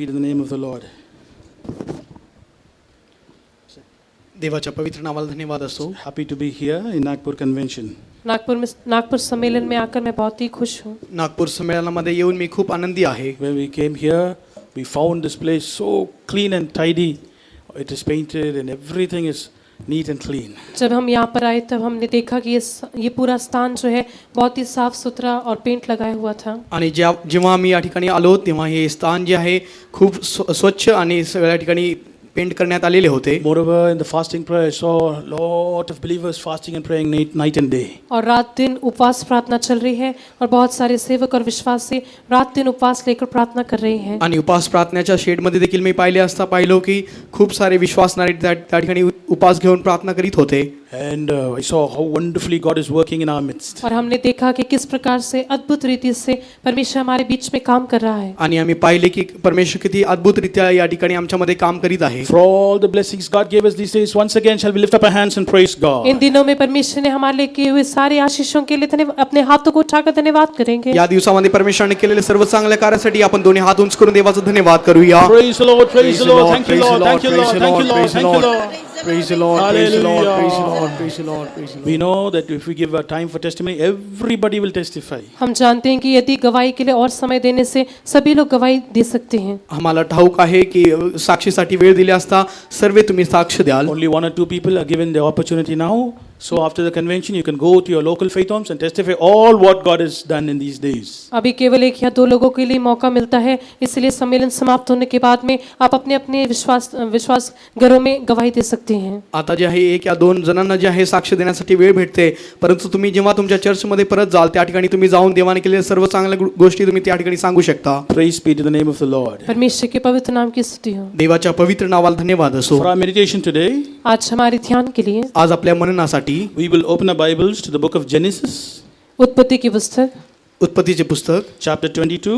be to the name of the Lord. देवाच्या पवित्र नावाला धन्यवाद असो. Happy to be here in Nagpur Convention. Nagpur सम्मेलन में आकर मैं बहुत ही खुश हूँ. नागपूर संमेलनामध्ये येऊन मी खूप आनंदी आहे. When we came here, we found this place so clean and tidy. It is painted and everything is neat and clean. जब हम यहाँ पर आए तब हमने देखा कि ये पूरा स्थान जो है बहुत ही साफ सुथरा और पेंट लगाया हुआ था. आणि जेव्हा आम्ही या ठिकाणी आलो तेव्हा हे स्थान जे आहे खूप स्वच्छ आणि सगळ्या ठिकाणी पेंट करण्यात आलेले होते. Moreover, in the fasting prayer, I saw a lot of believers fasting and praying night and day. और रात दिन उपवास प्रार्थना चल रही है और बहुत सारे सेवक और विश्वासी रात दिन उपवास लेकर प्रार्थना कर रहे हैं. आणि उपवास प्रार्थनेच्या शेडमध्ये देखील मी पाहिलो की खूप सारे विश्वासणारे त्या ठिकाणी उपवास घेऊन प्रार्थना करीत होते. And I saw how wonderfully God is working in our midst. और हमने देखा कि किस प्रकार से अद्भुत रीति से परमेश्वर हमारे बीच में काम कर रहा है. आणि आम्ही पाहिले की परमेश्वर किती अद्भुतरित्या या ठिकाणी आमच्यामध्ये काम करीत आहे. For all the blessings God gave us these days, once again shall we lift up our hands and praise God. In दिनों में परमेश्वर ने हमारे लिए किए हुए सारे आशीषों के लिए अपने हाथों को उठाकर धन्यवाद करेंगे. या दिवसामध्ये परमेश्वराने केलेले सर्व चांगल्या कार्यासाठी आपण दोन्ही हात उंच करून देवाचा धन्यवाद करूया. Praise the Lord, praise the Lord, thank you Lord, thank you Lord, thank you Lord, thank you Lord. Praise the Lord, praise the Lord, praise the Lord, praise the Lord, praise the Lord. We know that if we give our time for testimony, everybody will testify. हम जानते हैं कि यदि गवाही के लिए और समय देने से सभी लोग गवाही दे सकते हैं. आम्हाला ठाऊक आहे की साक्षीसाठी वेळ दिली असता सर्व तुम्ही साक्ष द्याल. Only one or two people are given the opportunity now. So after the convention, you can go to your local faith homes and testify all what God has done in these days. अभी केवल एक या दो लोगों के लिए मौका मिलता है, इसलिए सम्मेलन समाप्त होने के बाद में आप अपने अपने विश्वास घरों में गवाही दे सकते हैं. आता जे आहे एक या दोन जणांना जे आहे साक्ष देण्यासाठी वेळ भेटते, परंतु तुम्ही जेव्हा तुमच्या चर्चमध्ये परत जाल त्या ठिकाणी तुम्ही जाऊन देवाने केलेल्या सर्व चांगल्या गोष्टी तुम्ही त्या ठिकाणी सांगू शकता. Praise be to the name of the Lord. परमेश्वर के पवित्र नाम की स्तुति हो. देवाच्या पवित्र नावाला धन्यवाद असो. For our meditation today, आज हमारे ध्यान के लिए आज आपल्या मननासाठी we will open our Bibles to the book of Genesis, उत्पत्ति की पुस्तक उत्पत्तीचे पुस्तक chapter 22,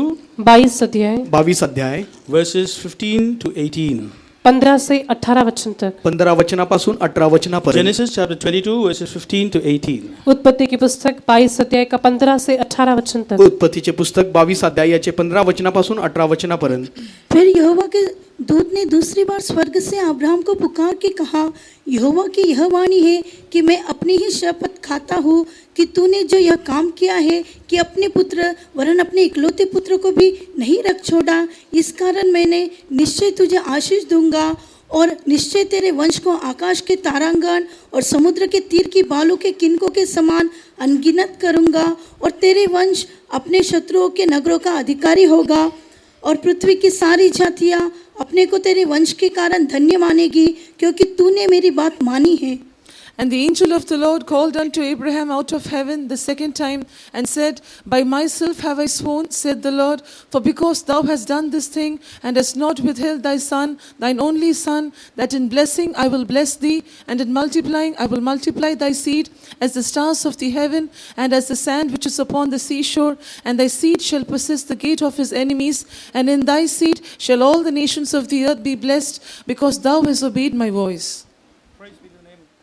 22 अध्याय 22 अध्याय verses 15 to 18. 15 से 18 वचन तक. 15 वचनापासून 18 वचनापर्यंत. Genesis chapter 22, verses 15 to 18. उत्पत्ति की पुस्तक 22 अध्याय का 15 से 18 वचन तक. उत्पत्तीचे पुस्तक 22 अध्याय याचे 15 वचनापासून 18 वचनापर्यंत. फिर यहोवा के दूत ने दूसरी बार स्वर्ग से अब्राहम को पुकार के कहा, यहोवा की यह वाणी है कि मैं अपनी ही शपथ खाता हूँ कि तूने जो यह काम किया है कि अपने पुत्र वरन अपने इकलौते पुत्र को भी नहीं रख छोड़ा, इस कारण मैंने निश्चय तुझे आशीष दूंगा और निश्चय तेरे वंश को आकाश के तारांगण और समुद्र के तीर की बालू के किनकों के समान अनगिनत करूंगा और तेरे वंश अपने शत्रुओं के नगरों का अधिकारी होगा और पृथ्वी की सारी जातियाँ अपने को तेरे वंश के कारण धन्य मानेगी क्योंकि तूने मेरी बात मानी है. And the angel of the Lord called unto Abraham out of heaven the second time and said, By myself have I sworn, said the Lord, for because thou hast done this thing and hast not withheld thy son, thine only son, that in blessing I will bless thee, and in multiplying I will multiply thy seed as the stars of the heaven and as the sand which is upon the seashore, and thy seed shall possess the gate of his enemies, and in thy seed shall all the nations of the earth be blessed, because thou hast obeyed my voice.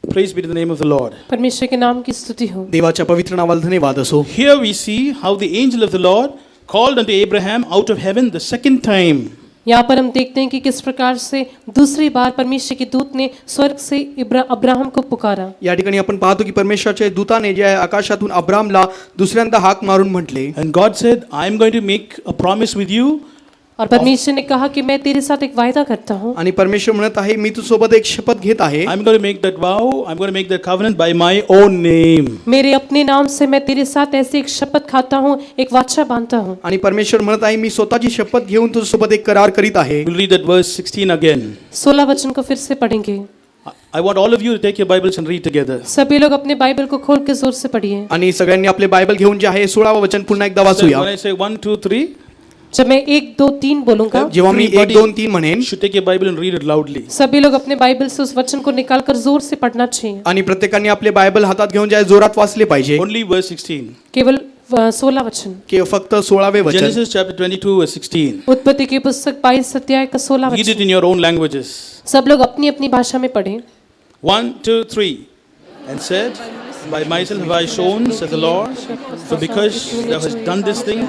Praise be to the name of the Lord. परमेश्वर के नाम की स्तुति हो. देवाच्या पवित्र नावाला धन्यवाद असो. Here we see how the angel of the Lord called unto Abraham out of heaven the second time. यहाँ पर हम देखते हैं कि किस प्रकार से दूसरी बार परमेश्वर के दूत ने स्वर्ग से अब्राहम को पुकारा. या ठिकाणी आपण पाहतो की परमेश्वराच्या दूताने जे आहे आकाशातून अब्रामला दुसऱ्यांदा हाक मारून म्हटले. And God said, I am going to make a promise with you. और परमेश्वर ने कहा कि मैं तेरे साथ एक वायदा करता हूँ. आणि परमेश्वर म्हणत आहे मी तुझ्यासोबत एक शपथ घेत आहे. I'm going to make that vow, I'm going to make that covenant by my own name. मेरे अपने नाम से मैं तेरे साथ ऐसी एक शपथ खाता हूँ, एक वाचा बांधता हूँ. आणि परमेश्वर म्हणत आहे मी स्वतःची शपथ घेऊन तुझ्यासोबत एक करार करीत आहे. We'll read that verse 16 again. 16 वचन को फिर से पढ़ेंगे. I want all of you to take your Bibles and read together. सभी लोग अपने बाइबल को खोल के जोर से पढ़िए. आणि सगळ्यांनी आपले बायबल घेऊन जे आहे 16वा वचन पुन्हा एकदा So वाचूया. when I say 1, 2, 3, जब मैं 1, 2, 3 बोलूंगा, जेव्हा मी 1, 2, 3 म्हणेन you should take your Bible and read it loudly. सभी लोग अपने बाइबल से उस वचन को निकालकर जोर से पढ़ना चाहिए. आणि प्रत्येकाने आपले बायबल हातात घेऊन जे आहे जोरात वाचले पाहिजे. Only verse 16. केवल 16 वचन. की फक्त 16वे वचन. Genesis chapter 22 verse 16. उत्पत्ति की पुस्तक 22 अध्याय का 16 Read it वचन. in your own languages. सब लोग अपनी अपनी भाषा में पढ़ें. 1, 2, 3. And said, By myself have I shown, said the Lord, for because thou hast done this thing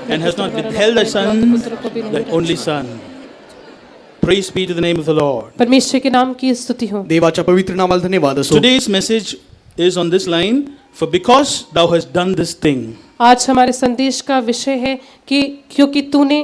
and hast not withheld thy son, thy only son. Praise be to the name of the Lord. परमेश्वर के नाम की स्तुति हो। देवाच्या पवित्र नावाला धन्यवाद असो. Today's message is on this line, for because thou hast done this thing. आज हमारे संदेश का विषय है कि क्योंकि तूने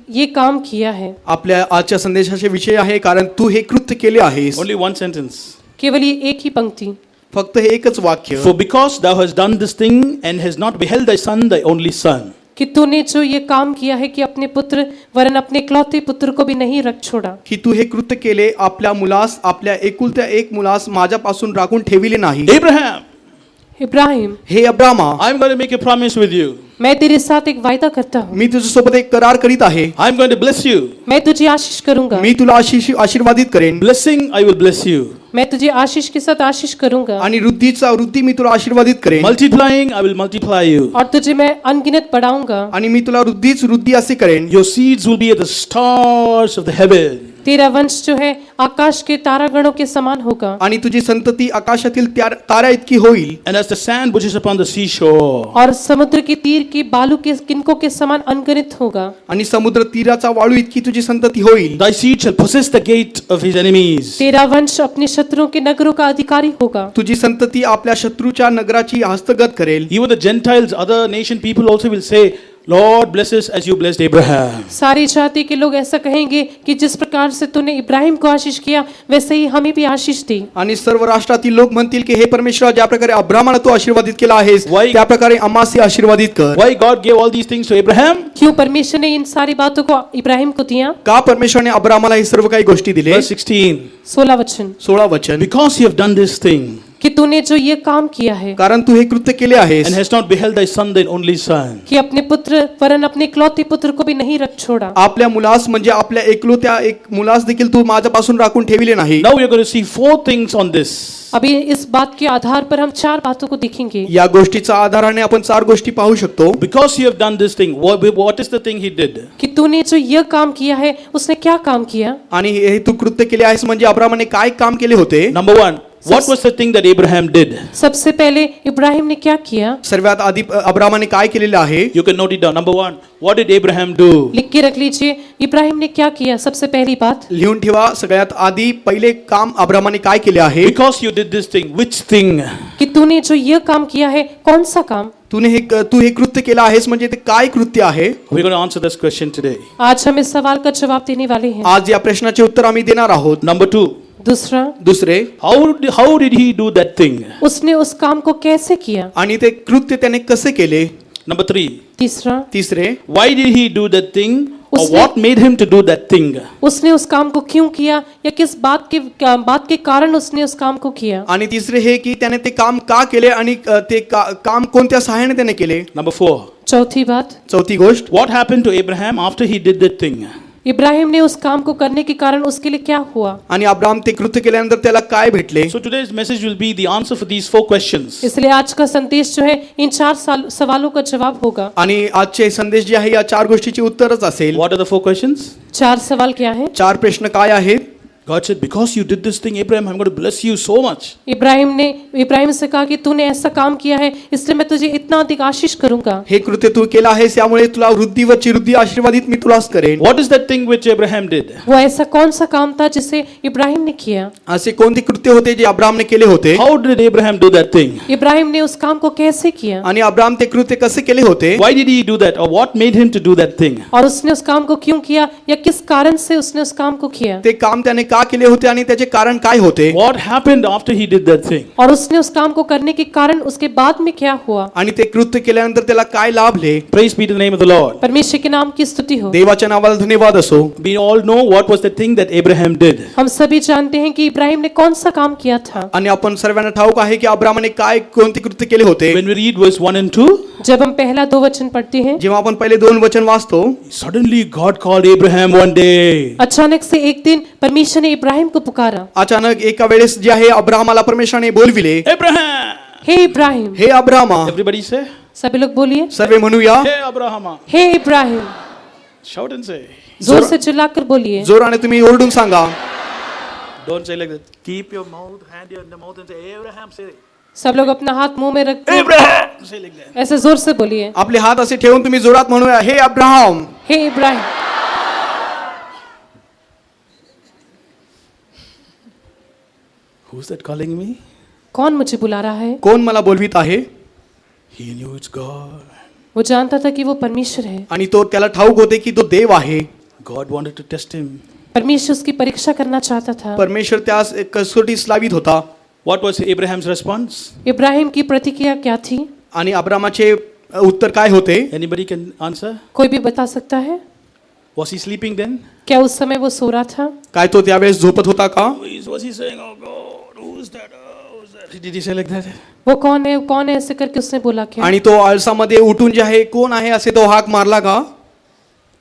ये काम किया है। आपल्या आजच्या संदेशाचे विषय आहे कारण तू हे कृत्य केले आहेस. Only one sentence. केवल ये एक ही पंक्ति, फक्त हे एकच वाक्य. For because thou hast done this thing and hast not beheld thy son, thy only son. कि तूने जो ये काम किया है कि अपने पुत्र वरन अपने इकलौते पुत्र को भी नहीं रख छोड़ा। की तू हे कृत्य केले, आपल्या मुलास, आपल्या एकुलत्या एक मुलास माझ्यापासून राखून ठेविले नाही. Abraham, इब्राहिम, हे Abrama, I'm going to make a promise with you. मैं तेरे साथ एक वायदा करता हूँ। मी तुझ्यासोबत एक करार करीत आहे. I'm going to bless you. मैं तुझे आशीष करूंगा। मी तुला आशीर्वादित करेन Blessing, I will bless you. मैं तुझे आशीष के साथ आशीष करूंगा आणि वृद्धी मी तुला आशीर्वादित करेन. Multiplying, I will multiply you. और तुझे मैं अनगिनत बढ़ाऊंगा। आणि मी तुला वृद्धी असे करेन. Your seeds will be as the stars of the heaven. तेरा वंश जो है आकाश के तारागणों के समान होगा। आणि तुझी संतती आकाशातील तारा इतकी होईल. And as the sand which is upon the seashore. और समुद्र के तीर की बालू के किनकों के समान अनगिनत होगा। आणि समुद्र तीराचा वाळू इतकी तुझी संतती होईल. Thy seed shall possess the gate of his enemies. तेरा वंश अपने शत्रुओं के नगरों का अधिकारी होगा। तुझी संतती आपल्या शत्रूच्या नगराची हस्तगत करेल. Even the Gentiles, other nation people also will say, Lord bless us as you blessed Abraham. सारी जाति के लोग ऐसा कहेंगे कि जिस प्रकार से तूने इब्राहिम को आशीष किया वैसे ही हमें भी आशीष दी। आणि सर्व राष्ट्रातील लोक म्हणतील की हे परमेश्वरा, ज्या प्रकारे अब्रामाला तू आशीर्वादित केला आहेस Why? त्या प्रकारे आम्हासही आशीर्वादित कर. Why God gave all these things to Abraham? क्यों परमेश्वर ने इन सारी बातों को इब्राहिम को दिया? का परमेश्वराने अब्रामाला हे सर्व काही गोष्टी दिले. Verse 16. 16 वचन, 16 वचन. Because you have done this thing कि तूने जो ये काम किया है कारण तू हे कृत्य केले आहेस. and hast not beheld thy son, thine only son. कि अपने पुत्र वरन अपने इकलौते पुत्र को भी नहीं रख छोड़ा। आपल्या मुलास म्हणजे आपल्या एकलौत्या एक मुलास देखील तू माझ्यापासून राखून ठेविले नाही. Now we are going to see 4 things on this. अभी इस बात के आधार पर हम 4 बातों को देखेंगे। या गोष्टीचा आधाराने आपण 4 गोष्टी पाहू शकतो. Because you have done this thing, what is the thing he did? कि तूने जो ये काम किया है उसने क्या काम किया? आणि हे तू कृत्य केले आहेस म्हणजे अब्रामाने काय काम केले होते. Number 1, what was the thing that Abraham did? सबसे पहले इब्राहिम ने क्या किया? सर्वात आधी अब्रामाने काय केलेले आहे. You can note it down. Number 1, what did Abraham do? लिख के रख लीजिए, इब्राहिम ने क्या किया? सबसे पहली बात लिहून ठेवा. सगळ्यात आधी पहिले काम अब्रामाने काय केले आहे. Because you did this thing, which thing? कि तूने जो ये काम किया है कौन सा काम? तू हे कृत्य केलं आहेस म्हणजे ते काय कृत्य आहे. We're going to answer this question today. आज हम इस सवाल का जवाब देने वाले हैं। आज या प्रश्नाचे उत्तर आम्ही देणार आहोत. Number 2, दूसरे, how did he do that thing? उसने उस काम को कैसे किया? आणि ते कृत्य त्याने कसे केले. Number 3, तिसरे, why did he do that thing? Or उसने- what made him to do that thing? उसने उस काम को क्यों किया या किस बात के कारण उसने उस काम को किया? आणि तिसरे हे की त्याने ते काम का केले आणि ते काम कोणत्या सहाय्याने त्याने केले. Number 4, चौथी बात, चौथी गोष्ट, what happened to Abraham after he did that thing? Ibrahim ने उस काम को करने के कारण उसके लिए क्या हुआ? आणि अब्राम ते कृत्य केल्यानंतर त्याला काय भेटले. So today's message will be the answer for these 4 questions. इसलिए आज का संदेश जो है इन 4 सवालों का जवाब होगा। आणि आजचे संदेश जे आहे या 4 गोष्टीची उत्तरच असेल. What are the 4 questions? 4 सवाल क्या है? 4 प्रश्न काय आहेत. God said, because you did this thing, Abraham, I'm going to bless you so much. Ibrahim से कहा कि तूने ऐसा काम किया है इसलिए मैं तुझे इतना अधिक आशीष करूंगा। हे कृत्य तू केलं आहेस यामुळे तुला वृद्धीवरची वृद्धी आशीर्वादित मी तुलाच करेन. What is that thing which Abraham did? वो ऐसा कौन सा काम था जिसे इब्राहिम ने किया? असे कोणते कृत्य होते जे अब्रामने केले होते. How did Abraham do that thing? Ibrahim ने उस काम को कैसे किया? आणि अब्राम ते कृत्य कसे केले होते. Why did he do that? Or what made him to do that thing? और उसने उस काम को क्यों किया या किस कारण से उसने उस काम को किया? ते काम त्याने का केले होते आणि त्याचे कारण काय होते. What happened after he did that thing? और उसने उस काम को करने के कारण उसके बाद में क्या हुआ? आणि ते कृत्य केल्यानंतर त्याला काय लाभले. Praise be to the name of the Lord. परमेश्वर के नाम की स्तुति हो। देवाच्या नावाला धन्यवाद असो. We all know what was the thing that Abraham did. हम सभी जानते हैं कि इब्राहिम ने कौन सा काम किया था। आणि आपण सर्वांना ठाऊक आहे की अब्रामाने काय कोणते कृत्य केले होते. When we read verse 1 and 2, जब हम पहला 2 वचन पढ़ते हैं, जेव्हा आपण पहिले 2 वचन वाचतो, suddenly God called Abraham one day. अचानक से एक दिन परमेश्वर ने इब्राहिम को पुकारा। अचानक एका वेळेस जे आहे अब्रामाला परमेश्वराने बोलविले. Abraham! हे इब्राहिम, हे अब्रामा. Everybody say, सभी लोग बोलिए, सर्वे म्हणूया, hey Abraham. हे इब्राहिम। Shout and say. जोर से चिल्लाकर बोलिए। जोराने तुम्ही ओरडून सांगा. Don't say like that. Keep your hand in the mouth and say, Abraham, say. सब लोग अपना हाथ मुंह में रख Abraham! Say like that. ऐसे जोर से बोलिए, आपले हात असे ठेवून तुम्ही जोरात म्हणूया, हे अब्राहम. हे Ibrahim. Who's that calling me? कौन मुझे बुला रहा है? कोण मला बोलवीत आहे? He knew it's God. वो जानता था कि वो परमेश्वर है। आणि तो त्याला ठाऊक होते की तो देव आहे. God wanted to test him. परमेश्वर उसकी परीक्षा करना चाहता था। परमेश्वर त्यास एक कसोटीस लावित होता. What was Abraham's response? Ibrahim की प्रतिक्रिया क्या थी? आणि अब्रामाचे उत्तर काय होते? Anybody can answer? कोई भी बता सकता है? Was he sleeping then? क्या उस समय वो सो रहा था? काय तो त्यावेळेस झोपत होता का? Was he saying, "Oh God, who's that? Oh, who's that?" Did he say like that? वो कौन है ऐसे करके उसने बोला क्या? आणि तो आळसामध्ये उठून जे आहे कोण आहे असे तो हाक मारला का?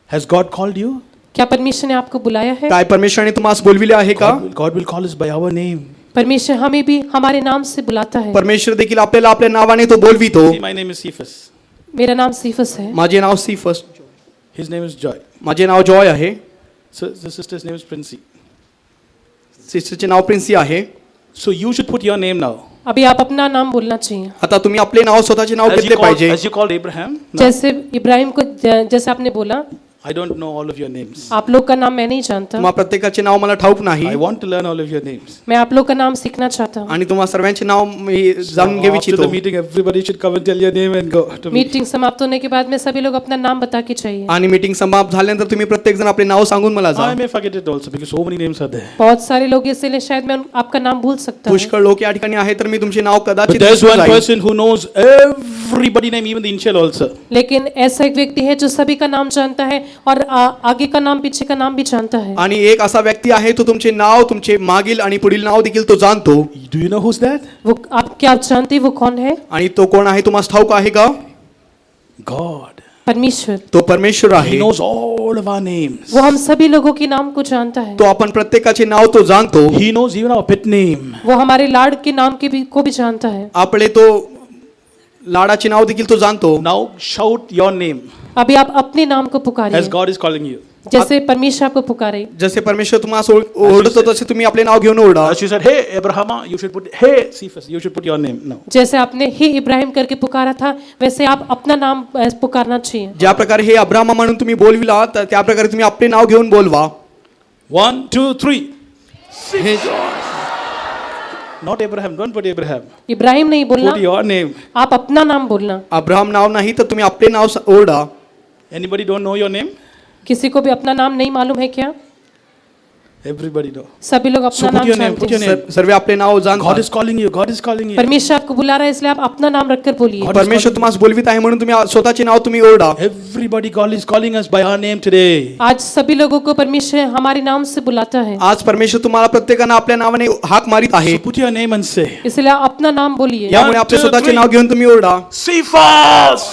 Has God called you? क्या परमेश्वर ने आपको बुलाया है? काय परमेश्वराने तुम्हास बोलविले आहे का? God will call us by our name. परमेश्वर हमें भी हमारे नाम से बुलाता है। परमेश्वर देखील आपल्याला आपल्या नावाने तो बोलवितो. See, my name is Cephas. मेरा नाम सीफस है। माझे नाव सीफस. His name is Joy. माझे नाव जॉय आहे. So the sister's name is Princey. सिस्टरचे नाव प्रिन्सी आहे. So you should put your name now. अभी आप अपना नाम बोलना चाहिए। आता तुम्ही आपले नाव स्वतःचे नाव घेतले पाहिजे. As you called Abraham. No, जैसे इब्राहिम को जैसे आपने बोला, I don't know all of your names. आप लोग का नाम मैं नहीं जानता। तुम्हा प्रत्येकाचे नाव मला ठाऊक नाही. I want to learn all of your names. मैं आप लोग का नाम सीखना चाहता हूँ। आणि तुम्हा सर्वांचे नाव मी जाणून घेऊ After the इच्छितो. meeting, everybody should come and tell your name and go to me. Meeting समाप्त होने के बाद में सभी लोग अपना नाम बता के चाहिए। आणि मीटिंग समाप्त झाल्यानंतर तुम्ही प्रत्येक जण आपले नाव सांगून मला जा. I may forget it also because so many names are there. बहुत सारे लोग इसलिए शायद मैं आपका नाम भूल सकता हूँ। पुष्कळ लोक या ठिकाणी आहेत तर मी तुमचे नाव But कदाचित there's विसरून one जाईन. person who knows everybody name, even the initial also. लेकिन ऐसा एक व्यक्ति है जो सभी का नाम जानता है और आगे का नाम पीछे का नाम भी जानता है। आणि एक असा व्यक्ती आहे तो तुमचे नाव तुमचे मागील आणि पुढील नाव देखील तो जाणतो. Do you know who's that? वो आप क्या आप जानते हैं वो कौन है? आणि तो कोण आहे तुम्हाला ठाऊक आहे का? God. परमेश्वर। तो परमेश्वर He आहे. knows all of our names. वो हम सभी लोगों के नाम को जानता है। तो आपण प्रत्येकाचे नाव तो जाणतो. He knows even our pet name. वो हमारे लाड के नाम के भी को भी जानता है। आपले तो लाडाचे नाव देखील तो जाणतो. Now shout your name अभी आप अपने नाम को as पुकारिए God is calling you. जैसे परमेश्वर आपको पुकारे। जसे परमेश्वर तुम्हाला ओरडतो तसे तुम्ही आपले नाव घेऊन ओरडा. As you said, hey Abraham, you should put, hey Cephas, you should put your name now. जैसे आपने हे इब्राहिम करके पुकारा था वैसे आप अपना नाम पुकारना चाहिए। ज्या प्रकारे हे अब्रामा म्हणून तुम्ही बोलविला तर त्या प्रकारे तुम्ही आपले नाव घेऊन बोलवा. 1, 2, 3. Not Abraham. Don't put Abraham. Ibrahim नहीं बोलना, Put your name. आप अपना नाम बोलना। अब्राहम नाव नाही तर तुम्ही आपले नाव ओरडा. Anybody don't know your name? किसी को भी अपना नाम नहीं मालूम है क्या? Everybody know. सभी लोग अपना So put नाम your name. जानते Put your हैं। name. सर्व आपले नाव God जाणतात. is calling you. God is calling you. परमेश्वर आपको बुला रहा है इसलिए आप अपना नाम रखकर बोलिए। God is परमेश्वर तुम्हाला बोलवित आहे म्हणून तुम्ही स्वतःचे नाव तुम्ही ओरडा. Everybody God is calling us by our name today. आज सभी लोगों को परमेश्वर हमारे नाम से बुलाता है, आज परमेश्वर तुम्हाला प्रत्येकानं आपल्या नावाने हाक मारित आहे. So put your name and say, इसलिए आप अपना नाम बोलिए। यामुळे आपले 1, 2, स्वतःचे 3. नाव घेऊन तुम्ही ओरडा. Cephas!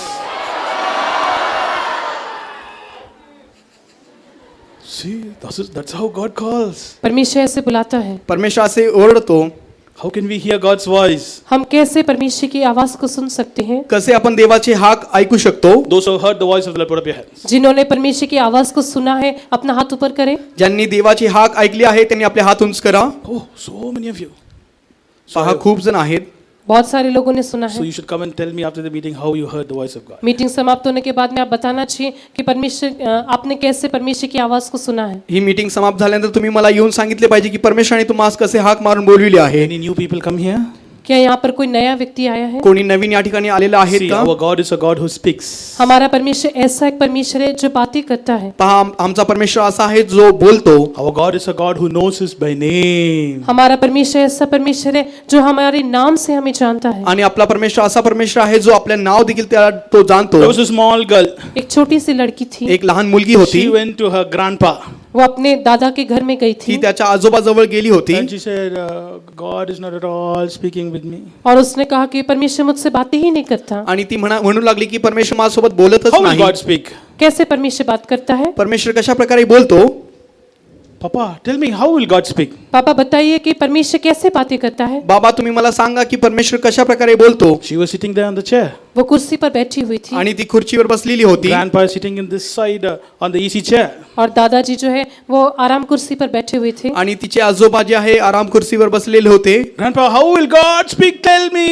See, that's how God calls. परमेश्वर ऐसे बुलाता है। परमेश्वर असे ओरडतो. How can we hear God's voice? हम कैसे परमेश्वर की आवाज को सुन सकते हैं? कसे आपण देवाचे हाक ऐकू शकतो? Those who heard the voice of the Lord, put up your hands. जिन्होंने परमेश्वर की आवाज को सुना है अपना हाथ ऊपर करें। ज्यांनी देवाची हाक ऐकली आहे त्यांनी आपले हात उंच करा. Oh, so many of you. पहा खूप जण आहेत. बहुत सारे लोगों ने सुना So है। you should come and tell me after the meeting how you heard the voice of God. Meeting समाप्त होने के बाद में आप बताना चाहिए कि परमेश्वर आपने कैसे परमेश्वर की आवाज को सुना है। ही मीटिंग समाप्त झाल्यानंतर तुम्ही मला येऊन सांगितले पाहिजे की परमेश्वराने तुम्हाला कसे हाक मारून बोलविले आहे. Any new people come here? क्या यहाँ पर कोई नया व्यक्ति आया है? कोणी नवीन या ठिकाणी आलेला आहेत See, का? our God is a God who speaks. हमारा परमेश्वर ऐसा एक परमेश्वर है जो बातें करता है। पहा आमचा परमेश्वर असा आहे जो बोलतो. Our God is a God who knows us by name. हमारा परमेश्वर ऐसा परमेश्वर है जो हमारे नाम से हमें जानता है। आणि आपला परमेश्वर असा परमेश्वर आहे जो आपल्या नाव देखील त्याला तो जाणतो. There was a small girl. एक छोटी सी लड़की थी, एक लहान मुलगी होती. She went to her grandpa. वो अपने दादा के घर में गई ती थी त्याच्या आजोबाजवळ गेली होती. And she said, God is not at all speaking with me. और उसने कहा कि परमेश्वर मुझसे बातें ही नहीं करता। आणि ती म्हणू लागली की परमेश्वर माझ्यासोबत बोलतच How will नाही. God speak? कैसे परमेश्वर बात करता है? परमेश्वर कशा प्रकारे बोलतो? Papa, tell me, how will God speak? पापा बताइए कि परमेश्वर कैसे बातें करता है? बाबा तुम्ही मला सांगा की परमेश्वर कशा प्रकारे बोलतो. She was sitting there on the chair. वो कुर्सी पर बैठी हुई थी आणि ती खुर्चीवर बसलेली होती. Grandpa is sitting in this side on the easy chair. और दादाजी जो है वो आराम कुर्सी पर बैठे हुए थे। आणि तिचे आजोबा जे आहे आराम खुर्चीवर बसलेले होते. Grandpa, how will God speak? Tell me.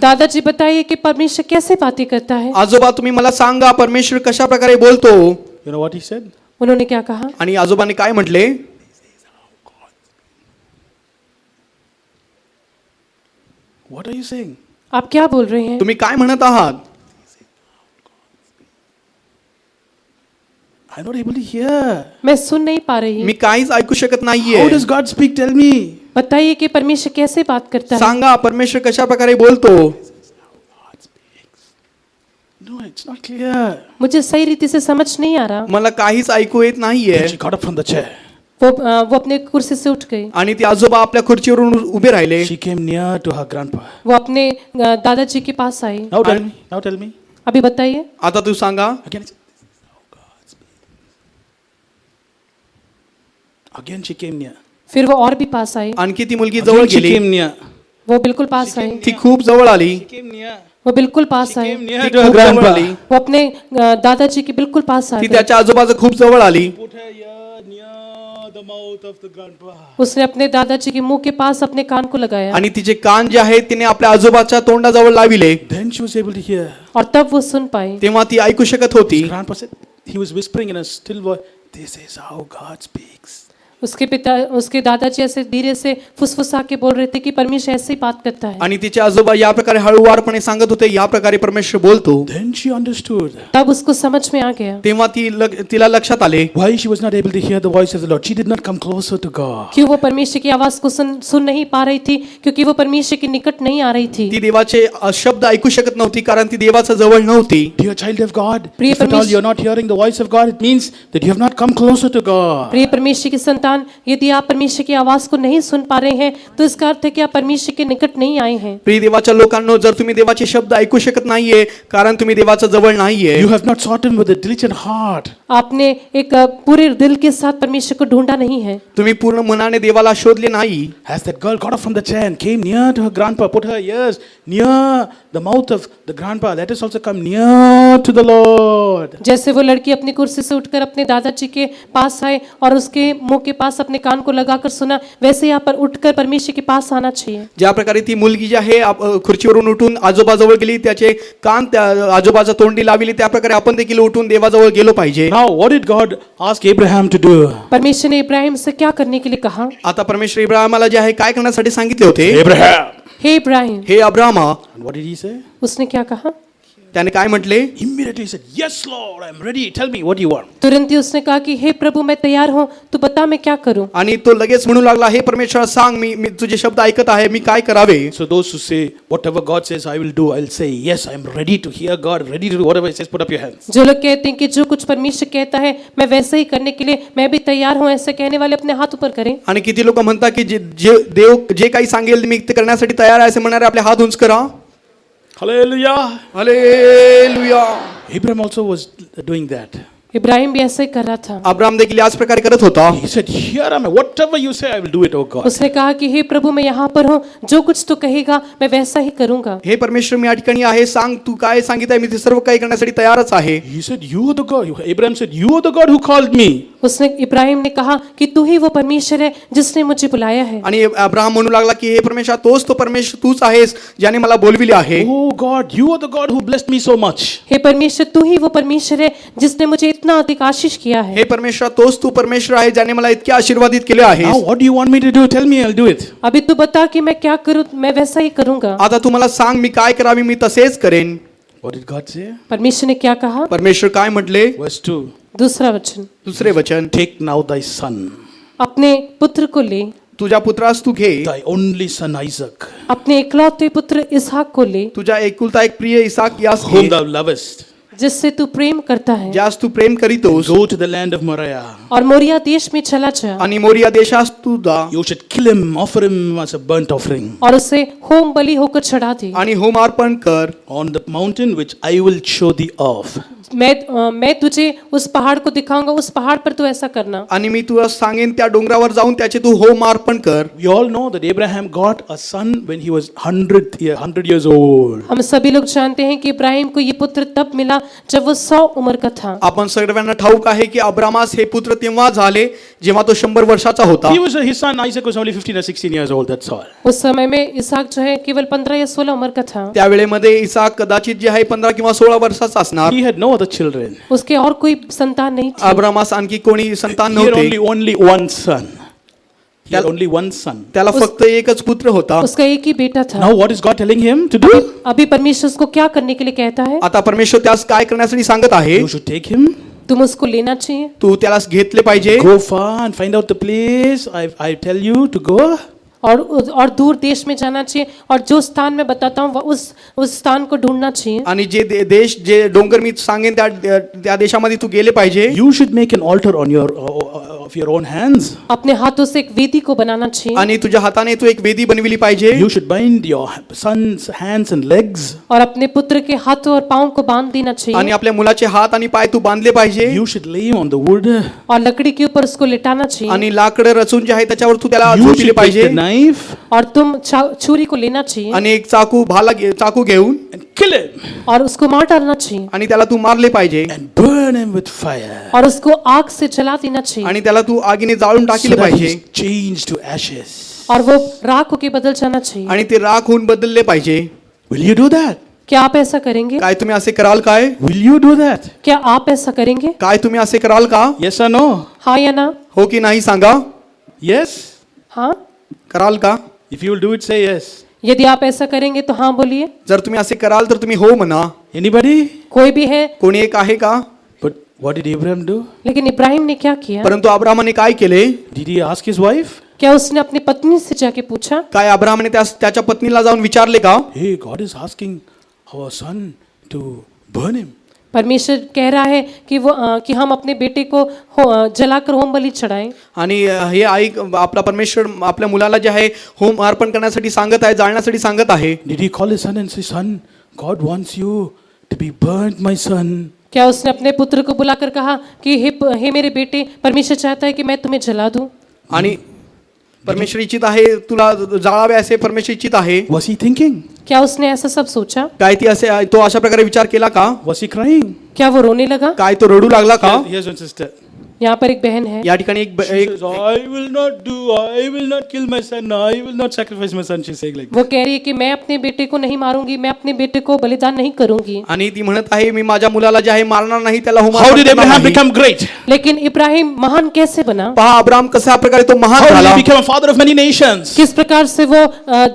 Dadaji बताइए कि परमेश्वर कैसे बातें करता है? आजोबा तुम्ही मला सांगा परमेश्वर कशा प्रकारे बोलतो. You know what he said? उन्होंने क्या कहा? आणि आजोबाने काय म्हटले? What are you saying? आप क्या बोल रहे हैं? तुम्ही काय म्हणत आहात? I'm not able to hear. मैं सुन नहीं पा रही. मी काहीच ऐकू शकत नाहीये. How does God speak? Tell me. बताइए कि परमेश्वर कैसे बात करता है. सांगा परमेश्वर कशा प्रकारे बोलतो. No, it's not clear. मुझे सही रीति से समझ नहीं आ रहा. मला काहीच ऐकू येत नाहीये. Then she got up from the chair. वो अपने कुर्सी से उठ गई. आणि ती आजोबा आपल्या खुर्चीवरून उभे राहिले. She came near to her grandpa. वो अपने दादाजी के पास आई. Now tell me. Now tell me. अभी बताइए. आता तू सांगा. Again she came near. फिर वो और भी पास आई. आणखी ती मुलगी जवळ Again she गेली. came near. वो बिल्कुल पास आई. ती खूप जवळ आली. She came near. वो बिल्कुल पास आई. Came near ती to her खूप जवळ grandpa. आली. वो अपने दादाजी के बिल्कुल पास आ ती गई. त्याच्या आजोबाच्या खूप जवळ आली. Put her ear near the mouth of the grandpa. उसने अपने दादाजी के मुंह के पास अपने कान को लगाया आणि तिचे कान जे आहेत तिने आपल्या आजोबाच्या तोंडाजवळ la Vella. Then she was able to hear. और तब वो सुन पाई. तेव्हा ती ऐकू शकत होती. Grandpa said, he was whispering in a still voice, this is how God speaks. उसके दादाजी ऐसे धीरे से फुसफुसा के बोल रहे थे कि परमेश्वर ऐसे ही बात करता है. आणि तिचे आजोबा या प्रकारे हळूवारपणे सांगत होते या प्रकारे परमेश्वर बोलतो. Then she understood तब उसको समझ में आ गया. तेव्हा तिला लक्षात आले. why she was not able to hear the voice of the Lord. She did not come closer to God. क्यों वो परमेश्वर की आवाज को सुन नहीं पा रही थी, क्योंकि वो परमेश्वर के निकट नहीं आ रही थी. ती देवाचे शब्द ऐकू शकत नव्हती कारण ती देवाच्या जवळ नव्हती. Dear child of God, प्रिय if at all परमेश्वर- you're not hearing the voice of God, it means that you have not come closer to God. प्रिय परमेश्वर की संतान, यदि आप परमेश्वर की आवाज को नहीं सुन पा रहे हैं तो इसका अर्थ है कि आप परमेश्वर के निकट नहीं आए हैं. प्रिय देवाच्या लोकांनो जर तुम्ही देवाचे शब्द ऐकू शकत नाहीये कारण तुम्ही देवाच्या जवळ नाहीये. You have not sought Him with a diligent heart. आपने एक पूरे दिल के साथ परमेश्वर को ढूंढा नहीं है. तुम्ही पूर्ण मनाने देवाला शोधले नाही. As that girl got up from the chair and came near to her grandpa, put her ears near the mouth of the grandpa, let us also come near to the Lord. जैसे वो लड़की अपनी कुर्सी से उठकर अपने दादाजी के pass आए और उसके मुंह के पास अपने कान को लगाकर सुना, वैसे यहाँ पर उठकर परमेश्वर के पास आना चाहिए. ज्या प्रकारे ती मुलगी जी आहे खुर्चीवरून उठून आजोबाजवळ गेली त्याचे कान त्या आजोबाच्या तोंडी लाविले त्या प्रकारे आपण देखील उठून देवाजवळ गेलो पाहिजे. Now, what did God ask Abraham to do? परमेश्वर ने इब्राहिम से क्या करने के लिए कहा? आता परमेश्वर इब्राहिमाला जे आहे काय करण्यासाठी सांगितले होते. Abraham. हे इब्राहिम. हे अब्राहमा. And what did he say? उसने क्या कहा? त्याने काय म्हटले. Immediately he said, yes, Lord, I'm ready. Tell me what you want. तुरंत ही उसने कहा कि हे प्रभु मैं तैयार हूँ, तू बता मैं क्या करूँ. आणि तो लगेच म्हणू लागला हे परमेश्वर सांग मी तुझे शब्द ऐकत आहे मी काय करावे. So those who say, whatever God says I will do, I'll say, yes, I'm ready to hear God, ready to do whatever He says, put up your hands. जो लोग कहते हैं कि जो कुछ परमेश्वर कहता है मैं वैसे ही करने के लिए मैं भी तैयार हूँ, ऐसे कहने वाले अपने हाथ ऊपर करें. आणि किती लोक म्हणतात की जे देव जे काही सांगेल मी ते करण्यासाठी तयार आहे असे म्हणणारे आपले हात उंच करा. Hallelujah. Hallelujah. Abraham also was doing that. Ibrahim भी ऐसे ही कर रहा था. अब्राहम देखील याच प्रकारे करत होता. He said, here am I. Whatever you say, I will do it, oh God. उसने कहा कि हे प्रभु मैं यहाँ पर हूँ, जो कुछ तू कहेगा मैं वैसा ही करूँगा. हे परमेश्वर मी या ठिकाणी आहे सांग तू काय सांगितलं मी ते सर्व काही करण्यासाठी तयारच आहे. He said, you are the God. Abraham said, you are the God who called me. उसने इब्राहिम ने कहा कि तू ही वो परमेश्वर है जिसने मुझे बुलाया है. आणि अब्राहम म्हणू लागला की हे परमेश्वर तोच तो परमेश्वर तूच आहेस ज्याने मला बोलविले आहे. Oh God, you are the God who blessed me so much. हे परमेश्वर तू ही वो परमेश्वर है जिसने मुझे इतना अधिक आशीष किया है. हे परमेश्वर तोच तू परमेश्वर आहे ज्याने मला इतके आशीर्वादित केले आहे. Now, what do you want me to do? Tell me, I'll do it. अभी तू बता कि मैं क्या करूँ, मैं वैसा ही करूँगा. आता तू मला सांग मी काय करावे मी तसेच करेन. What did God say? परमेश्वर ने क्या कहा? परमेश्वर काय म्हटले. Verse 2. दूसरा वचन, दुसरे वचन. Take now thy son, अपने पुत्र को ले, तुझ्या पुत्रास तू घे. thy only son Isaac, अपने इकलौते पुत्र इसहाक को ले, तुझ्या एकुलता एक प्रिय इसाक यास whom घे thou lovest. जिससे तू प्रेम करता है, ज्यास तू प्रेम करीतोस. Go to the land of Moriah. और मोरिया देश में चला जा आणि मोरिया देशास तू जा. You should kill him, offer him as a burnt offering और उसे होम बलि होकर चढ़ा दे. आणि होम अर्पण कर. on the mountain which I will show thee of. मैं तुझे उस पहाड़ को दिखाऊंगा, उस पहाड़ पर तू ऐसा करना. आणि मी तुला सांगेन त्या डोंगरावर जाऊन त्याचे तू होम अर्पण कर. We all know that Abraham got a son when he was 100 years old. हम सभी लोग जानते हैं कि इब्राहिम को ये पुत्र तब मिला जब वो 100 उम्र का था. आपण सर्वांना ठाऊक आहे की अब्रामास हे पुत्र तेव्हा झाले जेव्हा तो 100 वर्षाचा होता. His son Isaac was only 15 or 16 years old, that's all. उस समय में इसहाक जो है केवल 15 या 16 उम्र का था. त्यावेळेमध्ये इसाक कदाचित जे आहे 15 किंवा 16 वर्षाचा असणार. He had no other children. उसके और कोई संतान नहीं थी. अब्रामास आणखी कोणी संतान He had नव्हते. only one son. He had only one son. त्याला फक्त एकच पुत्र होता. उसका एक ही बेटा था. Now what is God telling him to do? अभी परमेश्वर उसको क्या करने के लिए कहता है? आता परमेश्वर त्यास काय करण्यासाठी सांगत आहे? You should take him, तुम उसको लेना चाहिए. तू त्याला घेतले पाहिजे go far and find out the place I tell you to go. और दूर देश में जाना चाहिए और जो स्थान मैं बताता हूँ उस स्थान को ढूंढना चाहिए. आणि जे देश जे डोंगर मी सांगेन त्या देशामध्ये तू गेले पाहिजे. You should make an altar on your of your own hands. अपने हाथों से एक वेदी को बनाना चाहिए. आणि तुझ्या हाताने तू एक वेदी बनविली पाहिजे. You should bind your son's hands and legs. और अपने पुत्र के हाथों और पाँव को बांध देना चाहिए. आणि आपल्या मुलाचे हात आणि पाय तू बांधले पाहिजे. You should lay him on the wood. और लकड़ी के ऊपर उसको लिटाना चाहिए. आणि लाकड रचून जे आहे त्याच्यावर तू त्याला You झोपले should take पाहिजे. the knife और तुम छुरी को लेना चाहिए. आणि एक चाकू घेऊन and kill him और उसको मार डालना चाहिए. आणि त्याला तू मारले पाहिजे. and burn him with fire. और उसको आग से जला देना चाहिए. आणि त्याला तू आगीने जाळून So टाकले that पाहिजे. he's changed to ashes. और वो राख होके बदल जाना चाहिए. आणि ते राख होऊन बदलले पाहिजे. Will you do that? क्या आप ऐसा करेंगे? काय तुम्ही असे कराल काय? Will you do that? क्या आप ऐसा करेंगे? काय तुम्ही असे कराल का? Yes or no? हाँ या ना? हो की नाही सांगा. Yes? हाँ. कराल का? If you will do it, say yes. यदि आप ऐसा करेंगे तो हाँ बोलिए. जर तुम्ही असे कराल तर तुम्ही हो म्हणा. Anybody? कोई भी है. कोणी एक आहे का? But what did Abraham do? लेकिन इब्राहिम ने क्या किया? परंतु अब्राहमाने काय केले? Did he ask his wife? क्या उसने अपनी पत्नी से जाके पूछा? काय अब्राहमाने त्याच्या पत्नीला जाऊन विचारले का? Hey, God is asking our son to burn him. परमेश्वर कह रहा है कि हम अपने बेटे को जलाकर होम बलि चढ़ाएं. आणि हे आई आपला परमेश्वर आपल्या मुलाला जे आहे होम अर्पण करण्यासाठी सांगत आहे, जाळण्यासाठी सांगत आहे. Did he call his son and say, son, God wants you to be burnt, my son? क्या उसने अपने पुत्र को बुलाकर कहा कि हे मेरे बेटे, परमेश्वर चाहता है कि मैं तुम्हें जला दूं? आणि परमेश्वर इच्छित आहे तुला जाळावे असे परमेश्वर इच्छित आहे. Was he thinking? क्या उसने ऐसा सब सोचा? काय ती असे तो अशा प्रकारे विचार केला का? Was he crying? क्या वो रोने लगा? काय तो रडू लागला का? Here's one sister. यहाँ पर एक बहन है. या ठिकाणी एक She says, I will not kill my son. I will not sacrifice my son. She's saying like वो कह रही है कि मैं अपने बेटे को नहीं मारूंगी, मैं अपने बेटे को बलिदान नहीं करूंगी. आणि ती म्हणत आहे मी माझ्या मुलाला जे आहे मारणार नाही, त्याला होम How अर्पण did करणार Abraham नाही. become great? लेकिन इब्राहिम महान कैसे बना? पहा अब्राहम कशा प्रकारे तो महान How did झाला. he become a father of many nations? किस प्रकार से वो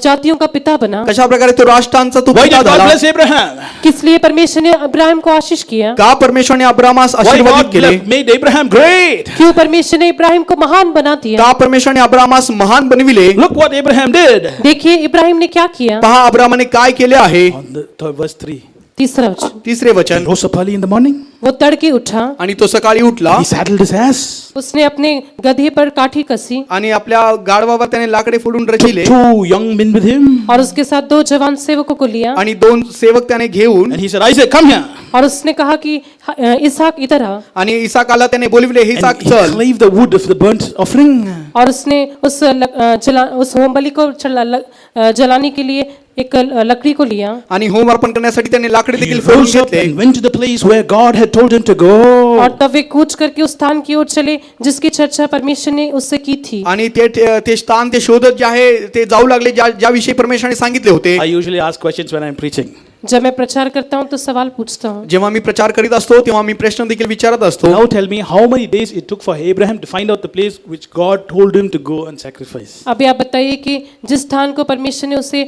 जातियों का पिता बना? कशा प्रकारे तो राष्ट्रांचा तो Why पिता did God झाला. bless Abraham? किस लिए परमेश्वर ने इब्राहिम को आशीष किया? का परमेश्वरने अब्रामास Why आशीर्वादित God केले. made Abraham great? क्यों परमेश्वर ने इब्राहिम को महान बना दिया? का परमेश्वरने अब्रामास महान बनविले. Look what Abraham did. देखिए इब्राहिम ने क्या किया. पहा अब्रामाने काय केले आहे. On the verse 3. तीसरा वचन. तिसरे He वचन. rose up early in the morning. वो तड़के उठा. आणि तो सकाळी उठला He saddled his ass. उसने अपने गधे पर काठी कसी आणि आपल्या गाढवावर त्याने लाकडे फोडून रचिले. Two young men with him. और उसके साथ 2 जवान सेवकों को लिया. आणि 2 सेवक त्याने घेऊन And he said, Isaac, come here. और उसने कहा कि इसहाक इधर आ. आणि इसाकाला त्याने बोलविले हे And इसाक he चल. clave the wood of the burnt offering. और उसने उस होम बलि को जलाने के लिए एक लकड़ी को लिया. आणि होम अर्पण करण्यासाठी त्याने लाकडे He देखील फोडून rose up घेतले. and went to the place where God had told him to go. और तब वे कूच करके उस स्थान की ओर चले जिसकी चर्चा परमेश्वर ने उससे की थी. आणि ते स्थान ते शोधत जे आहे ते जाऊ लागले ज्या विषयी परमेश्वराने सांगितले होते. I usually ask questions when I'm preaching. जब मैं प्रचार करता हूँ तो सवाल पूछता हूँ. जेव्हा मी प्रचार करीत असतो तेव्हा मी प्रश्न देखील विचारत असतो. Now tell me how many days it took for Abraham to find out the place which God told him to go and sacrifice. अभी आप बताइए कि जिस स्थान को परमेश्वर ने उसे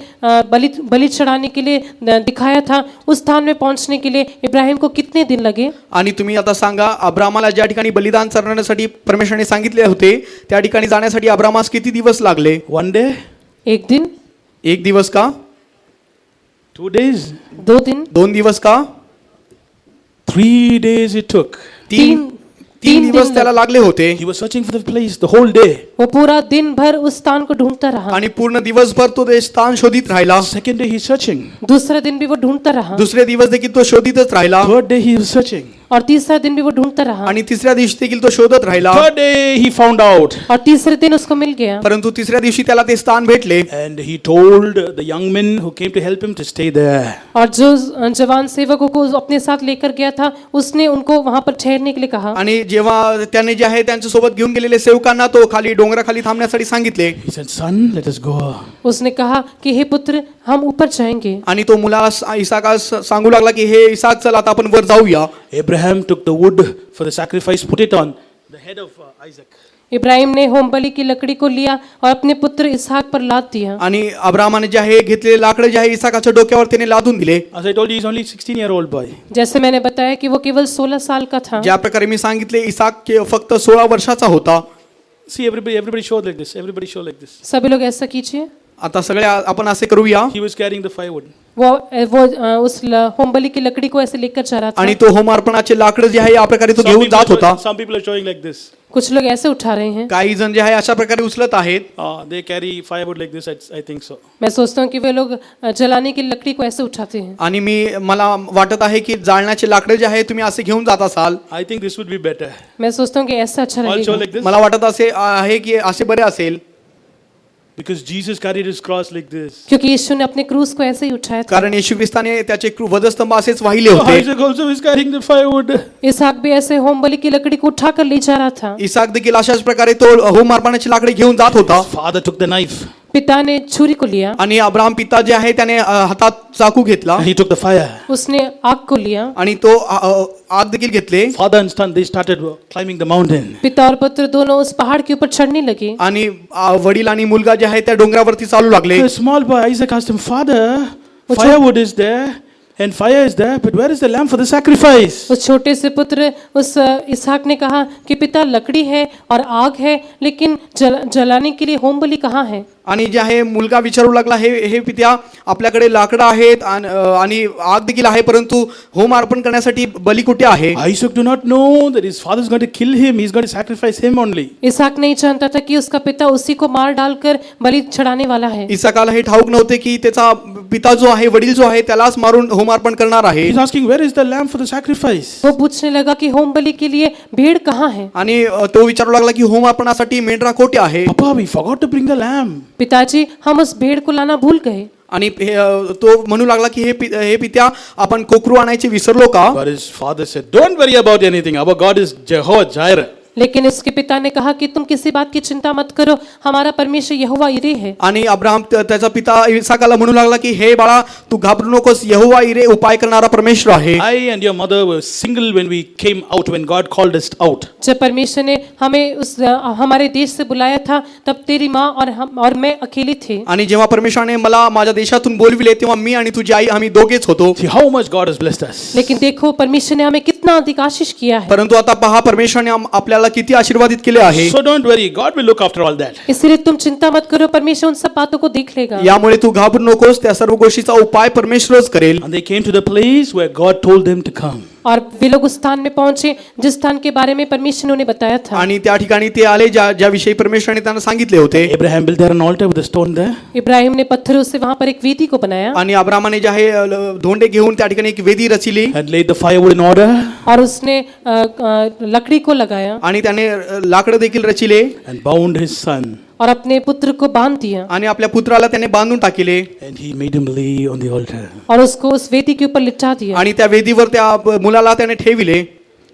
बलि चढ़ाने के लिए दिखाया था उस स्थान में पहुंचने के लिए इब्राहिम को कितने दिन लगे. आणि तुम्ही आता सांगा अब्रामाला ज्या ठिकाणी बलिदान चढवण्यासाठी परमेश्वराने सांगितले होते त्या ठिकाणी जाण्यासाठी अब्रामास किती दिवस लागले. 1 day? एक दिन. एक दिवस का. 2 days? 2 दिन. 2 दिवस का. 3 days it took. तीन दिवस त्याला लागले होते. He was searching for the place the whole day. वो पूरा दिन भर उस स्थान को ढूंढता रहा. आणि पूर्ण दिवसभर तो ते स्थान शोधित राहिला. Second day he's searching. दूसरा दिन भी वो ढूंढता रहा. दुसरे दिवस देखील तो शोधितच राहिला. Third day he was searching. और तीसरा दिन भी वो ढूंढता रहा. आणि तिसऱ्या दिवशी देखील तो शोधत राहिला. Third day he found out. और तीसरे दिन उसको मिल गया. परंतु तिसऱ्या दिवशी त्याला ते स्थान भेटले. And he told the young men who came to help him to stay there. और जो जवान सेवकों को अपने साथ लेकर गया था उसने उनको वहां पर ठहरने के लिए कहा. आणि जेव्हा त्याने जे आहे त्यांच्या सोबत घेऊन गेलेले सेवकांना तो खाली डोंगराखाली थांबण्यासाठी सांगितले. He said, son, let us go. उसने कहा कि हे पुत्र हम ऊपर जाएंगे. आणि तो मुलाला इसाकास सांगू लागला की हे इसाक चल आता आपण वर जाऊया. Abraham took the wood for the sacrifice, put it on the head of Isaac. Ibrahim ने होम बलि की लकड़ी को लिया और अपने पुत्र इसहाक पर लाद दिया। आणि अब्रामाने जे आहे घेतलेले लाकडं जे आहे इसाकाच्या डोक्यावर त्याने लादून दिले. As I told you, he's only 16-year-old boy. जैसे मैंने बताया कि वो केवल 16 साल का था। ज्या प्रकारे मी सांगितले इसाक फक्त 16 वर्षाचा होता. See, everybody show like this. Everybody show like this. सभी लोग ऐसा कीजिए। आता सगळे आपण असे करूया. He was carrying the firewood. वो उस होम बलि की लकड़ी को ऐसे लेकर जा रहा था। आणि तो होम अर्पणाचे लाकडं जे आहे या प्रकारे तो घेऊन जात होता. Some people are showing like this. कुछ लोग ऐसे उठा रहे हैं। काही जण जे आहे अशा प्रकारे उचलत आहेत. They carry firewood like this. I think so. मैं सोचता हूँ कि वे लोग जलाने की लकड़ी को ऐसे उठाते हैं। आणि मला वाटत आहे की जाळण्याचे लाकडं जे आहे तुम्ही असे घेऊन जात असाल. I think this would be better. मैं सोचता हूँ कि ऐसा अच्छा All show लगेगा। like this. मला वाटत असे आहे की असे बरे असेल. Because Jesus carried his cross like this. क्योंकि यीशु ने अपने क्रूस को ऐसे ही उठाया था। कारण येशू ख्रिस्ताने त्याचे वधस्तंभ असेच वाहिले So होते. Isaac also is carrying the firewood. इसहाक भी ऐसे होम बलि की लकड़ी को उठाकर ले जा रहा था। इसाक देखील अशाच प्रकारे तो होम अर्पणाची लाकडे घेऊन जात होता. Father took the knife. पिता ने छुरी को लिया, आणि अब्राहम पिता जे आहे त्याने हातात चाकू घेतला. And he took the fire. उसने आग को लिया। आणि तो आग देखील घेतले. Father and son, they started climbing the mountain. पिता और पुत्र दोनों उस पहाड़ के ऊपर चढ़ने लगे। आणि वडील आणि मुलगा जे आहे त्या डोंगरावरती चालू लागले. The small boy Isaac asked him, Father, firewood is there and fire is there, but where is the lamb for the sacrifice? उस छोटे से पुत्र उस इसहाक ने कहा कि पिता लकड़ी है और आग है, लेकिन जलाने के लिए होम बलि कहाँ है? आणि जे आहे मुलगा विचारू लागला, हे पित्या आपल्याकडे लाकडं आहेत आणि आग देखील आहे, परंतु होम अर्पण करण्यासाठी बली कुठे आहे? Isaac do not know that his father is going to kill him. He's going to sacrifice him only. इसहाक नहीं जानता था कि उसका पिता उसी को मार डालकर बलि चढ़ाने वाला है। इसाकाला हे ठाऊक नव्हते की त्याचा पिता जो आहे, वडील जो आहे, त्यालाच मारून होम अर्पण करणार आहे. He's asking, where is the lamb for the sacrifice? वो पूछने लगा कि होम बलि के लिए भेड़ कहाँ है? आणि तो विचारू लागला की होम अर्पणासाठी मेंढरा कोठे आहे? Papa, we forgot to bring the lamb. पिताजी, हम उस भेड़ को लाना भूल गए। आणि तो म्हणू लागला की हे पित्या आपण कोकरू आणायचे विसरलो का? But his father said, don't worry about anything. Our God is Jehovah Jireh. लेकिन उसके पिता ने कहा कि तुम किसी बात की चिंता मत करो, हमारा परमेश्वर यहोवा इरे है। आणि अब्राहम त्याचा पिता इसाकाला म्हणू लागला की हे बाळा तू घाबरू नकोस, यहोवा इरे उपाय करणारा परमेश्वर आहे. I and your mother were single when we came out, when God called us out. जब परमेश्वर ने हमें हमारे देश से बुलाया था, तब तेरी माँ और मैं अकेले थे। आणि जेव्हा परमेश्वराने मला माझ्या देशातून बोलविले तेव्हा मी आणि तुझी आई आम्ही दोघेच होतो. See how much God has blessed us. लेकिन देखो परमेश्वर ने हमें कितना अधिक आशीष किया है। परंतु आता पहा परमेश्वराने आपल्याला किती आशीर्वादित केले आहे. So don't worry, God will look after all that. इसलिए तुम चिंता मत करो, परमेश्वर उन सब बातों को देख लेगा। यामुळे तू घाबरू नकोस, त्या सर्व गोष्टीचा उपाय परमेश्वरच करेल. And they came to the place where God told them to come. और वे लोग उस स्थान में पहुंचे जिस स्थान के बारे में परमेश्वर ने उन्हें बताया था। आणि त्या ठिकाणी ते आले ज्या विषयी परमेश्वराने त्यांना सांगितले होते. Abraham built there an altar with a stone there. Ibrahim ने पत्थरों से वहां पर एक वेदी को बनाया आणि अब्रामाने जे आहे धोंडे घेऊन त्या ठिकाणी एक वेदी रचिली. And laid the firewood in order. और उसने लकड़ी को लगाया आणि त्याने लाकडं देखील रचिले. And bound his son. और अपने पुत्र को बांध दिया आणि आपल्या पुत्राला त्याने बांधून टाकिले. And he made him lay on the altar. और उसको उस वेदी के ऊपर लिटा दिया। आणि त्या वेदीवर त्या मुलाला त्याने ठेविले.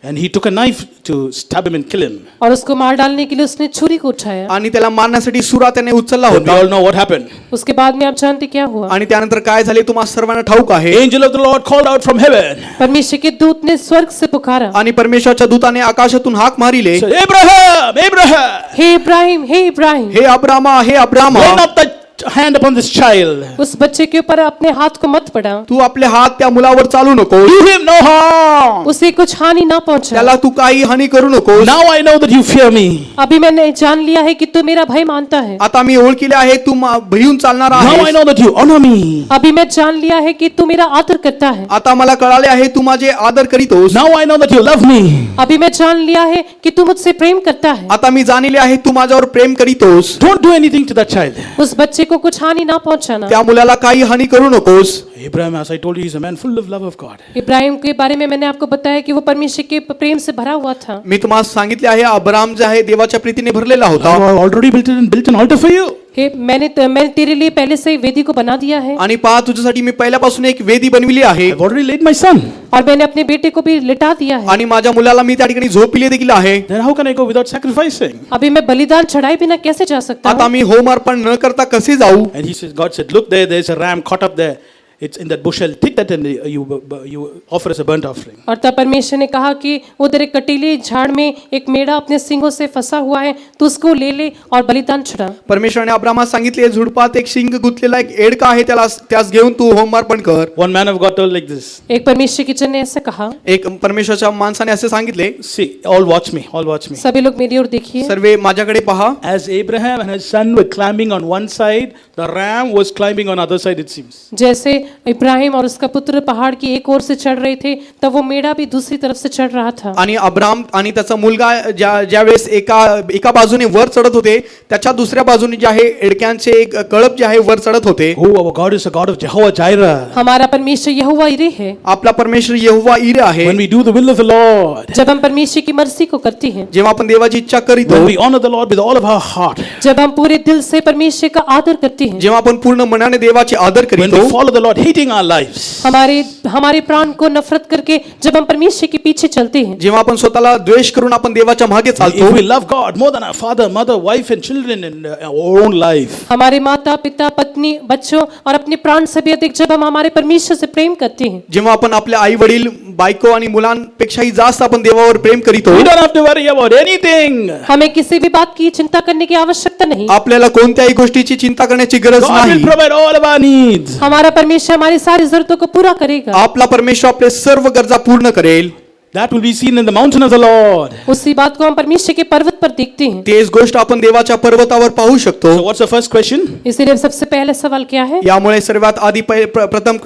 And he took a knife to stab him and kill him. और उसको मार डालने के लिए उसने छुरी को उठाया। आणि त्याला मारण्यासाठी सुरा त्याने उचलला And we होता. all know what happened. उसके बाद में आप जानते क्या हुआ? आणि त्यानंतर काय झाले तुम्हा सर्वांना ठाऊक आहे. Angel of the Lord called out from heaven. परमेश्वर के दूत ने स्वर्ग से पुकारा, आणि परमेश्वराच्या दूताने आकाशातून हाक मारिले. Said, Abraham, Abraham, हे इब्राहिम, हे इब्राहिम, हे अब्रामा, हे Abrama, lay not thy hand upon this child. उस बच्चे के ऊपर अपने हाथ को मत पड़ा, तू आपले हात त्या मुलावर चालू नको. Do him no harm. उसे कुछ हानि ना पहुंचा। त्याला तू काही हानी करू नको. Now I know that you fear me. अभी मैंने जान लिया है कि तू मेरा भय मानता है। आता मी ओळखीले आहे तू भयून चालणारा Now I आहे. know that you honor me. अभी मैं जान लिया है कि तू मेरा आदर करता है। आता मला कळाले आहे तू माझे आदर करीतोस. Now I know that you love me. अभी मैं जान लिया है कि तू मुझसे प्रेम करता है। आता मी जाणले आहे तू माझ्यावर प्रेम करीतोस. Don't do anything to that child. उस बच्चे को कुछ हानि ना पहुंचाना। त्या मुलाला काही हानी करू नकोस. Abraham, as I told you, he's a man full of love of God. Ibrahim के बारे में मैंने आपको बताया कि वो परमेश्वर के प्रेम से भरा हुआ था। मी तुम्हाला सांगितले आहे अब्राम जे आहे देवाच्या प्रीतीने भरलेला I होता. have already built an altar for you. हे मैंने तेरे लिए पहले से ही वेदी को बना दिया है, आणि पहा तुझ्यासाठी मी पहिल्यापासून एक वेदी बनविली आहे. I've already laid my son. और मैंने अपने बेटे को भी लिटा दिया है। आणि माझ्या मुलाला मी त्या ठिकाणी झोपिले देखील आहे. Then how can I go without sacrificing? अभी मैं बलिदान चढ़ाए बिना कैसे जा सकता आता हूँ? मी होम अर्पण न करता कसे जाऊ? And God said, look there, there's a ram caught up there. it's in that bushel. Take that and you offer as a burnt offering. और तब परमेश्वर ने कहा कि उधर एक कटीले झाड़ में एक मेढ़ा अपने सिंगों से फंसा हुआ है, तो उसको ले ले और बलिदान चढ़ा. परमेश्वराने अब्रामास सांगितले झुडपात एक शिंग गुंतलेला एक एडका आहे, त्यास घेऊन तू होम अर्पण कर. One man of God told like this. एक परमेश्वर के जन ने ऐसा कहा. एक परमेश्वराच्या माणसाने असे सांगितले, See, all watch me, all watch me. सभी लोग मेरी ओर देखिए. सर्वे माझ्याकडे पहा. As Abraham and his son were climbing on one side, the ram was climbing on other side, it seems. जैसे इब्राहिम और उसका पुत्र पहाड़ की एक ओर से चढ़ रहे थे, तब वो मेढ़ा भी दूसरी तरफ से चढ़ रहा था. आणि अब्राम आणि त्याचा मुलगा ज्यावेळेस एका बाजूने वर चढत होते, त्याच्या दुसऱ्या बाजूने जे आहे एडक्यांचे एक कळप जे आहे वर चढत होते. Oh, our God is a God of Jehovah Jireh. हमारा परमेश्वर यहोवा यिरे है. आपला परमेश्वर यहोवा ईरे आहे. When we do the will of the Lord, जब हम परमेश्वर की मर्जी को करते हैं, जेव्हा आपण देवाची इच्छा करीतो, when we honor the Lord with all of our heart, जब हम पूरे दिल से परमेश्वर का आदर करते हैं, जेव्हा आपण पूर्ण मनाने देवाचे आदर when करीतो, we follow the Lord, hating our lives, हमारे प्राण को नफरत करके जब हम परमेश्वर के पीछे चलते हैं, जेव्हा आपण स्वतःला द्वेष करून आपण देवाच्या मागे चालतो, if we love God more than our father, mother, wife and children and our own life, हमारे माता पिता पत्नी बच्चों और अपने प्राण से भी अधिक जब हम हमारे परमेश्वर से प्रेम करते हैं, जेव्हा आपण आपल्या आई वडील बायको आणि मुलांपेक्षाही जास्त आपण देवावर प्रेम करीतो, we don't have to worry about anything. हमें किसी भी बात की चिंता करने की आवश्यकता नहीं. आपल्याला कोणत्याही गोष्टीची चिंता करण्याची गरज God will नाही. provide all of our needs. हमारा परमेश्वर हमारी सारी जरूरतों को पूरा करेगा. आपला परमेश्वर आपले सर्व गरजा पूर्ण करेल. That will be seen in the mountain of the Lord. उसी बात को हम परमेश्वर के पर्वत पर देखते हैं. तेच गोष्ट आपण देवाच्या पर्वतावर पाहू शकतो. So what's the first question? इसलिए सबसे पहला सवाल क्या है? यामुळे सर्वात आधी प्रथम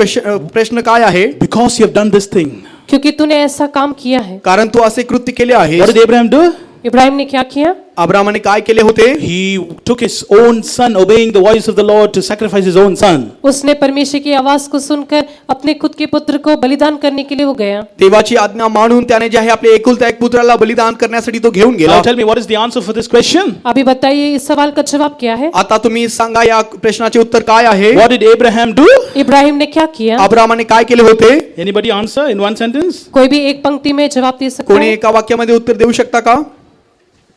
प्रश्न काय आहे? Because you have done this thing. क्योंकि तूने ऐसा काम किया है. कारण तू असे कृत्य केले आहे. What did Abraham do? Ibrahim ने क्या किया? अब्रामाने काय केले होते? He took his own son, obeying the voice of the Lord, to sacrifice his own son. उसने परमेश्वर की आवाज को सुनकर अपने खुद के पुत्र को बलिदान करने के लिए वो गया. देवाची आज्ञा मानून त्याने जे आहे आपले एकुलता एक पुत्राला बलिदान करण्यासाठी तो घेऊन गेला. Now tell me, what is the answer for this question? अभी बताइए इस सवाल का जवाब क्या है? आता तुम्ही सांगा या प्रश्नाचे उत्तर काय आहे? What did Abraham do? Ibrahim ने क्या किया? अब्रामाने काय केले होते? Anybody answer in one sentence? कोई भी एक पंक्ति में जवाब दे सकता कोणी है? एका वाक्यामध्ये उत्तर देऊ शकता का?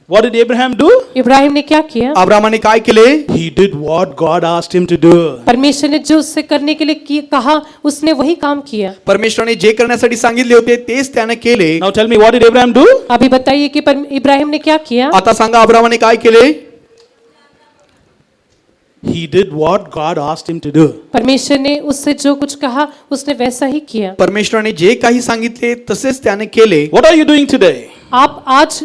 What did Abraham do? Ibrahim ने क्या किया? अब्रामाने काय केले? He did what God asked him to do. परमेश्वर ने जो उससे करने के लिए कहा उसने वही काम किया. परमेश्वराने जे करण्यासाठी सांगितले होते तेच त्याने केले. Now tell me, what did Abraham do? अभी बताइए कि इब्राहिम ने क्या किया? आता सांगा अब्रामाने काय केले? He did what God asked him to do. परमेश्वर ने उससे जो कुछ कहा उसने वैसा ही किया. परमेश्वराने जे काही सांगितले तसेच त्याने केले. What are you doing today? आप आज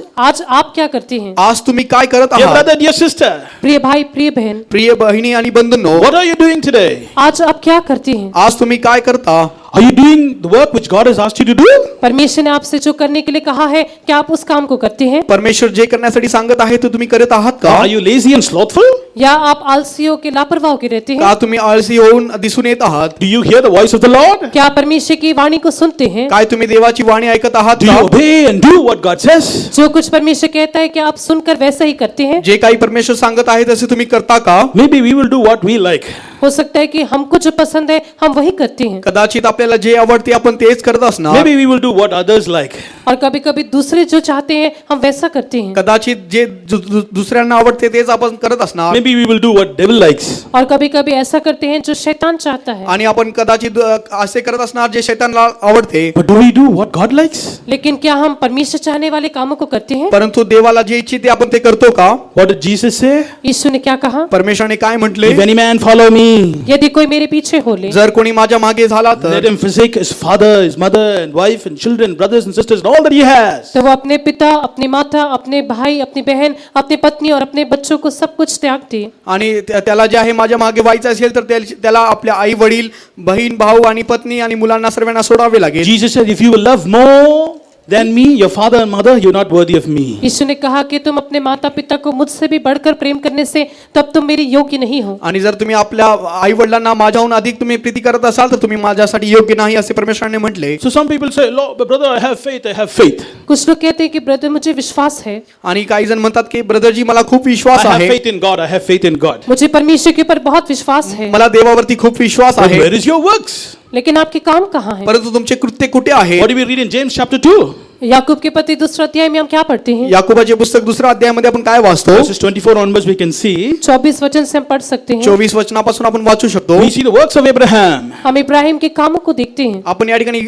आप क्या करते हैं? आज तुम्ही काय करत Dear आहात? brother, dear sister, प्रिय भाई प्रिय बहन, प्रिय बहिणी आणि बंधूंनो, what are you doing today? आज आप क्या करते हैं? आज तुम्ही काय करता? Are you doing the work which God has asked you to do? परमेश्वर ने आपसे जो करने के लिए कहा है क्या आप उस काम को करते हैं? परमेश्वर जे करण्यासाठी सांगत आहे ते तुम्ही करत आहात का? Are you lazy and slothful? या आप आलसी हो के लापरवाह हो के रहते हैं? का तुम्ही आळसी होऊन दिसून येत आहात? Do you hear the voice of the Lord? क्या परमेश्वर की वाणी को सुनते हैं? काय तुम्ही देवाची वाणी ऐकत आहात Do you का? obey and do what God says? जो कुछ परमेश्वर कहता है क्या आप सुनकर वैसा ही करते हैं? जे काही परमेश्वर सांगत आहे तसे तुम्ही करता का? Maybe we will do what we like. हो सकता है कि हमको जो पसंद है हम वही करते हैं, कदाचित आपल्याला जे आवडते आपण तेच करत असणार. Maybe we will do what others like. और कभी कभी दूसरे जो चाहते हैं हम वैसा करते हैं, कदाचित जे दुसऱ्यांना आवडते तेच आपण करत असणार. Maybe we will do what devil likes. और कभी कभी ऐसा करते हैं जो शैतान चाहता है. आणि आपण कदाचित असे करत असणार जे शैतानला आवडते. But do we do what God likes? लेकिन क्या हम परमेश्वर चाहने वाले कामों को करते हैं? परंतु देवाला जे इच्छिते आपण ते करतो का? What did Jesus say? यीशु ने क्या कहा? परमेश्वराने काय म्हटले? If any man follow me, यदि कोई मेरे पीछे हो ले, जर कोणी माझ्या मागे झाला let तर him forsake his father, his mother and wife and children, brothers and sisters and all that he has. तो वो अपने पिता, अपनी माता, अपने भाई, अपनी बहन, अपनी पत्नी और अपने बच्चों को सब कुछ त्याग दे. आणि त्याला जे आहे माझ्या मागे व्हायचं असेल तर त्याला आपल्या आई वडील बहीण भाऊ आणि पत्नी आणि मुलांना सर्वांना सोडावे लागेल. Jesus said, if you will love more than me, your father and mother, you're not worthy of me. यीशु ने कहा कि तुम अपने माता पिता को मुझसे भी बढ़कर प्रेम करने से तब तुम मेरे योग्य नहीं हो. आणि जर तुम्ही आपल्या आई वडिलांना माझ्याहून अधिक तुम्ही प्रीती करत असाल तर तुम्ही माझ्यासाठी योग्य नाही असे परमेश्वराने म्हटले. So some people say, Lord, brother, I have faith, I have faith. कुछ लोग कहते हैं कि ब्रदर मुझे विश्वास है, आणि काही जण म्हणतात की ब्रदरजी मला खूप I विश्वास have आहे. faith in God, I have faith in God. मुझे परमेश्वर के ऊपर बहुत विश्वास है. मला देवावरती खूप विश्वास But आहे. where is your works? लेकिन आपके काम कहाँ हैं? परंतु तुमचे कृत्य कुठे आहे? What do we read in James chapter 2? Yakub के पत्र दूसरा अध्याय में हम क्या पढ़ते हैं? याकोबाचे पुस्तक दुसऱ्या अध्यायामध्ये आपण काय वाचतो? Verses 24 onwards we can see. 24 वचन से हम पढ़ सकते हैं। 24 वचनापासून आपण वाचू शकतो. We see the works of Abraham. हम इब्राहिम के कामों को देखते हैं। आपण या ठिकाणी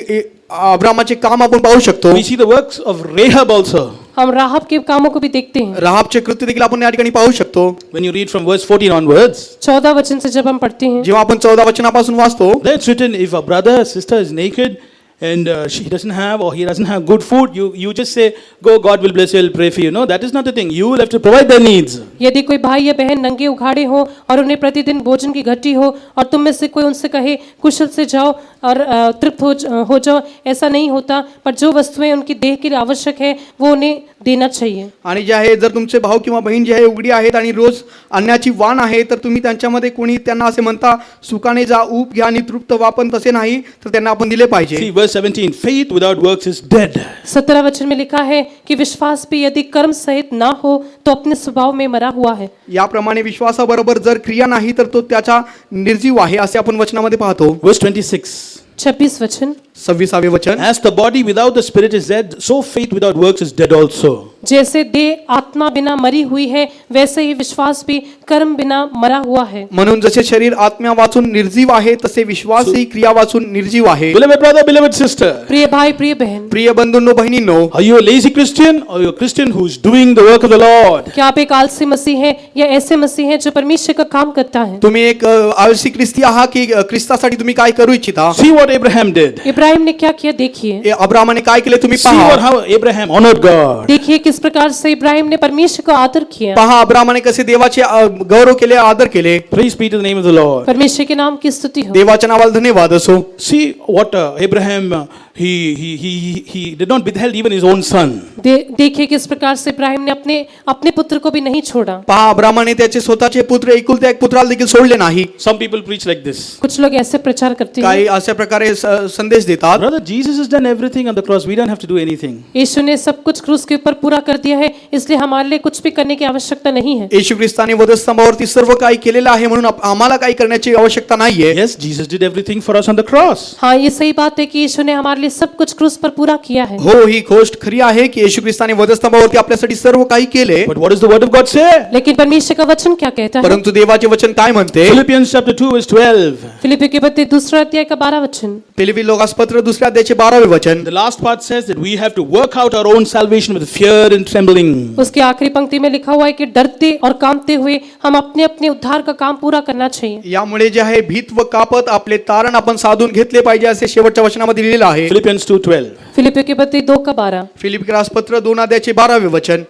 अब्रामाचे काम आपण पाहू शकतो. We see the works of Rahab also. हम राहब के कामों को भी देखते हैं। राहाबचे कृत्य देखील आपण या ठिकाणी पाहू शकतो. When you read from verse 14 onwards, 14 वचन से जब हम पढ़ते हैं, जेव्हा आपण 14 वचनापासून वाचतो, there it's written, if a brother or sister is naked and she doesn't have or he doesn't have good food, you just say, go, God will bless you, I'll pray for you. No, that is not the thing. You will have to provide their needs. यदि कोई भाई या बहन नंगे उघाड़े हो और उन्हें प्रतिदिन भोजन की घटी हो और तुम में से कोई उनसे कहे कुशल से जाओ और तृप्त हो जाओ, ऐसा नहीं होता, पर जो वस्तुएं उनकी देह के लिए आवश्यक है वो उन्हें देना चाहिए। आणि जे आहे जर तुमचे भाऊ किंवा बहीण जे आहे उघडी आहेत आणि रोज अन्नाची वाण आहे, तर तुम्ही त्यांच्यामध्ये कोणी त्यांना असे म्हणता सुखाने जा, ऊब घ्या आणि तृप्त व्हा, पण तसे नाही तर त्यांना आपण दिले See, पाहिजे. verse 17, faith without works is dead. 17 वचन में लिखा है कि विश्वास भी यदि कर्म सहित ना हो तो अपने स्वभाव में मरा हुआ है। याप्रमाणे विश्वासाबरोबर जर क्रिया नाही तर तो त्याचा निर्जीव आहे असे आपण वचनामध्ये पाहतो. Verse 26, 26 वचन, 26 वचन. as the body without the spirit is dead, so faith without works is dead also. जैसे देह आत्मा बिना मरी हुई है वैसे ही विश्वास भी कर्म बिना मरा हुआ है। म्हणून जसे शरीर आत्म्या वाचून निर्जीव आहे तसे विश्वासही क्रिया वाचून निर्जीव आहे. Beloved brother, beloved sister, प्रिय भाई प्रिय बहन, प्रिय बंधूंनो बहिणींनो, are you a lazy Christian or you a Christian who's doing the work of the Lord? क्या आप एक आलसी मसीह हैं या ऐसे मसीह हैं जो परमेश्वर का काम करता है? तुम्ही एक आळशी ख्रिस्ती आहात की ख्रिस्तासाठी तुम्ही काय करू इच्छिता? See what Abraham did. Ibrahim ने क्या किया देखिए। अब्रामाने काय केले तुम्ही See what पहा. how Abraham honored God. देखिए किस प्रकार से इब्राहिम ने परमेश्वर का आदर किया। पहा अब्रामाने कसे देवाचे गौरव केले, आदर केले. Praise be to the name of the Lord. परमेश्वर के नाम की स्तुति हो। देवाच्या नावाला धन्यवाद असो. See what Abraham he did not withheld even his own son. देखिए किस प्रकार से इब्राहिम ने अपने पुत्र को भी नहीं छोड़ा। पहा अब्रामाने त्याचे स्वतःचे पुत्र एकुलत्या एक पुत्राला देखील सोडले नाही. Some people preach like this. कुछ लोग ऐसे प्रचार करते हैं, काही अशा प्रकारे संदेश देतात. Brother, Jesus has done everything on the cross. We don't have to do anything. यीशु ने सब कुछ क्रूस के ऊपर पूरा कर दिया है, इसलिए हमारे लिए कुछ भी करने की आवश्यकता नहीं है। येशू ख्रिस्ताने वधस्तंभावरती सर्व काही केलेलं आहे म्हणून आम्हाला काही करण्याची आवश्यकता नाहीये. Yes, Jesus did everything for us on the cross. हाँ, ये सही बात है कि यीशु ने हमारे लिए सब कुछ क्रूस पर पूरा किया है। हो, ही गोष्ट खरी आहे की येशू ख्रिस्ताने वधस्तंभावरती आपल्यासाठी सर्व काही केले. But what does the word of God say? लेकिन परमेश्वर का वचन क्या कहता है? परंतु देवाचे वचन काय म्हणते? Philippians chapter 2 verse 12. फिलिप्पी के पत्र दूसरा अध्याय का 12 वचन, फिलिप्पी लोकासपत्र दुसऱ्या अध्यायाचे 12वे वचन. The last part says that we have to work out our own salvation with fear and trembling. उसके आखिरी पंक्ति में लिखा हुआ है कि डरते और कांपते हुए हम अपने अपने उद्धार का काम पूरा करना चाहिए। यामुळे जे आहे भीत व कापत आपले तारण आपण साधून घेतले पाहिजे असे शेवटच्या वचनामध्ये लिहिलेलं आहे. Philippians 2:12. फिलिप्पी के पत्र 2 का 12, फिलिप्पी रासपत्र 2 अध्यायाचे 12वे वचन.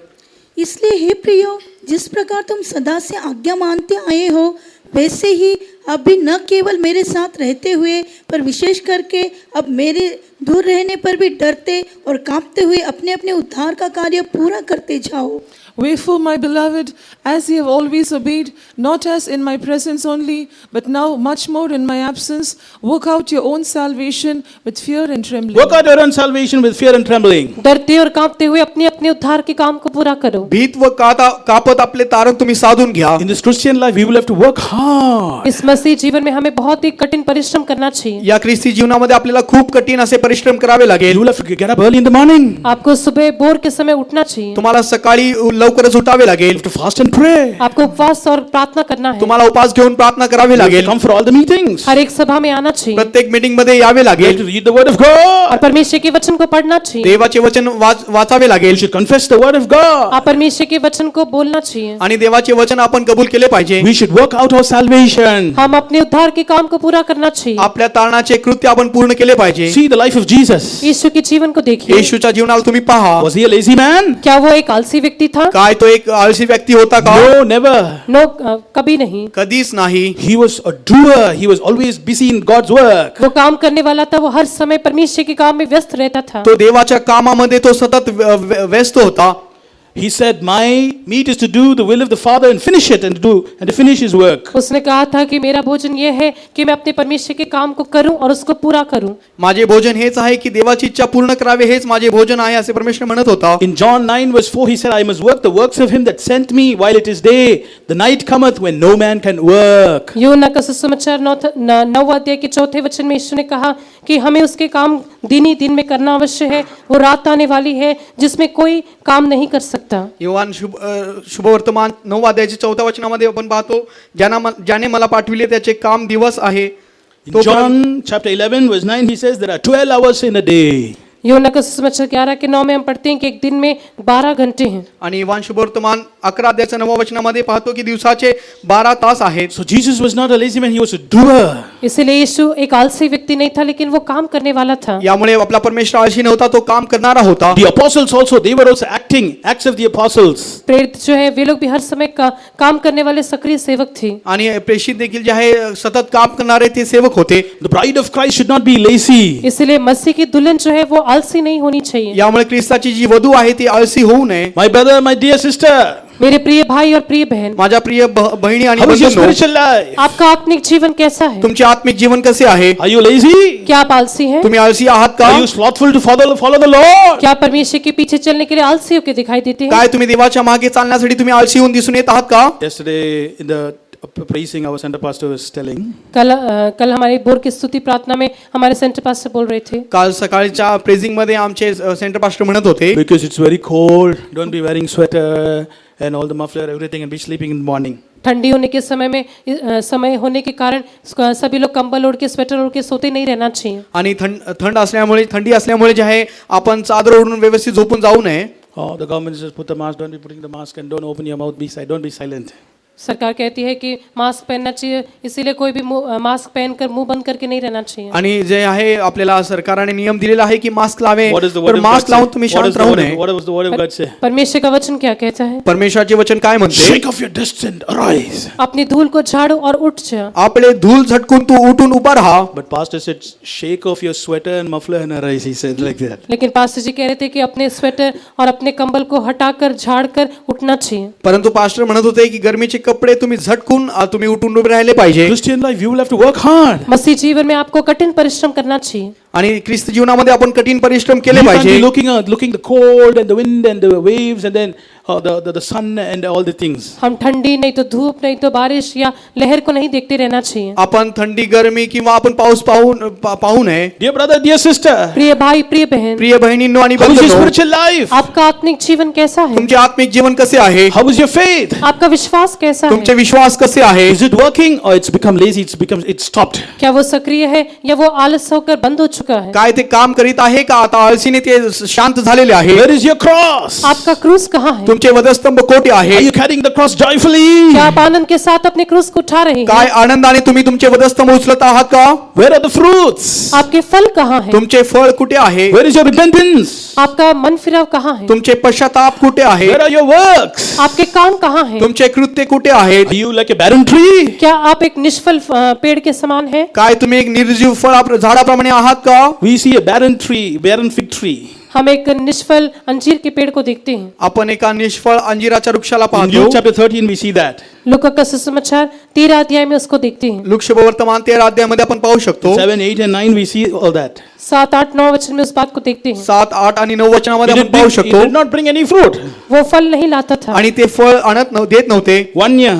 इसलिए हे प्रियो, जिस प्रकार तुम सदा से आज्ञा मानते आए हो वैसे ही अब भी न केवल मेरे साथ रहते हुए पर विशेष करके अब मेरे दूर रहने पर भी डरते और कांपते हुए अपने अपने उद्धार का कार्य पूरा करते जाओ। Wherefore, my beloved, as ye have always obeyed, not as in my presence only, but now much more in my absence, work out your own salvation with fear and trembling. Work out your own salvation with fear and trembling. डरते और कांपते हुए अपने अपने उद्धार के काम को पूरा करो। भीत व कापत आपले तारण तुम्ही साधून घ्या. In this Christian life, we will have to work hard. इस मसीह जीवन में हमें बहुत ही कठिन परिश्रम करना चाहिए। या ख्रिस्ती जीवनामध्ये आपल्याला खूप कठीण असे परिश्रम करावे You लागेल. will have to get up early in the morning. आपको सुबह भोर के समय उठना चाहिए। तुम्हाला सकाळी लवकरच उठावे लागेल. You have to fast and pray. आपको उपवास और प्रार्थना करना है। तुम्हाला उपास घेऊन प्रार्थना करावी You have to लागेल. come for all the meetings. हर एक सभा में आना चाहिए प्रत्येक मीटिंग मध्ये यावे You have लागेल. to read the word of God. और परमेश्वर के वचन को पढ़ना चाहिए। देवाचे वचन वाचावे You लागेल should confess the word of God. आप परमेश्वर के वचन को बोलना चाहिए। आणि देवाचे वचन आपण कबूल केले पाहिजे. We should work out our salvation. हम अपने उद्धार के काम को पूरा करना चाहिए। आपल्या तारणाचे कृत्य आपण पूर्ण केले पाहिजे. See the life of Jesus. यीशु के जीवन को देखिए। येशूच्या जीवनाला तुम्ही पहा. Was he a lazy man? क्या वो एक आलसी व्यक्ति था? काय तो एक आळशी व्यक्ती होता का? No, never. नो, कभी नहीं। कधीच नाही. He was a doer. He was always busy in God's work. वो काम करने वाला था, वो हर समय परमेश्वर के काम में व्यस्त रहता था। तो देवाच्या कामामध्ये तो सतत व्यस्त होता. He said, "My meat is to do the will of the Father and finish it and to finish His work." उसने कहा था कि मेरा भोजन यह है कि मैं अपने परमेश्वर के काम को करूं और उसको पूरा करूं। माझे भोजन हेच आहे की देवाची इच्छा पूर्ण करावे, हेच माझे भोजन आहे असे परमेश्वर म्हणत होता. In John 9:4, He said, "I must work the works of Him that sent me while it is day. The night cometh when no man can work." यूहन्ना का सुसमाचार 9 अध्याय के 4 वचन में यीशु ने कहा कि हमें उसके काम दिन ही दिन में करना अवश्य है, वो रात आने वाली है जिसमें कोई काम नहीं कर सकता। योहान शुभवर्तमान 9 अध्यायाच्या 4 वचनामध्ये आपण पाहतो, ज्याने मला पाठविले त्याचे काम दिवस आहे. In John chapter 11 verse 9, He says, "There are 12 hours in a day." यूहन्ना का सुसमाचार 11 के 9 में हम पढ़ते हैं कि एक दिन में 12 घंटे हैं। आणि योहान शुभवर्तमान 11 अध्यायाच्या 9 वचनामध्ये पाहतो की दिवसाचे 12 तास आहेत. So Jesus was not a lazy man, He was a doer. इसीलिए यीशु एक आलसी व्यक्ति नहीं था, लेकिन वो काम करने वाला था। यामुळे आपला परमेश्वर आळशी नव्हता, तो काम करणारा होता. The apostles also, they were also acting, acts of the apostles. प्रेरित जो है वे लोग भी हर समय काम करने वाले सक्रिय सेवक थे। आणि प्रेषित देखील जे आहे सतत काम करणारे ते सेवक होते. The bride of Christ should not be lazy. इसलिए मसीह की दुल्हन जो है वो आलसी नहीं होनी चाहिए। यामुळे ख्रिस्ताची जी वधू आहे ती आळसी होऊ नये. My brother, my dear sister, मेरे प्रिय भाई और प्रिय बहन, माझ्या प्रिय बहिणी आणि how is your बंधूंनो, spiritual life? आपका आत्मिक जीवन कैसा है? तुमचे आत्मिक जीवन कसे आहे? Are you lazy? क्या आप आलसी हैं? तुम्ही आळसी आहात का? Are you slothful to follow the Lord? क्या परमेश्वर के पीछे चलने के लिए आलसी होकर दिखाई देते हैं? काय तुम्ही देवाच्या मागे चालण्यासाठी तुम्ही आळसी होऊन दिसून येत आहात का? Yesterday in the praising, our center pastor was telling, कल हमारे भोर की स्तुति प्रार्थना में हमारे सेंटर पास्टर बोल रहे थे, काल सकाळच्या प्रेझिंग मध्ये आमचे सेंटर पास्टर म्हणत होते, because it's very cold, don't be wearing sweater and all the muffler, everything, and be sleeping in the morning. ठंडी होने के समय होने के कारण सभी लोग कंबल ओढ़ के स्वेटर ओढ़ के सोते नहीं रहना चाहिए। आणि थंडी असल्यामुळे जे आहे आपण चादर ओढून व्यवस्थित झोपून जाऊ नये. Oh, the government says put the mask, don't be putting the mask, and don't open your mouth, don't be silent. सरकार कहती है कि मास्क पहनना चाहिए, इसीलिए कोई भी मास्क पहनकर मुंह बंद करके नहीं रहना चाहिए। आणि जे आहे आपल्याला सरकारने नियम दिलेला आहे की मास्क लावे, What does the तर word of God मास्क लावून say? तुम्ही What शांत does the राहू word नये. of- what does the word of God say? परमेश्वर का वचन क्या कहता है? परमेश्वराचे वचन काय म्हणते? Shake off your dust and arise. अपनी धूल को झाड़ो और उठ जा। आपले धूल झटकून तू उठून उभा राहा. But pastor said, shake off your sweater and muffler and arise. He said like that. लेकिन पास्टर जी कह रहे थे कि अपने स्वेटर और अपने कंबल को हटाकर झाड़कर उठना चाहिए। परंतु पास्टर म्हणत होते की गरमीचे कपडे तुम्ही झटकून तुम्ही उठून उभे राहिले पाहिजे. Christian life, you will have to work hard. मसीह जीवन में आपको कठिन परिश्रम करना चाहिए। आणि ख्रिस्त जीवनामध्ये आपण कठीण परिश्रम केले You can't पाहिजे. be looking the cold and the wind and the waves and then the sun and all the things. हम ठंडी नहीं तो धूप नहीं तो बारिश या लहर को नहीं देखते रहना चाहिए। आपण थंडी गरमी किंवा आपण पाऊस पाहू नये. Dear brother, dear sister, प्रिय भाई प्रिय बहन, प्रिय बहिणींनो आणि how is your बंधूंनो, spiritual life? आपका आत्मिक जीवन कैसा है? तुमचे आत्मिक जीवन कसे आहे? How is your faith? आपका विश्वास कैसा तुमचे है? विश्वास कसे आहे? Is it working or it's become lazy? It's stopped. क्या वो सक्रिय है या वो आलस होकर बंद हो चुका है? काय ते काम करीत आहे का आता आळसीने ते शांत झालेले आहे? Where is your cross? आपका क्रूस कहाँ है? तुमचे वधस्तंभ कोठे Are आहे? you carrying the cross joyfully? क्या आप आनंद के साथ अपने क्रूस को उठा रहे हैं? काय आनंदाने तुम्ही तुमचे वधस्तंभ उचलत आहात का? Where are the fruits? आपके फल कहाँ हैं? तुमचे फळ कुठे आहे? Where is your repentance? आपका मन फिराव कहाँ है? तुमचे पश्चाताप कुठे आहे? Where are your works? आपके काम कहाँ हैं? तुमचे कृत्य कुठे आहेत? Are you like a barren tree? क्या आप एक निष्फल पेड़ के समान हैं? काय तुम्ही एक निर्जीव फळ झाडाप्रमाणे आहात का? We see a barren fig tree. हम एक निष्फल अंजीर के पेड़ को देखते हैं। आपण एका निष्फळ अंजिराच्या वृक्षाला In पाहतो. Luke chapter 13 we see that. लूका का सुसमाचार 13 अध्याय में उसको देखते हैं। लूक शुभवर्तमान 13 अध्यायामध्ये आपण पाहू शकतो. 7, 8 and 9 we see all that. 7, 8, 9 वचन में उस बात को देखते हैं। 7, 8 आणि 9 वचनामध्ये He आपण पाहू did शकतो. not bring any fruit. वो फल नहीं लाता था। आणि ते फळ देत नव्हते. 1 year.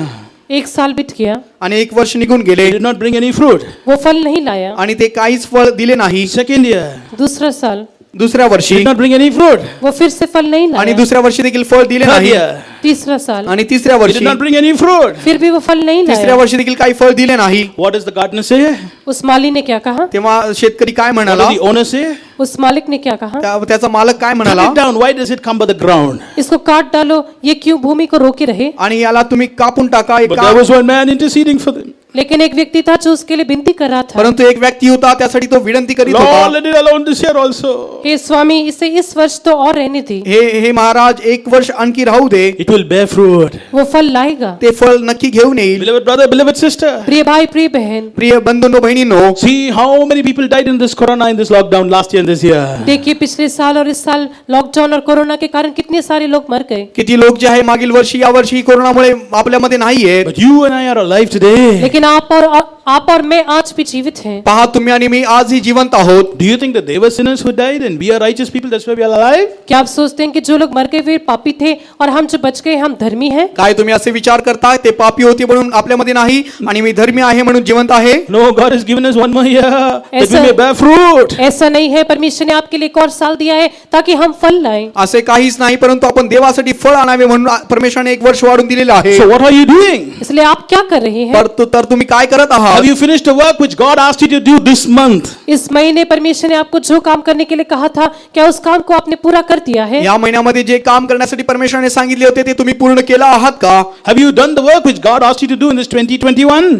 एक साल बीत गया, आणि 1 वर्ष निघून He गेले did not bring any fruit. वो फल नहीं लाया। आणि ते काहीच फळ दिले नाही. 2nd year. दूसरा साल दुसऱ्या He वर्षी did not bring any fruit. वो फिर से फल नहीं आणि लाया। दुसऱ्या वर्षी देखील फळ दिले 3rd नाही. year. तीसरा साल आणि तिसऱ्या He वर्षी did not bring any fruit. फिर भी वो फल नहीं तिसऱ्या लाया। वर्षी देखील काही फळ दिले नाही. What does the gardener say? उस माली ने क्या कहा? तेव्हा शेतकरी काय What म्हणाला? does the owner say? उस मालिक ने क्या कहा? त्याचा मालक काय Cut म्हणाला? it down. Why does it come by the ground? इसको काट डालो, ये क्यों भूमि को रोके रहे? आणि याला तुम्ही कापून टाका. But there was one man interceding for them. लेकिन एक व्यक्ति था जो उसके लिए विनती कर रहा था, परंतु एक व्यक्ती होता त्यासाठी तो विनंती करीत Lord, होता, let it alone this year also. हे स्वामी इसे इस वर्ष तो और रहने दे, हे महाराज एक वर्ष आणखी राहू दे, It will bear fruit. वो फल लाएगा। ते फळ नक्की घेऊन येईल. Beloved brother, beloved sister, प्रिय भाई प्रिय बहन, प्रिय बंधूंनो बहिणींनो, see how many people died in this corona, in this lockdown last year and this year. देखिए पिछले साल और इस साल लॉकडाउन और कोरोना के कारण कितने सारे लोग मर गए, किती लोक जे आहे मागील वर्षी या वर्षी कोरोनामुळे आपल्यामध्ये नाहीये. But you and I are alive today. लेकिन आप और मैं आज भी जीवित हैं। पहा तुम्ही आणि मी आजही जिवंत आहोत. Do you think that they were sinners who died and we are righteous people, that's why we are alive? क्या आप सोचते हैं कि जो लोग मर गए वे पापी थे और हम जो बच गए हम धर्मी हैं? काय तुम्ही असे विचार करताय ते पापी होते म्हणून आपल्यामध्ये नाही आणि मी धर्मी आहे म्हणून जिवंत आहे? No, God has given us one more year that we ऐसा- may bear fruit. ऐसा नहीं है, परमेश्वर ने आपके लिए एक और साल दिया है ताकि हम फल लाएं। असे काहीच नाही, परंतु आपण देवासाठी फळ आणावे म्हणून परमेश्वराने एक वर्ष वाढून दिलेलं आहे. So what are you doing? इसलिए आप क्या कर रहे हैं? तर तुम्ही काय करत आहात? Have you finished the work which God asked you to do this month? इस महीने परमेश्वर ने आपको जो काम करने के लिए कहा था, क्या उस काम को आपने पूरा कर दिया है? या महिन्यामध्ये जे काम करण्यासाठी परमेश्वराने सांगितले होते ते तुम्ही पूर्ण केलं आहात का? Have you done the work which God asked you to do in this 2021?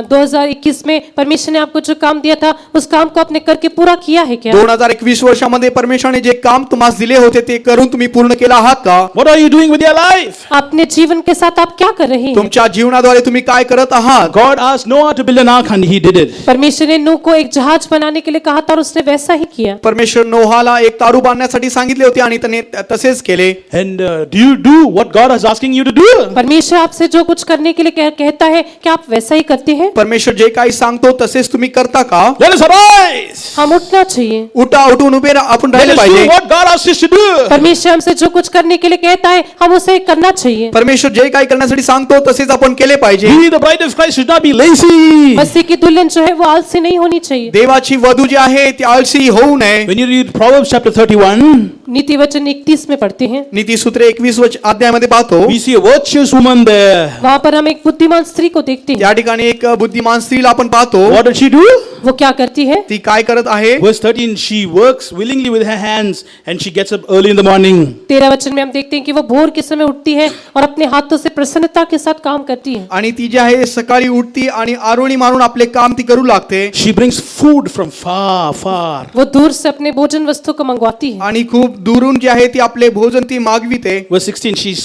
2021 में परमेश्वर ने आपको जो काम दिया था उस काम को आपने करके पूरा किया है क्या? 2021 वर्षामध्ये परमेश्वराने जे काम तुम्हाला दिले होते ते करून तुम्ही पूर्ण केलं आहात का? What are you doing with your life? अपने जीवन के साथ आप क्या कर रहे हैं? तुमच्या जीवनाद्वारे तुम्ही काय करत आहात? God asked Noah to build an ark and he did it. परमेश्वर ने नूह को एक जहाज बनाने के लिए कहा था और उसने वैसा ही किया। परमेश्वर नोहाला एक तारू बांधण्यासाठी सांगितले होते आणि त्याने तसेच केले. And do you do what God is asking you to do? परमेश्वर आपसे जो कुछ करने के लिए कहता है क्या आप वैसा ही करते हैं? परमेश्वर जे काही सांगतो तसेच तुम्ही करता का? Let us arise. हम उठना चाहिए। उठून उभे आपण Let राहिले us do पाहिजे. what God asks us to do. परमेश्वर हमसे जो कुछ करने के लिए कहता है हम उसे करना चाहिए। परमेश्वर जे काही करण्यासाठी सांगतो तसेच आपण केले पाहिजे. We, the bride of Christ, should not be lazy. मसीह की दुल्हन जो है वो आलसी नहीं होनी चाहिए। देवाची वधू जी आहे ती आळसी होऊ नये. When you read Proverbs chapter 31, नीति वचन 31 में पढ़ते हैं, नीती सूत्र 21 अध्यायामध्ये पाहतो. we see a virtuous woman there. वहां पर हम एक बुद्धिमान स्त्री को देखते हैं। त्या ठिकाणी एक बुद्धिमान स्त्रीला आपण पाहतो. What did she do? वो क्या करती है? ती काय करत आहे? Verse 13, she works willingly with her hands and she gets up early in the morning. 13 वचन में हम देखते हैं कि वो भोर के समय उठती है और अपने हाथों से प्रसन्नता के साथ काम करती है। आणि ती जी आहे सकाळी उठती आणि आरोळी मारून आपले काम ती करू लागते. She brings food from far, far. वो दूर से अपने भोजन वस्तु को मंगवाती है। आणि खूप दुरून जे आहे ती आपले भोजन ती मागविते. Verse 16, she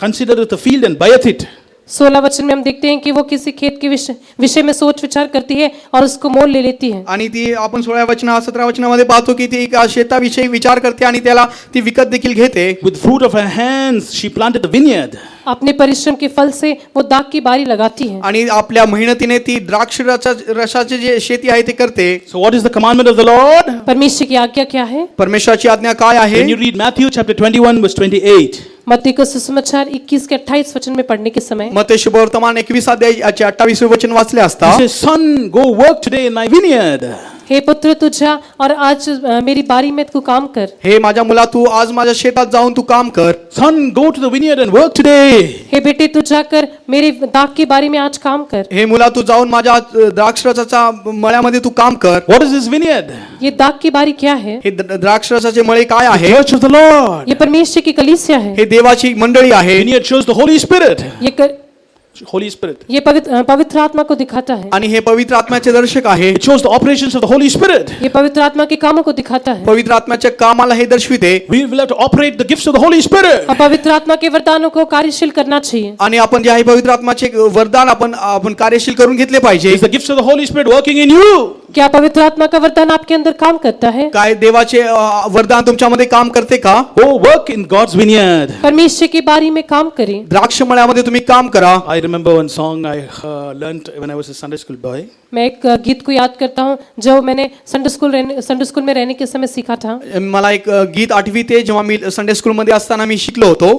considereth the field and buyeth it. 16 वचन में हम देखते हैं कि वो किसी खेत के विषय में सोच विचार करती है और उसको मोल ले लेती है। आणि ती आपण 17 वचनामध्ये पाहतो की ती एका शेताविषयी विचार करते आणि त्याला ती विकत देखील घेते. With fruit of her hands, she planted a vineyard. अपने परिश्रम के फल से वो दाख की बारी लगाती है। आणि आपल्या मेहनतीने ती द्राक्ष रसाचे जे शेती आहे ते करते. So what is the commandment of the Lord? परमेश्वर की आज्ञा क्या है? परमेश्वराची आज्ञा काय आहे? When you read Matthew chapter 21 verse 28, मत्ती का सुसमाचार 21 के 28 वचन में पढ़ने के समय मत्ती शुभवर्तमान 21 अध्यायाचे 28 वचन वाचले असता. he says, son, go work today in my vineyard. हे पुत्र तू जा और आज मेरी बारी में तू काम कर। हे माझ्या मुला तू आज माझ्या शेतात जाऊन तू काम कर. Son, go to the vineyard and work today. हे बेटे तू जाकर मेरी दाख की बारी में आज काम कर। हे मुला तू जाऊन माझ्या द्राक्षरसाच्या मळ्यामध्ये तू काम कर. What is this vineyard? ये दाख की बारी क्या है? हे द्राक्षरसाचे मळे काय आहे? Church of the Lord. ये परमेश्वर की कलीसिया है। हे देवाची मंडळी आहे. Vineyard shows the Holy Spirit. Holy Spirit. ये पवित्र आत्मा को दिखाता है। आणि हे पवित्र आत्म्याचे दर्शक आहे. It shows the operations of the Holy Spirit. ये पवित्र आत्मा के कामों को दिखाता है। पवित्र आत्म्याच्या कामाला हे दर्शविते. We will have to operate the gifts of the Holy Spirit. और पवित्र आत्मा के वरदानों को कार्यशील करना चाहिए। आणि आपण जे आहे पवित्र आत्म्याचे वरदान आपण कार्यशील करून घेतले पाहिजे. Is the gifts of the Holy Spirit working in you? क्या पवित्र आत्मा का वरदान आपके अंदर काम करता है? काय देवाचे वरदान तुमच्यामध्ये काम करते का? Go work in God's vineyard. परमेश्वर की बारी में काम करें। द्राक्ष मळ्यामध्ये तुम्ही काम करा. I remember one song I learned when I was a Sunday school boy. मैं एक गीत को याद करता हूँ जो मैंने संडे स्कूल में रहने के समय सीखा था। मला एक गीत आठवीते जेव्हा मी संडे स्कूल मध्ये असताना मी शिकलो होतो.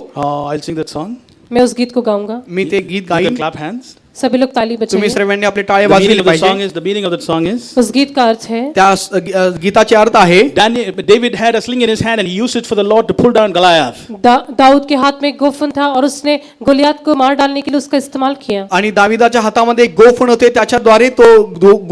I'll sing that song. मैं उस गीत को गाऊंगा। मी ते गीत You गाईन. can clap hands. सभी लोग ताली तुम्ही बजाएं। सर्वांनी आपले टाळे The meaning वाजवले of the song पाहिजे. is, the meaning of that song is, उस गीत का अर्थ है त्या गीताचे अर्थ आहे. David had a sling in his hand and he used it for the Lord to pull down Goliath. Dawood के हाथ में एक गोफन था और उसने गोलियत को मार डालने के लिए उसका इस्तेमाल किया। आणि दाविदाच्या हातामध्ये एक गोफण होते त्याच्याद्वारे तो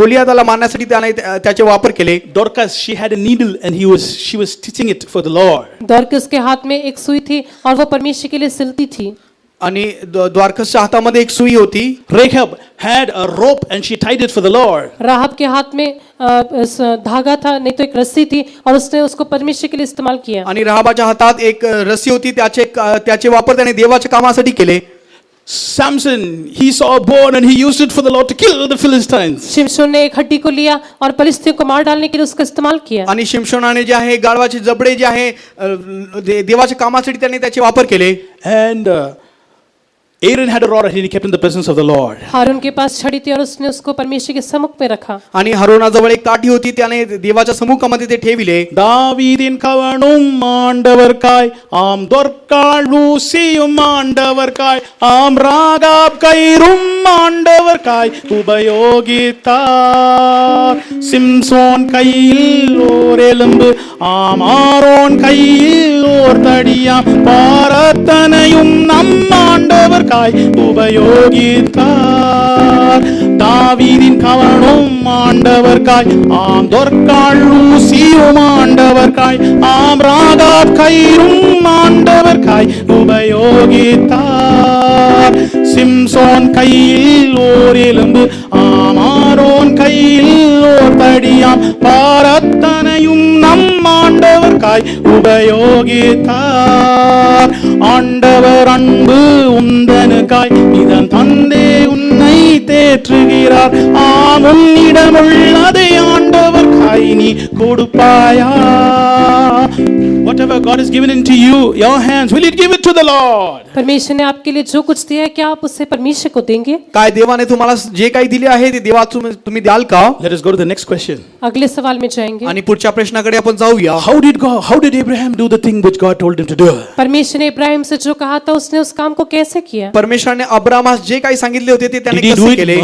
गोलियादाला मारण्यासाठी त्याने त्याचे वापर केले. Dorcas, she had a needle and she was stitching it for the Lord. दौरकस के हाथ में एक सुई थी और वो परमेश्वर के लिए सिलती थी। आणि द्वारकसच्या हातामध्ये एक सुई होती. Rahab had a rope and she tied it for the Lord. राहब के हाथ में धागा था, नहीं तो एक रस्सी थी, और उसने उसको परमेश्वर के लिए इस्तेमाल किया. आणि राहाबाच्या हातात एक रस्सी होती. त्याचे वापर त्याने देवाच्या कामासाठी केले. Samson, he saw a bone and he used it for the Lord to kill the Philistines. शिमशोन ने एक हड्डी को लिया और फलिस्तियों को मार डालने के लिए उसका इस्तेमाल किया. आणि शिमशोनाने जे आहे गाढवाचे जबडे जे आहे देवाच्या कामासाठी त्याने त्याचे वापर केले. And Aaron had a rod and he kept in the presence of the Lord. Haroon के पास छड़ी थी और उसने उसको परमेश्वर के सम्मुख में रखा. आणि हरोनाजवळ एक काठी होती. त्याने देवाच्या सम्मुखामध्ये ते ठेविले. தாவீதின் கவனும் ஆண்டவர்காய் ஆம் தொற்காள் லூசியும் ஆண்டவர்காய் ஆம் ராகாப் கயிறும் ஆண்டவர்காய் உபயோகித்தார். சிம்சோன் கையில் ஓர் எலும்பு ஆம் ஆரோன் கையில் ஓர் தடியாம் பாரத்தனையும் நம் ஆண்டவர்காய் உபயோகித்தார். தாவீதின் கவனும் ஆண்டவர்காய் ஆம் தொற்காள் லூசியும் ஆண்டவர்காய் ஆம் ராகாப் கயிறும் ஆண்டவர்காய் உபயோகித்தார். சிம்சோன் கையில் ஓர் எலும்பு ஆம் ஆரோன் கையில் ஓர் தடியாம் பாரத்தனையும் நம் ஆண்டவர்காய் உபயோகித்தார். ஆண்டவர் அன்பு உந்தனுக்காய் இதன் தந்தே உன்னை தேற்றுகிறார். ஆம் உன்னிடமுள்ளதை ஆண்டவர்காய் நீ கொடுப்பாயா? Whatever God has given into you, your hands, will you give it to the Lord? परमेश्वर ने आपके लिए जो कुछ दिया है, क्या आप उससे परमेश्वर को देंगे? काय देवाने तुम्हाला जे काही दिले आहे ते देवा तुम्ही द्याल का? Let us go to the next question. अगले सवाल में जाएंगे. आणि पुढच्या प्रश्नाकडे आपण जाऊया. How did Abraham do the thing which God told him to do? परमेश्वर ने इब्राहिम से जो कहा था, उसने उस काम को कैसे किया? परमेश्वराने अब्रामास जे काही सांगितले होते ते त्याने Did he do कसे it केले?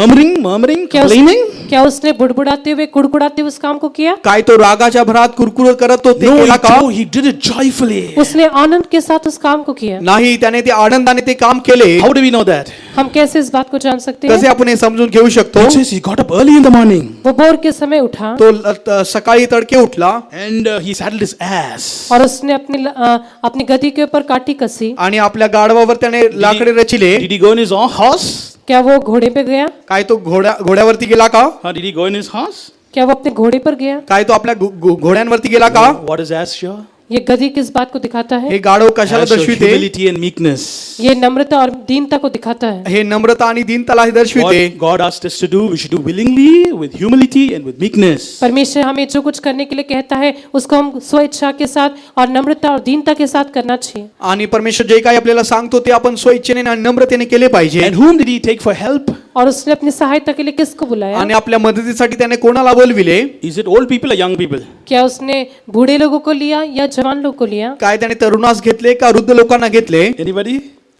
murmuring, क्या complaining? क्या उसने बुड़बुड़ाते हुए कुड़कुड़ाते हुए उस काम को किया? काय तो रागाच्या भरात कुरकुर करत तो ते No, केला का? he did it joyfully. उसने आनंद के साथ उस काम को किया. नाही, त्याने ते आनंदाने ते काम केले. How do we know that? हम कैसे इस बात को जान सकते कसे हैं? आपण हे समजून घेऊ शकतो? It says he got up early in the morning वो भोर के समय उठा तो सकाळी तडके उठला and he saddled his ass. और उसने अपनी गधी के ऊपर काटी कसी. आणि आपल्या गाढवावर त्याने लाकडे रचिले. Did he go in his own horse? क्या वो घोड़े पे गया? काय तो घोड्यावरती गेला का? Or did he go in his horse? क्या वो अपने घोड़े पर गया? काय तो आपल्या घोड्यांवरती गेला का? What does ass show? ये गधी किस बात को दिखाता है? हे गाढव कशाला Ass show दर्शविते? humility and meekness. ये नम्रता और दीनता को दिखाता है. हे नम्रता आणि दीनताला हे दर्शविते. What God asked us to do, we should do willingly, with humility and with meekness. परमेश्वर हमें जो कुछ करने के लिए कहता है, उसको हम स्वेच्छा के साथ और नम्रता और दीनता के साथ करना चाहिए. आणि परमेश्वर जे काही आपल्याला सांगतो ते आपण स्वइच्छेने आणि नम्रतेने केले पाहिजे. And whom did he take for help? और उसने अपनी सहायता के लिए किसको बुलाया? आणि आपल्या मदतीसाठी त्याने कोणाला बोलविले? Is it old people or young people? क्या उसने बूढ़े लोगों को लिया या जवान लोगों को लिया? काय त्याने तरुणास घेतले का वृद्ध लोकांना घेतले? Anybody?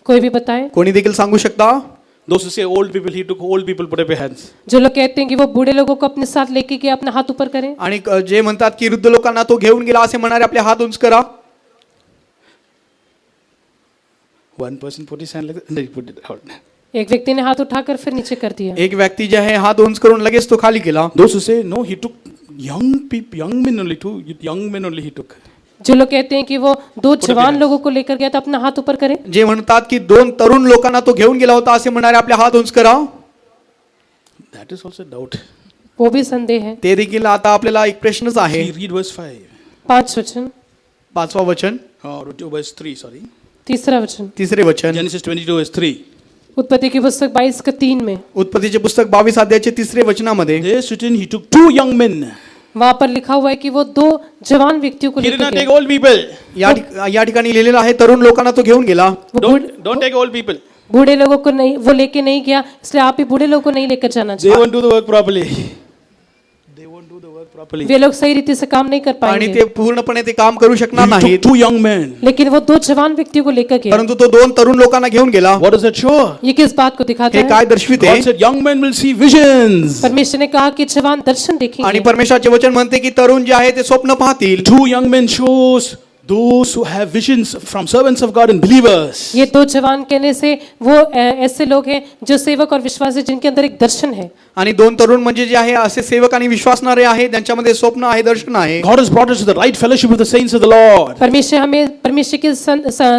कोई भी बताए. कोणी देखील सांगू शकता? Those who say old people, he took old people, put up your hands. जो लोग कहते हैं कि वो बूढ़े लोगों को अपने साथ लेके गया, अपना हाथ ऊपर करें. आणि जे म्हणतात की वृद्ध लोकांना तो घेऊन गेला असे म्हणणारे आपले हात उंच करा. One person put his hand like that and then he put it out. एक व्यक्ति ने हाथ उठाकर फिर नीचे कर दिया. एक व्यक्ती जे आहे हात उंच करून लगेच तो खाली गेला. Those who say no, he took young people, young men only, two young men only he took. जो लोग कहते हैं कि वो दो जवान लोगों को लेकर गया, तो अपना हाथ ऊपर करें. जे म्हणतात की दोन तरुण लोकांना तो घेऊन गेला होता असे म्हणणारे आपले हात उंच करा. That is also doubt. वो भी संदेह है. ते देखील आता आपल्याला एक प्रश्नच आहे. See, read verse 5. 5 वचन, 5वा वचन, Or verse 3, sorry. 3रा वचन. 3रे वचन, Genesis 22 verse 3. उत्पत्ति की पुस्तक 22:3 में उत्पत्तीचे पुस्तक 22 अध्यायाचे 3रे वचनामध्ये There is written he took two young men. वहां पर लिखा हुआ है कि वो दो जवान व्यक्तियों को He did लेकर not Gaya. take old people. या ठिकाणी लिहिलेलं आहे तरुण लोकांना तो घेऊन गेला. वो Don't take old people. बूढ़े लोगों को नहीं, वो लेके नहीं गया, इसलिए आप भी बूढ़े लोगों को नहीं लेकर जाना They चाहिए. won't do the work properly. They won't do the work properly. वे लोग सही रीति से काम नहीं कर आणि पाएंगे. ते पूर्णपणे ते काम करू शकणार He took नाहीत. two young men. लेकिन वो दो जवान व्यक्तियों को लेकर गया. परंतु तो दोन तरुण लोकांना घेऊन गेला. What does that show? ये किस बात को दिखाता हे है? काय दर्शविते? God said young men will see visions. परमेश्वर ने कहा कि जवान दर्शन आणि देखेंगे. परमेश्वराचे वचन म्हणते की तरुण जे आहे ते स्वप्न पाहतील. Two young men shows Those who have visions from servants of God and believers. ये दो जवान कहने से वो ऐसे लोग हैं जो सेवक और विश्वासी जिनके अंदर एक दर्शन है। आणि दोन तरुण म्हणजे जे आहे असे सेवक आणि विश्वासणारे आहे त्यांच्यामध्ये स्वप्न आहे दर्शन आहे. God has brought us to the right fellowship with the saints of the Lord. परमेश्वर हमें परमेश्वर के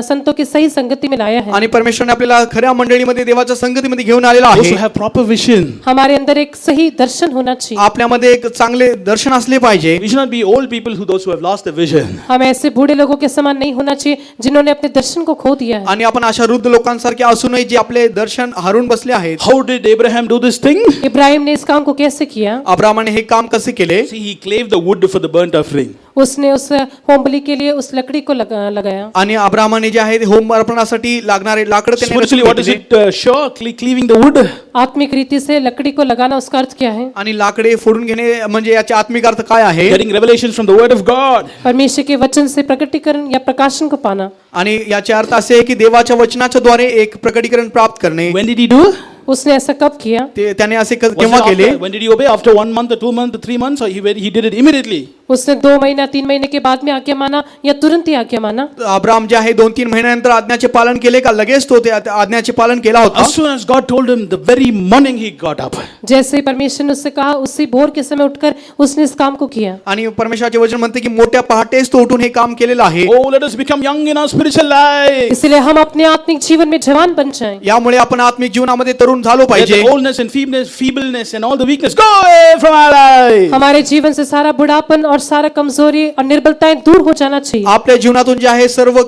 संतों की सही संगति में लाया है। आणि परमेश्वरने आपल्याला खऱ्या मंडळीमध्ये देवाच्या संगतीमध्ये घेऊन आलेला Those who आहे. have proper vision. हमारे अंदर एक सही दर्शन होना चाहिए। आपल्यामध्ये एक चांगले दर्शन असले पाहिजे. We should not be old people who those who have lost their vision. हम ऐसे बूढ़े लोगों के समान नहीं होना चाहिए जिन्होंने अपने दर्शन को खो दिया है। आणि आपण अशा वृद्ध लोकांसारखे असू नये जे आपले दर्शन हरून बसले आहेत. How did Abraham do this thing? Ibrahim ने इस काम को कैसे किया? अब्राहमाने हे काम कसे केले? See, he clave the wood for the burnt offering. उसने उस होमबलि के लिए उस लकड़ी को लगाया। आणि अब्राहमाने जे आहे होम अर्पणासाठी लागणारे लाकड त्याने Spiritually, what is it? Sure, cleaving the wood. आत्मिक रीति से लकड़ी को लगाना उसका अर्थ क्या है? आणि लाकडे फोडून घेणे म्हणजे याचा आत्मिक अर्थ काय आहे? Getting revelations from the word of God. परमेश्वर के वचन से प्रकटीकरण या प्रकाशन को पाना। आणि याचे अर्थ असे आहे की देवाच्या वचनाच्या द्वारे एक प्रकटीकरण प्राप्त करणे. When did he do? उसने ऐसा कब किया? ते त्याने असे Was it केव्हा केले? when did he obey? After 1 month, or 2 months, or 3 months, or he did it immediately? उसने 2 महीना 3 महीने के बाद में आज्ञा माना या तुरंत ही आज्ञा माना? अब्राहम जे आहे 2-3 महिन्यानंतर आज्ञाचे पालन केले का लगेच तो त्या आज्ञाचे पालन केला होता? As soon as God told him, the very morning he got up. जैसे ही परमेश्वर ने उससे कहा उसी भोर के समय उठकर उसने इस काम को किया। आणि परमेश्वराचे वचन म्हणते की मोठ्या पहाटेच तो उठून हे काम केलेलं आहे. Oh, let us become young in our spiritual life. इसलिए हम अपने आत्मिक जीवन में जवान बन जाएं। यामुळे आपण आत्मिक जीवनामध्ये तरुण झालो Let पाहिजे. the oldness and feebleness and all the weakness go away from our life. हमारे जीवन से सारा बुढ़ापन और सारा कमजोरी और निर्बलताएं दूर हो जाना चाहिए। आपल्या जीवनातून जे आहे सर्व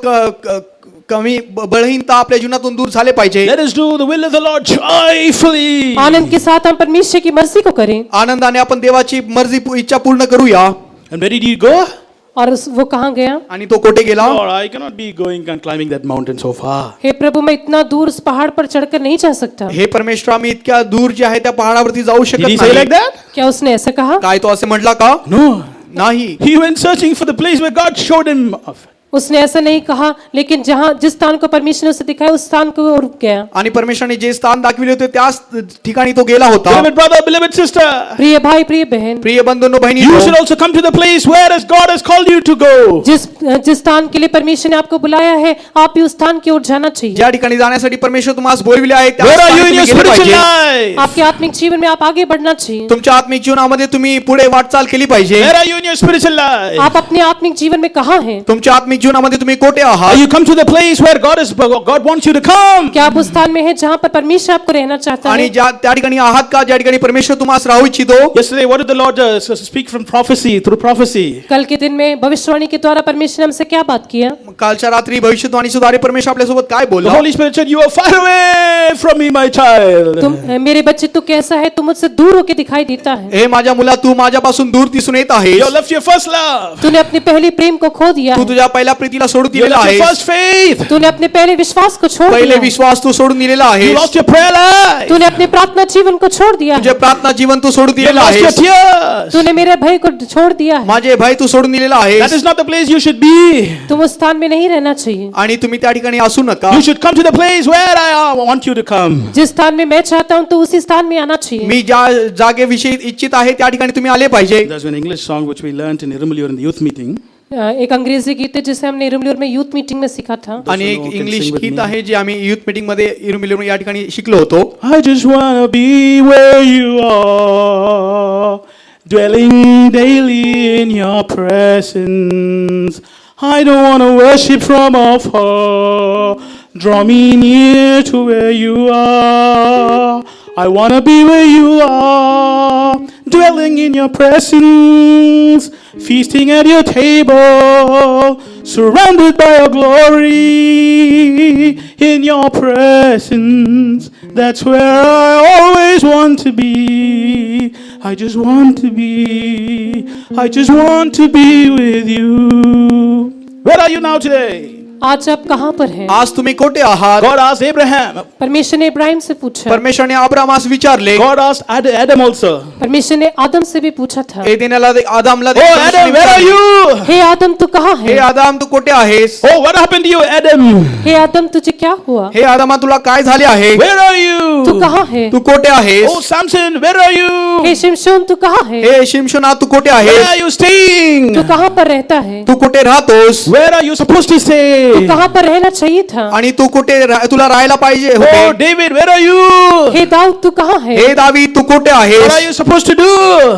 कमी बळहीनता आपल्या जीवनातून दूर झाले पाहिजे. Let us do the will of the Lord joyfully. आनंद के साथ हम परमेश्वर की मर्जी को करें। आनंदाने आपण देवाची मर्जी इच्छा पूर्ण करूया. And where did he go? और वो कहाँ गया? आणि तो कोठे गेला? Lord, I cannot be going and climbing that mountain so far. हे प्रभु मैं इतना दूर उस पहाड़ पर चढ़कर नहीं जा सकता। हे परमेश्वर आम्ही इतक्या दूर जे आहे त्या पहाडावरती जाऊ Did शकत he say like नाही. that? क्या उसने ऐसा कहा? काय तो असे म्हटला का? No. नाही. He went searching for the place where God showed him of. उसने ऐसा नहीं कहा, लेकिन जिस स्थान को परमेश्वर ने उसे दिखाया उस स्थान को वो रुक गया। आणि परमेश्वराने जे स्थान दाखविले होते त्याच ठिकाणी तो गेला होता. Beloved brother, beloved sister, प्रिय भाई प्रिय बहन, प्रिय बंधूंनो you बहिणींनो, should also come to the place where as God has called you to go. जिस स्थान के लिए परमेश्वर ने आपको बुलाया है आप भी उस स्थान की ओर जाना चाहिए। ज्या ठिकाणी जाण्यासाठी परमेश्वर तुम्हाला बोलविले आहे त्या Where are you in स्थानी your तुम्ही गेले spiritual पाहिजे. life? आपके आत्मिक जीवन में आप आगे बढ़ना चाहिए। तुमच्या आत्मिक जीवनामध्ये तुम्ही पुढे वाटचाल केली पाहिजे. Where are you in your spiritual life? आप अपने आत्मिक जीवन में कहाँ हैं? तुमच्या आत्मिक जीवनामध्ये तुम्ही कोठे Are आहात? you come to the place where God wants you to come? क्या आप उस स्थान में हैं जहाँ पर परमेश्वर आपको रहना चाहता आणि है? ज्या त्या ठिकाणी आहात का ज्या ठिकाणी परमेश्वर तुम्हाला राहू इच्छितो? Yesterday, what did the Lord speak from prophecy, through prophecy? कल के दिन में भविष्यवाणी के द्वारा परमेश्वर ने हमसे क्या बात किया? कालच्या रात्री भविष्यवाणीच्या द्वारे परमेश्वर आपल्यासोबत काय The बोलला? Holy Spirit said, you are far away from me, my child. मेरे बच्चे तू कैसा है? तू मुझसे दूर होके दिखाई देता है। हे माझ्या मुला तू माझ्यापासून दूर दिसून येत आहेस. You have left your first love. तूने अपने पहले प्रेम को खो दिया तू है। तुझ्या पहिल्या प्रीतीला सोडून You have दिलेला left your आहेस. first faith. तूने अपने पहले विश्वास को छोड़ पहिले दिया है। विश्वास तू सोडून दिलेला You आहेस. lost your prayer life. तूने अपने प्रार्थना जीवन को छोड़ दिया तुझे है। प्रार्थना जीवन तू सोडून You have दिलेला lost your आहेस. tears. तूने मेरे भय को छोड़ दिया है। माझे भाई तू सोडून दिलेला That आहेस. is not the place you should be. तुम उस स्थान में नहीं रहना चाहिए। आणि तुम्ही त्या ठिकाणी असू नका. You should come to the place where I want you to come. जिस स्थान में मैं चाहता हूँ तो उसी स्थान में आना चाहिए। मी ज्या जागेविषयी इच्छित आहे त्या ठिकाणी तुम्ही आले पाहिजे. There's an English song which we learned in Irumulur in the youth meeting. एक अंग्रेजी गीत है जिसे हमने इरुमलूर में यूथ मीटिंग में सीखा था। आणि who एक know can English sing with गीत me. आहे जे आम्ही युथ मीटिंग मध्ये इरुमिलिर या ठिकाणी शिकलो होतो. I just wanna be where you are, dwelling daily in your presence. I don't wanna worship from afar, draw me near to where you are. I wanna be where you are, dwelling in your presence, feasting at your table, surrounded by your glory, in your presence. That's where I always want to be. I just want to be. I just want to be with you. Where are you now today? आज आप कहाँ पर हैं? आज तुम्ही कोठे आहात? God asked Abraham. परमेश्वर ने इब्राहिम से पूछा। परमेश्वरने अब्रामास विचारले. God asked Adam also. परमेश्वर ने आदम से भी पूछा था। एदेनाला आदामला Oh, Adam, where are you? हे आदम तू कहाँ हे है? आदाम तू कोठे आहेस? Oh, what happened to you, Adam? हे आदम तुझे क्या हुआ? हे आदामा तुला काय झाले आहे? Where are you? तू कहाँ है? तू कोठे आहेस? Oh, Samson, where are you? हे शिमशोन तू कहाँ है? हे शिमशोना तू कोठे Where आहेस? are you staying? तू कहाँ पर रहता है? तू कुठे राहतोस? Where are you supposed to Tu stay? कहाँ पर रहना चाहिए था? आणि तू कुठे तुला राहायला पाहिजे Oh, होते? David, where are you? हे दाऊद तू कहाँ है? हे दावीद तू कुठे What are आहेस? you supposed to do?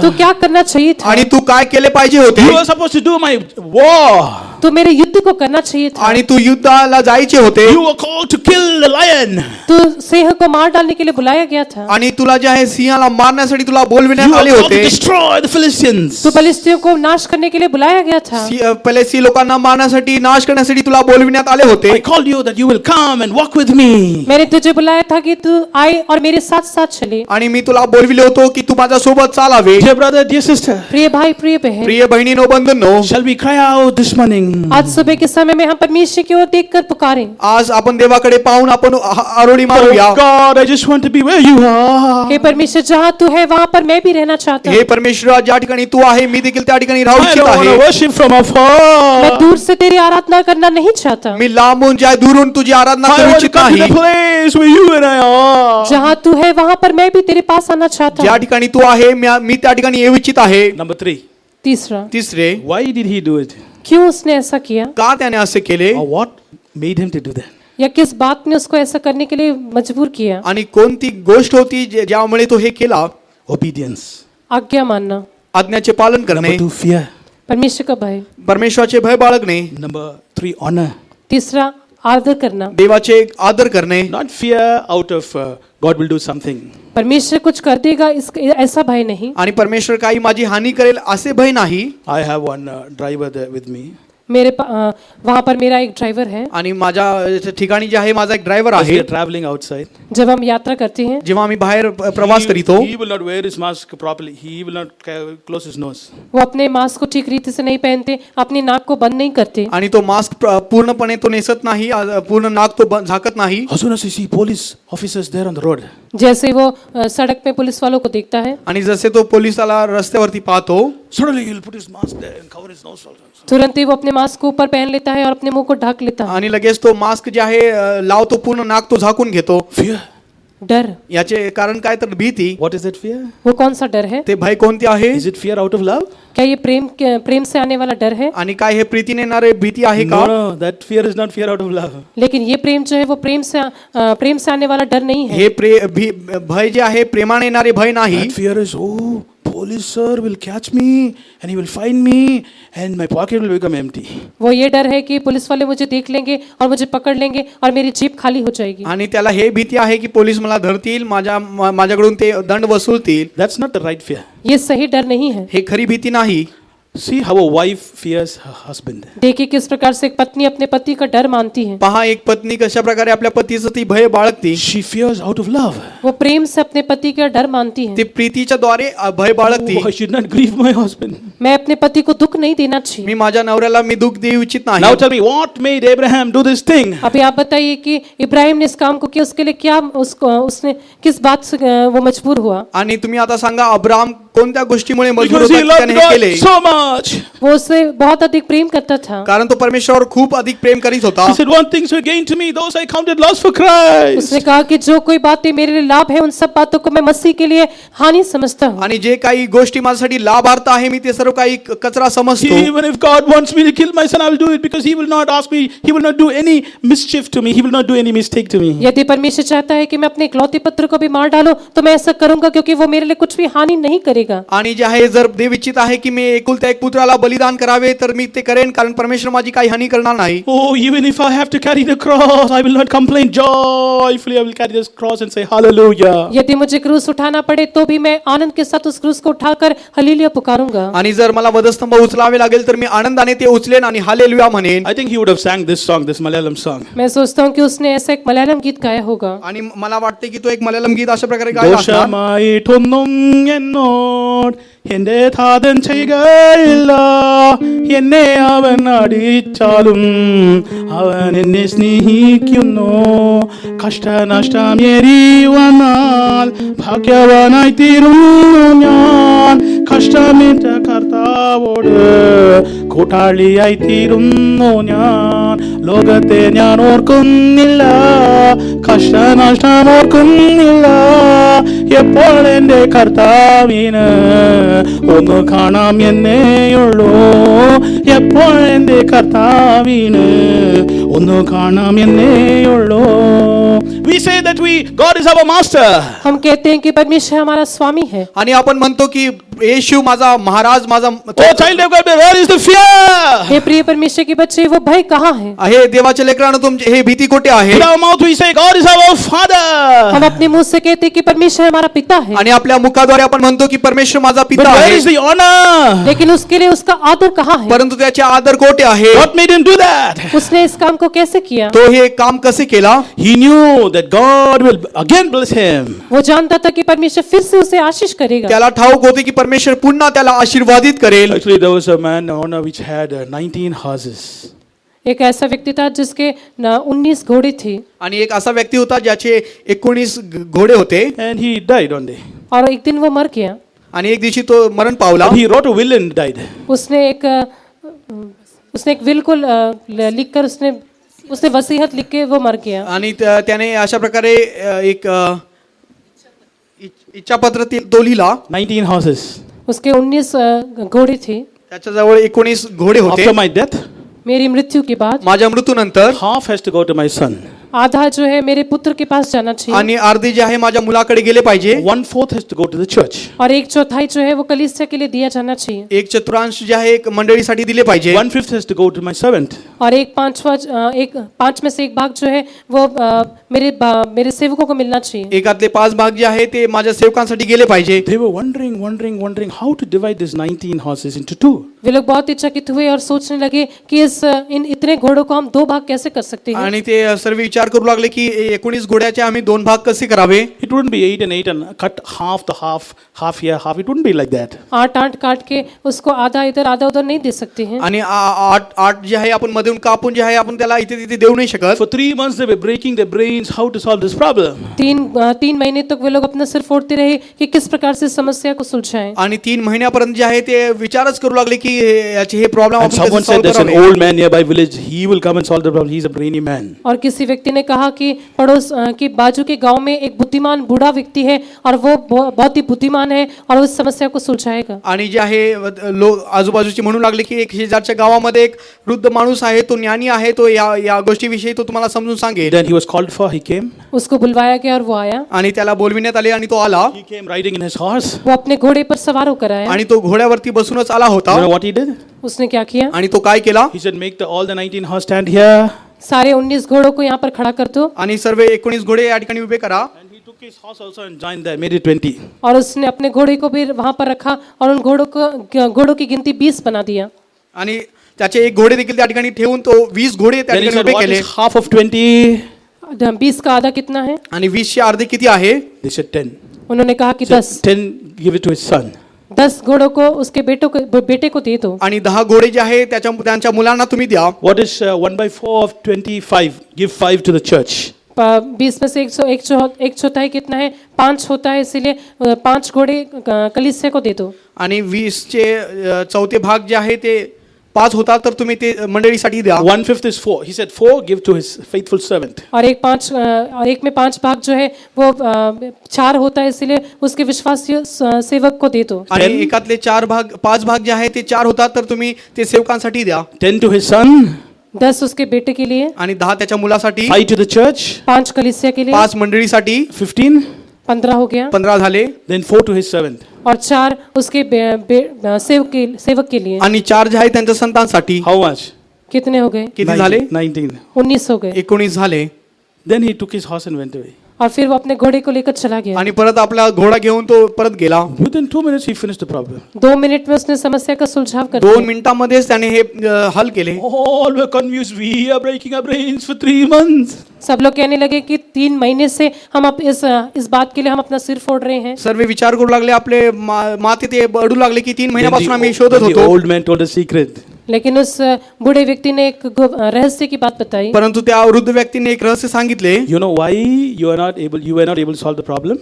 तू क्या करना चाहिए था? आणि तू काय केले पाहिजे होते? You are supposed to do my war. तू मेरे युद्ध को करना चाहिए था. आणि तू युद्धाला जायचे होते You were called to kill the lion. तू सिंह को मार डालने के लिए बुलाया गया था. आणि तुला जे आहे सिंहाला मारण्यासाठी तुला बोलविण्यात You were आले called to होते. destroy the Philistines. तू फलिस्तियों को नाश करने के लिए बुलाया गया था. पहिले सी लोकांना मारण्यासाठी नाश करण्यासाठी तुला बोलविण्यात आले होते. I called you that you will come and walk with me. मैंने तुझे बुलाया था कि तू आए और मेरे साथ साथ चले. आणि मी तुला बोलविले होतो की तू माझ्या सोबत चालावे. Dear brother, dear sister, प्रिय भाई प्रिय बहन, प्रिय बहिणीनो बंधूंनो, shall we cry out this morning? आज सुबह के समय में हम परमेश्वर की ओर देखकर पुकारें. आज आपण देवाकडे पाहून आपण आरोळी मारूया. Oh God, I just want to be where you are. हे परमेश्वर जहाँ तू है वहाँ पर मैं भी रहना चाहता हे हूँ. परमेश्वर ज्या ठिकाणी तू आहे मी देखील त्या ठिकाणी राहू I इच्छित don't want to आहे. worship from मैं afar. दूर से तेरी आराधना करना नहीं चाहता. मी लांबून ज्या दुरून तुझी आराधना I करू want to इच्छित come to the नाही. place where you and I are. जहाँ तू है वहाँ पर मैं भी तेरे पास आना चाहता ज्या हूँ. ठिकाणी तू आहे मी त्या ठिकाणी येऊ इच्छित आहे. Number 3. तीसरा, तिसरे, Why did he do it? क्यों उसने ऐसा किया का त्याने असे केले Or what made him to do that? या किस बात ने उसको ऐसा करने के लिए मजबूर किया? आणि कोणती गोष्ट होती ज्यामुळे तो हे केला? Obedience. आज्ञा मानना, आज्ञाचे पालन Number करणे, 2, fear. परमेश्वर का भय. परमेश्वराचे भय बाळगणे, Number 3, honor. तीसरा, आदर करना. देवाचे आदर करणे. Not fear out of God will do something. परमेश्वर कुछ कर देगा इस ऐसा भय नहीं. आणि परमेश्वर काही माझी हानी करेल असे भय नाही. I have one driver there with me. वहाँ पर मेरा एक ड्राइवर है. आणि माझ्या ठिकाणी जे आहे माझा एक ड्रायव्हर As we आहे. are traveling outside, जब हम यात्रा करते हैं जेव्हा आम्ही बाहेर प्रवास करीतो he will not wear his mask properly. He will not close his nose. वो अपने मास्क को ठीक रीति से नहीं पहनते, अपनी नाक को बंद नहीं करते. आणि तो मास्क पूर्णपणे तो नेसत नाही, पूर्ण नाक तो झाकत नाही. As soon as you see police officers there on the road, जैसे वो सड़क पे पुलिस वालों को देखता है, आणि जसे तो पोलिसाला रस्त्यावरती पाहतो suddenly he'll put his mask there and cover his nose also. तुरंत ही वो अपने मास्क को ऊपर पहन लेता है और अपने मुंह को ढक लेता है. आणि लगेच तो मास्क जे आहे लावतो, पूर्ण नाक तो झाकून घेतो. Fear. डर, याचे कारण काय तर भीती. What is that fear? वो कौन सा डर है? ते भय कोणते आहे? Is it fear out of love? क्या ये प्रेम से आने वाला डर है? आणि काय हे प्रीतीने येणारे भीती आहे No, का? no, that fear is not fear out of love. लेकिन ये प्रेम जो है वो प्रेम से आने वाला डर नहीं है. हे भय जे आहे प्रेमाने येणारे भय नाही. That fear is, oh, police sir will catch me and he will find me and my pocket will become empty. वो ये डर है कि पुलिस वाले मुझे देख लेंगे और मुझे पकड़ लेंगे और मेरी जेब खाली हो जाएगी. आणि त्याला हे भीती आहे की पोलीस मला धरतील, माझ्याकडून ते दंड वसूलतील. That's not the right fear. ये सही डर नहीं है. हे खरी भीती नाही. See how a wife fears her husband. देखिए किस प्रकार से एक पत्नी अपने पति का डर मानती है. पहा एक पत्नी कशा प्रकारे आपल्या पतीचं ती भय बाळगती. She fears out of love. वो प्रेम से अपने पति का डर मानती है. ती प्रीतीच्या द्वारे भय बाळगती. Oh, I should not grieve my husband. मैं अपने पति को दुख नहीं देना चाहिए. मी माझ्या नवऱ्याला मी दुःख देऊ इच्छित Now नाही. tell me, what made Abraham do this thing? अभी आप बताइए कि इब्राहिम ने इस काम को किया, उसके लिए क्या उसने किस बात से वो मजबूर हुआ? आणि तुम्ही आता सांगा अब्राहम कोणत्या गोष्टीमुळे मजबूर Because he होता loved त्याने हे केले? God so much. वो उससे बहुत अधिक प्रेम करता था. कारण तो परमेश्वरावर खूप अधिक प्रेम करीत होता. He said, one thing were gain to me, those I counted loss for Christ. उसने कहा कि जो कोई बातें मेरे लिए लाभ है उन सब बातों को मैं मसीह के लिए हानि समझता हूँ. आणि जे काही गोष्टी माझ्यासाठी लाभार्थ आहे मी ते सर्व काही कचरा समजतो. Even if God wants me to kill my son, I will do it because he will not ask me, he will not do any mischief to me, he will not do any mistake to me. यदि परमेश्वर चाहता है कि मैं अपने इकलौते पुत्र को भी मार डालूं तो मैं ऐसा करूंगा क्योंकि वो मेरे लिए कुछ भी हानि नहीं करेगा. आणि जे आहे जर देव इच्छित आहे की मी एकुलत्या एक पुत्राला बलिदान करावे तर मी ते करेन, कारण परमेश्वर माझी काही हानी करणार नाही. Oh, even if I have to carry the cross, I will not complain. Joyfully I will carry this cross and say hallelujah. यदि मुझे क्रूस उठाना पड़े तो भी मैं आनंद के साथ उस क्रूस को उठाकर हालेलुया पुकारूंगा. आणि जर मला वधस्तंभ उचलावे लागेल तर मी आनंदाने ते उचलेन आणि हालेलुया म्हणेन. I think he would have sang this song, this Malayalam song. मैं सोचता हूँ कि उसने ऐसा एक मलयालम गीत गाया होगा. आणि मला वाटते की तो एक मल्याळम गीत अशा प्रकारे गायला असणार. 도샤마이 돈농앤놀 현대 다든 체가일라 현내 അവൻ അടിച്ചാലും അവൻ എന്നെ സ്നേഹിക്കുന്നു കഷ്ടനഷ്ടമേറി വന്നാൽ ഭാഗ്യവാനായി തീരുന്നു ഞാൻ കഷ്ടമേറ്റ കർത്താവ് കർത്താവോട് കൂട്ടാളിയായി തീരുന്നു ഞാൻ. ലോകത്തെ ഞാൻ ഓർക്കുന്നില്ല, കഷ്ടനഷ്ടം ഓർക്കുന്നില്ല. എപ്പോൾ എൻ്റെ കർത്താവിന് ഒന്ന് കാണാം എന്നേയുള്ളൂ. എപ്പോൾ എൻ്റെ കർത്താവിന് ഒന്ന് കാണാം എന്നേയുള്ളൂ. We say that God is our master. हम कहते हैं कि परमेश्वर हमारा स्वामी है. आणि आपण म्हणतो की येशू माझा महाराज, माझा Oh child of God, where is the fear? हे प्रिय परमेश्वर के बच्चे, वो भय कहाँ है? हे देवाच्या लेकरांनो, तुमचे हे भीती कोठे आहे? With our mouth we say God is our father. हम अपने मुंह से कहते हैं कि परमेश्वर हमारा पिता है, आणि आपल्या मुखाद्वारे आपण म्हणतो की परमेश्वर माझा But पिता where आहे. is the honor? लेकिन उसके लिए उसका आदर कहाँ है? परंतु त्याचे आदर कोठे आहे? What made him do that? उसने इस काम को कैसे किया? तो हे काम कसे केला? He knew that God will again bless him. वो जानता था कि परमेश्वर फिर से उसे आशीष करेगा. त्याला ठाऊक होते की परमेश्वर पुन्हा त्याला आशीर्वादित करेल. Actually, there was a man honor which had 19 horses. एक ऐसा व्यक्ति था जिसके 19 घोड़े थे आणि एक असा व्यक्ती होता ज्याचे 19 घोडे होते And he died one day. और एक दिन वो मर गया. आणि एक दिवशी तो मरण पावला. He wrote a will and died. उसने एक विल को लिखकर उसने वसीयत लिख के वो मर गया. आणि त्याने अशा प्रकारे एक इच्छापत्र तो लिहिला. 19 horses. उसके 19 घोड़े थे. त्याच्याजवळ 19 घोडे होते. After my death, मेरी मृत्यु के बाद माझ्या मृत्यूनंतर half has to go to my son. आधा जो है मेरे पुत्र के पास जाना चाहिए आणि अर्धी जे आहे माझ्या मुलाकडे गेले पाहिजे. 1/4 has to go to the church. और 1/4 जो है वो कलीसिया के लिए दिया जाना चाहिए. एक चतुर्थांश जे आहे एक मंडळीसाठी दिले पाहिजे. 1/5 has to go to my servant. और एक पांच में से एक भाग जो है वो मेरे सेवकों को मिलना चाहिए. एकातले 5 भाग जे आहे ते माझ्या सेवकांसाठी गेले पाहिजे. They were wondering how to divide these 19 horses into two. वे लोग बहुत चकित हुए और सोचने लगे कि इन इतने घोड़ों को हम 2 भाग कैसे कर सकते हैं. आणि ते सर्व विचार करू लागले की 19 घोड्याचे आम्ही 2 भाग कसे करावे. It wouldn't be 8 and 8 and cut half here, half. It wouldn't be like that. 8 काट के उसको आधा इधर आधा उधर नहीं दे सकते हैं. आणि 8 जे आहे आपण मधून कापून जे आहे आपण त्याला इथे तिथे देऊ नाही शकत. For 3 months they were breaking their brains how to solve this problem. 3 महीने तक वे लोग अपना सिर फोड़ते रहे कि किस प्रकार से समस्या को सुलझाएं. आणि 3 महिन्यापर्यंत जे आहे ते विचारच करू लागले की याचे हे प्रॉब्लेम And आपण someone कसे said solve there's an करावे. old man nearby village. He will come and solve the problem. He's a brainy man. और किसी व्यक्ति ने कहा कि पड़ोस कि बाजू के गांव में एक बुद्धिमान बूढ़ा व्यक्ति है और वो बहुत ही बुद्धिमान है और उस समस्या को सुलझाएगा. आणि जे आहे लोक आजूबाजूचे म्हणू लागले की एक शेजारच्या गावामध्ये एक वृद्ध माणूस आहे, तो ज्ञानी आहे, तो या गोष्टीविषयी तो तुम्हाला समजून सांगेल. Then he was called for. He came. उसको बुलवाया गया और वो आया. आणि त्याला बोलविण्यात आले आणि तो आला. He came riding in his horse. वो अपने घोड़े पर सवार होकर आया. आणि तो घोड्यावरती बसूनच आला You होता. know what he did? उसने क्या किया? आणि तो काय केला? He said, make all the 19 horse stand here. सारे 19 घोड़ों को यहाँ पर खड़ा कर दो. आणि सर्व 19 घोडे या ठिकाणी उभे करा. And he took his horse also and joined there, made it 20. और उसने अपने घोड़े को भी वहां पर रखा और उन घोड़ों की गिनती 20 बना दिया. आणि त्याचे एक घोडे देखील त्या ठिकाणी ठेवून तो 20 घोडे त्या Then he ठिकाणी said, उभे what केले. is half of 20? 20 का आधा कितना है? आणि 20 चे अर्धे किती आहे? They said 10. उन्होंने कहा कि He said, 10. 10, give it to his son. 10 घोड़ों को उसके बेटे को दे दो. आणि 10 घोडे जे आहे त्यांच्या मुलांना तुम्ही द्या. What is 1/4 of 25? Give 5 to the church. 20 में से 1/4 कितना है? 5 होता है, इसीलिए 5 घोड़े कलीसिया को दे दो. आणि 20 चे चौथे भाग जे आहे ते 5 होता, तर तुम्ही ते मंडळीसाठी द्या. 1/5 is 4. He said 4 give to his faithful servant. और एक में 5 भाग जो है वो 4 होता है, इसीलिए उसके विश्वासी सेवक को दे दो. आणि एकातले 5 भाग जे आहे ते 4 होतात, तर तुम्ही ते सेवकांसाठी द्या. 10 to his son. 10 उसके बेटे के लिए, आणि 10 त्याच्या मुलासाठी, 5 to the church. 5 कलीसिया के लिए, 5 मंडळीसाठी, 15. 15 हो गया. 15 झाले. Then 4 to his servant. और 4 उसके सेवक के लिए. आणि 4 जे आहे त्यांच्या संतांसाठी. How much? कितने हो गए? किती झाले? 19. 19 हो गए. 19 झाले. Then he took his horse and went away. और फिर वो अपने घोड़े को लेकर चला गया. आणि परत आपला घोडा घेऊन तो परत गेला. Within 2 minutes he finished the problem. 2 minute में उसने समस्या का सुलझाव कर 2 दिया. मिनिटांमध्येच त्याने हे हल केले. All were confused. We are breaking our brains for 3 months. सब लोग कहने लगे कि 3 महीने से हम अब इस बात के लिए हम अपना सिर फोड़ रहे हैं. सर्व विचार करू लागले, आपले माते ते अडू लागले की 3 Then महिन्यापासून आम्ही the, शोधत then the होतो. old man told a secret. लेकिन उस बूढ़े व्यक्ति ने एक रहस्य की बात बताई. परंतु त्या वृद्ध व्यक्तीने एक रहस्य सांगितले. You know why you were not able to solve the problem?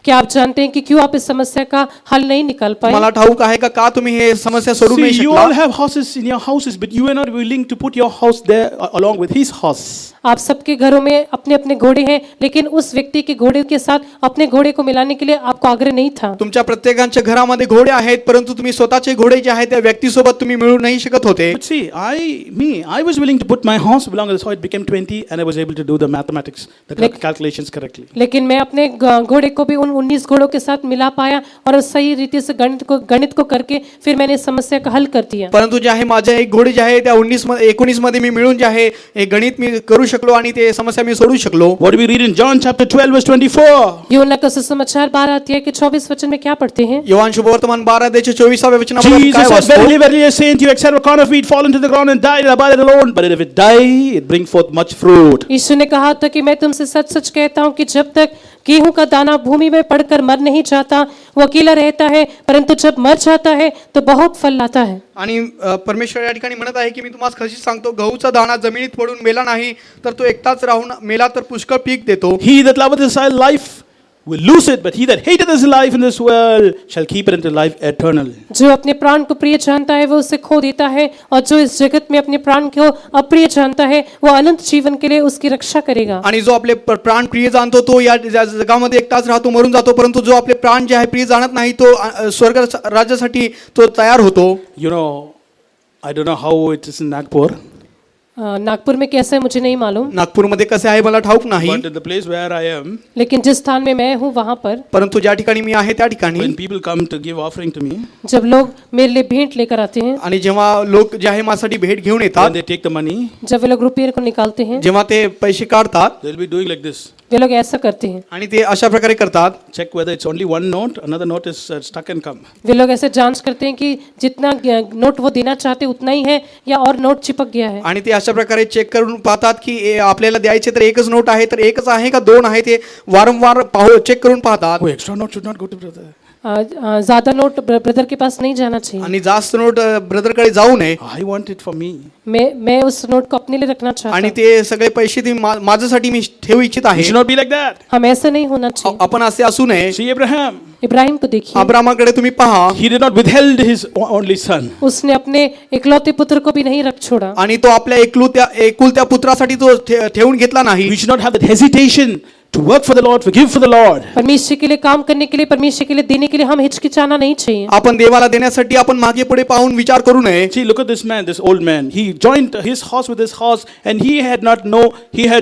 क्या आप जानते हैं कि क्यों आप इस समस्या का हल नहीं निकाल पाए? मला ठाऊक आहे का तुम्ही हे समस्या सोडू See, नाही you all शकला? have horses in your houses, but you are not willing to put your house there along with his horse. आप सबके घरों में अपने अपने घोड़े हैं, लेकिन उस व्यक्ति के घोड़े के साथ अपने घोड़े को मिलाने के लिए आपको आग्रह नहीं था। तुमच्या प्रत्येकांच्या घरामध्ये घोडे आहेत, परंतु तुम्ही स्वतःचे घोडे जे आहेत त्या व्यक्तीसोबत तुम्ही मिळू नाही शकत होते. But see, I was willing to put my horse along with, so it became 20, and I was able to do the mathematics, the calculations correctly. लेकिन मैं अपने घोड़े को भी उन 19 घोड़ों के साथ मिला पाया और उस सही रीति से गणित को करके फिर मैंने इस समस्या का हल कर दिया। परंतु जे आहे माझे एक घोडे जे आहे त्या 19 मध्ये मी मिळून जे आहे एक गणित मी करू शकलो आणि ते समस्या मी सोडू शकलो. What do we read in John chapter 12 verse 24? यूहन्ना का सुसमाचार 12 अध्याय के 24 वचन में क्या पढ़ते हैं? योहान शुभवर्तमान 12 अध्यायाच्या 24व्या वचनामध्ये आपण काय Jesus said, वाचतो? verily, verily, I say unto you, except a corn of wheat fall into the ground and die, it abideth alone. But if it die, it bring forth much fruit. यीशु ने कहा था कि मैं तुमसे सच सच कहता हूँ कि जब तक गेहूं का दाना भूमि में पड़कर मर नहीं जाता वो अकेला रहता है, परंतु जब मर जाता है तो बहुत फल लाता है। आणि परमेश्वर या ठिकाणी म्हणत आहे की मी तुम्हाला खशी सांगतो, गहूचा दाणा जमिनीत पडून मेला नाही तर तो एकटाच राहून मेला तर पुष्कळ पीक देतो. He that loveth his life will lose it, but he that hateth his life in this world shall keep it unto life eternal. जो अपने प्राण को प्रिय जानता है वो उसे खो देता है, और जो इस जगत में अपने प्राण को अप्रिय जानता है वो अनंत जीवन के लिए उसकी रक्षा करेगा। आणि जो आपले प्राण प्रिय जाणतो तो या जगामध्ये एकटाच राहतो, मरून जातो, परंतु जो आपले प्राण जे आहे प्रिय जाणत नाही तो स्वर्ग राज्यासाठी तो तयार होतो. You know, I don't know how it is in Nagpur, Nagpur में कैसा है मुझे नहीं मालूम, नागपूरमध्ये कसे आहे मला ठाऊक नाही, but in the place where I am, लेकिन जिस स्थान में मैं हूँ वहाँ पर परंतु ज्या ठिकाणी मी आहे त्या ठिकाणी when people come to give offering to me, जब लोग मेरे लिए भेंट लेकर आते हैं, आणि जेव्हा लोक जे आहे माझ्यासाठी भेट घेऊन when येतात, they take the money, जब वे लोग रुपये को निकालते हैं, जेव्हा ते पैसे काढतात they'll be doing like this. वे लोग ऐसा करते हैं। आणि ते अशा प्रकारे करतात. Check whether it's only one note, another note is stuck and come. वे लोग ऐसे जांच करते हैं कि जितना नोट वो देना चाहते उतना ही है या और नोट चिपक गया है। आणि ते अशा प्रकारे चेक करून पाहतात की आपल्याला द्यायचे तर एकच नोट आहे तर एकच आहे का दोन आहे, ते वारंवार चेक करून पाहतात. Oh, extra note should not go to brother. ज्यादा नोट ब्रदर के पास नहीं जाना चाहिए। आणि जास्त नोट ब्रदरकडे जाऊ नये. I want it for me. मैं उस नोट को अपने लिए रखना चाहता आणि हूँ। ते सगळे पैसे ते माझ्यासाठी मी ठेवू इच्छित It आहे. should not be like that. हम ऐसा नहीं होना चाहिए। आपण असे असू नये. See Abraham. इब्राहिम को देखिए, अब्रामाकडे तुम्ही पहा, He did not withheld his only son. उसने अपने इकलौते पुत्र को भी नहीं रख छोड़ा। आणि तो आपल्या एकुलत्या पुत्रासाठी तो ठेवून घेतला नाही. We should not have that hesitation to work for the Lord, to give for the Lord. परमेश्वर के लिए काम करने के लिए, परमेश्वर के लिए देने के लिए हम हिचकिचाना नहीं चाहिए। आपण देवाला देण्यासाठी आपण मागे पुढे पाहून विचार करू नये. See, look at this man, this old man. He joined his horse with his horse, and he had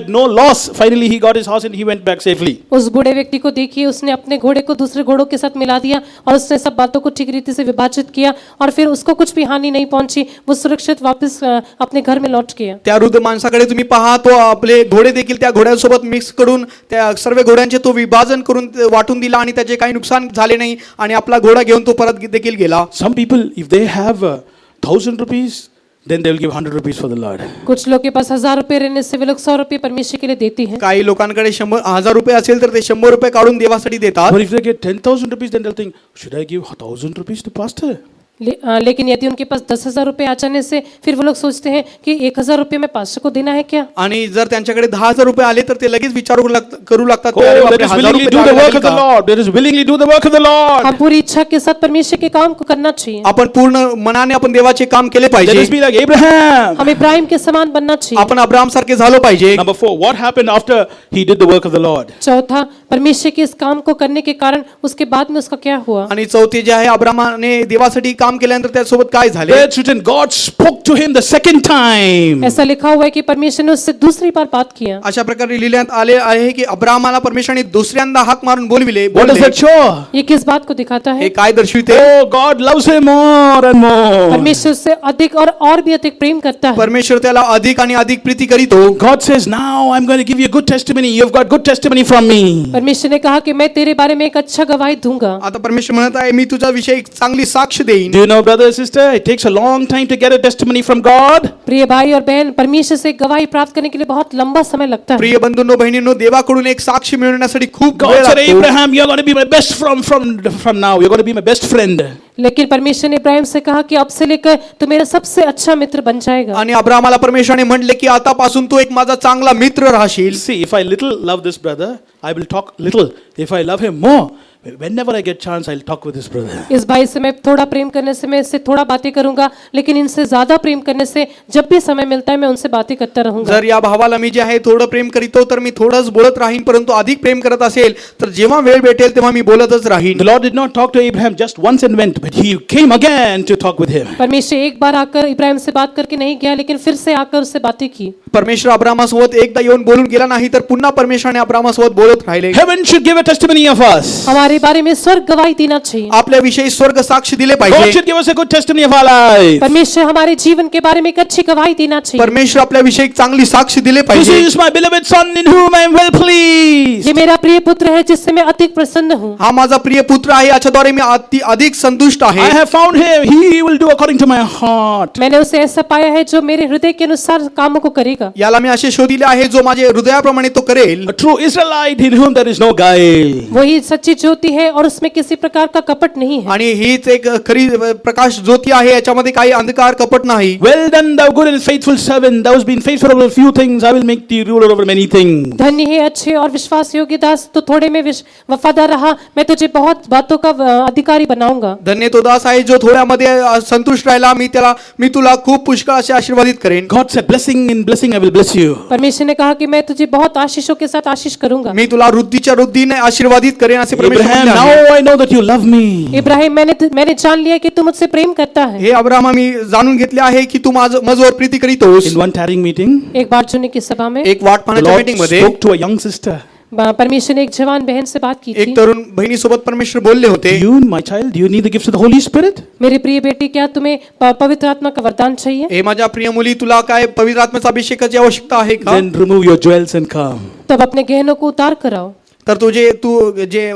no loss. Finally, he got his horse and he went back safely. उस बूढ़े व्यक्ति को देखिए, उसने अपने घोड़े को दूसरे घोड़ों के साथ मिला दिया और उसने सब बातों को ठीक रीति से विभाजित किया और फिर उसको कुछ भी हानि नहीं पहुंची, वो सुरक्षित वापस अपने घर में लौट गया। त्या वृद्ध माणसाकडे तुम्ही पहा, तो आपले घोडे देखील त्या घोड्यांसोबत मिक्स करून त्या सर्व घोड्यांचे तो विभाजन करून वाटून दिला आणि त्याचे काही नुकसान झाले नाही आणि आपला घोडा घेऊन तो परत देखील गेला. Some people, if they have 1,000 rupees, then they will give 100 rupees for the Lord. कुछ लोग के पास 1000 रुपए रहने से वे लोग 100 रुपए परमेश्वर के लिए देते हैं। काही लोकांकडे 1000 रुपये असेल तर ते 100 रुपये काढून देवासाठी देतात. But if they get 10,000 rupees, then they'll think, should I give 1,000 rupees to pastor? लेकिन यदि उनके पास 10,000 रुपए आ जाने से फिर वो लोग सोचते हैं कि 1,000 रुपए में पास्टर को देना है क्या। आणि जर त्यांच्याकडे 10,000 रुपये आले तर ते लगेच विचार करू लागतात, Oh, अरे बापरे, let us 1000 willingly रुपये do the द्यावे work लागेल of the का? Lord. Let us willingly do the work of the Lord. हम पूरी इच्छा के साथ परमेश्वर के काम को करना चाहिए। आपण पूर्ण मनाने आपण देवाचे काम केले Let पाहिजे. us be like Abraham. हम इब्राहिम के समान बनना चाहिए। आपण अब्राहम सारखे झालो पाहिजे. Number 4, what happened after he did the work of the Lord? चौथा, परमेश्वर के इस काम को करने के कारण उसके बाद में उसका क्या हुआ। आणि चौथे जे आहे, अब्राहमाने देवासाठी काम केल्यानंतर त्यासोबत काय झाले? There it's written, God spoke to him the second time. ऐसा लिखा हुआ है कि परमेश्वर ने उससे दूसरी बार बात किया। अशा प्रकारे लिहिण्यात आले आहे की अब्राहमाला परमेश्वराने दुसऱ्यांदा हाक मारून बोलविले. What does that show? ये किस बात को दिखाता हे है? काय दर्शविते? Oh, God loves him more and more. परमेश्वर उससे अधिक और भी अधिक प्रेम करता है। परमेश्वर त्याला अधिक आणि अधिक Preeti करीतो. God says, now I'm going to give you a good testimony. You've got good testimony from me. परमेश्वर ने कहा कि मैं तेरे बारे में एक अच्छा गवाही दूंगा। आता परमेश्वर म्हणत आहे, मी तुझा विषय एक चांगली साक्ष देईन. Do you know, brother and sister, it takes a long time to get a testimony from God. प्रिय भाई और बहन, परमेश्वर से गवाही प्राप्त करने के लिए बहुत लंबा समय लगता है। प्रिय बंधूंनो बहिणींनो, देवाकडून एक साक्ष मिळवण्यासाठी खूप वेळ God said, लागतो. Abraham, you're going to be my best from now. You're going to be my best friend. लेकिन परमेश्वर ने इब्राहिम से कहा कि अब से लेकर तू मेरा सबसे अच्छा मित्र बन जाएगा। आणि अब्राहमाला परमेश्वराने म्हटले की आतापासून तू एक माझा चांगला मित्र राहशील. See, if I little love this brother, I will talk little. If I love him more, Whenever I get chance, I'll talk with this brother. इस भाई से मैं थोड़ा प्रेम करने से मैं इससे थोड़ा बातें करूंगा, लेकिन इनसे ज्यादा प्रेम करने से जब भी समय मिलता है मैं उनसे बातें करता रहूंगा. जर या भावाला मी जे आहे थोडं प्रेम करीतो तर मी थोडंच बोलत राहीन, परंतु अधिक प्रेम करत असेल तर जेव्हा वेळ भेटेल तेव्हा मी बोलतच राहीन. The Lord did not talk to Abraham just once and went, but he came again to talk with him. परमेश्वर एक बार आकर इब्राहिम से बात करके नहीं गया, लेकिन फिर से आकर उससे बातें की. परमेश्वर अब्रामासोबत एकदा येऊन बोलून गेला नाही तर पुन्हा परमेश्वराने अब्रामासोबत बोलत राहिले. Heaven should give a testimony of us. हमारे बारे में स्वर्ग गवाही देना चाहिए. आपल्याविषयी स्वर्ग साक्ष दिले God पाहिजे. should give us a good testimony of our life. परमेश्वर हमारे जीवन के बारे में एक अच्छी गवाही देना चाहिए. परमेश्वर आपल्याविषयी एक चांगली साक्ष दिले This पाहिजे. is my beloved son in whom I am well pleased. ये मेरा प्रिय पुत्र है जिससे मैं अति प्रसन्न हूँ. हा माझा प्रिय पुत्र आहे, याच्याद्वारे मी अधिक संतुष्ट I आहे. have found him. He will do according to my heart. मैंने उसे ऐसा पाया है जो मेरे हृदय के अनुसार कामों को करेगा. याला मी असे शोधिले आहे जो माझे हृदयाप्रमाणे तो करेल. A true Israelite in whom there is no guile. वही सच्ची ज्योति है और उसमें किसी प्रकार का कपट नहीं है. आणि हीच एक खरी प्रकाश ज्योती आहे, याच्यामध्ये काही अंधकार कपट नाही. Well done, thou good and faithful servant. Thou hast been faithful over a few things. I will make thee ruler over many things. धन्य है अच्छे और विश्वास योग्य दास, तो थोड़े में वफादार रहा, मैं तुझे बहुत बातों का अधिकारी बनाऊंगा. धन्य तो दास आहे जो थोड्यामध्ये संतुष्ट राहिला, मी तुला खूप पुष्कळ असे आशीर्वादित करेन. God said, blessing in blessing I will bless you. परमेश्वर ने कहा कि मैं तुझे बहुत आशीषों के साथ आशीष करूंगा. मी तुला वृद्धीच्या वृद्धीने आशीर्वादित करेन असे परमेश्वर Abraham, म्हणले आहे. now I know that you love me. Ibrahim, मैंने जान लिया कि तू मुझसे प्रेम करता है. हे अब्राहम, मी जाणून घेतले आहे की तू माझ्यावर Preeti करीतोस. In one tarrying meeting, एक बार चुनी की सभा में एक वाट the पाहण्याच्या Lord मीटिंग मध्ये spoke to a young sister. परमेश्वर ने एक जवान बहन से बात की थी. एक तरुण बहिणी सोबत परमेश्वर बोलले होते. You, my child, do you need the gifts of the Holy Spirit? मेरी प्रिय बेटी, क्या तुम्हें पवित्र आत्मा का वरदान चाहिए? हे माझ्या प्रिय मुली, तुला काय पवित्र आत्म्याचा अभिषेकाची आवश्यकता आहे का? Then remove your jewels and come. तब अपने गहनों को उतार कर आओ. तर तू जे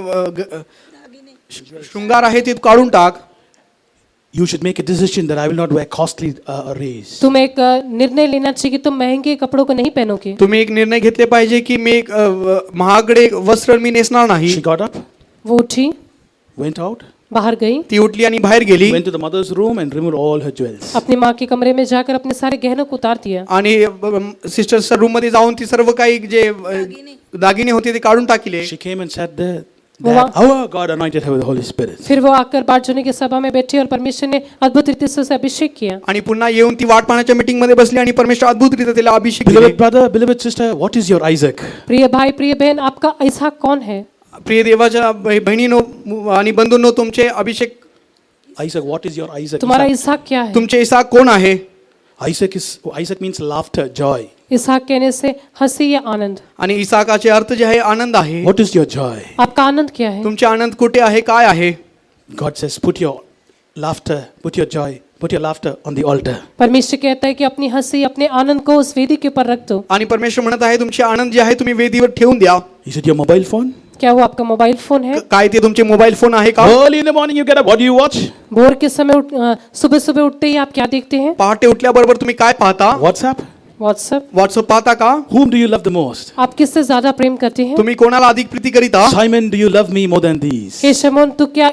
शृंगार आहे ते तू काढून टाक. You should make a decision that I will not wear costly arrays. तुम्हें एक निर्णय लेना चाहिए कि तुम महंगे कपड़ों को नहीं पहनोगे. तुम्ही एक निर्णय घेतले पाहिजे की मी एक महागडे वस्त्र मी नेसणार नाही. She got up, वो उठी, went out, बाहर गई, ती उठली आणि बाहेर गेली went to the mother's room and removed all her jewels. अपनी माँ के कमरे में जाकर अपने सारे गहनों को उतार दिया. आणि सिस्टरच्या रूम मध्ये जाऊन ती सर्व काही जे दागिने होते ते काढून टाकले. She came and sat there. That our God anointed her with the Holy Spirit. फिर वो आकर बारजोनी की सभा में बैठी और परमेश्वर ने अद्भुत रीति से उसे अभिषेक किया. आणि पुन्हा येऊन ती वाट पाहण्याच्या मीटिंग मध्ये बसली आणि परमेश्वर अद्भुतरीत्या तिला अभिषेक दिले. Beloved brother, beloved sister, what is your Isaac? प्रिय भाई, प्रिय बहन, आपका इसहाक कौन है? प्रिय देवाच्या बहिणीनो आणि बंधूंनो, तुमचे अभिषेक, Isaac, what is your Isaac? तुम्हारा इसहाक क्या है? तुमचे इसहाक कोण आहे? Isaac means laughter, joy. इसहाक कहने से हंसी या आनंद. आणि इसहाकाचे अर्थ जे आहे आनंद आहे. What is your joy? आपका आनंद क्या है? तुमचे आनंद कुठे आहे, काय आहे? God says, put your laughter, put your joy, put your laughter on the altar. परमेश्वर कहता है कि अपनी हंसी, अपने आनंद को उस वेदी के ऊपर रख दो. आणि परमेश्वर म्हणत आहे तुमचे आनंद जे आहे तुम्ही वेदीवर ठेवून द्या. Is it your mobile phone? क्या वो आपका मोबाइल फोन है? काय ते तुमचे मोबाईल फोन आहे का? Early in the morning you get up, what do you watch? Bhor के समय सुबह सुबह उठते ही आप क्या देखते हैं? पहाटे उठल्याबरोबर तुम्ही काय पाहता? WhatsApp? व्हाट्सएप. व्हॉट्सअप पाहता का? Whom do you love the most? आप किससे ज्यादा प्रेम करते हैं? तुम्ही कोणाला अधिक प्रीती करीता? Simon, do you love me more than these? हे शमोन, तू क्या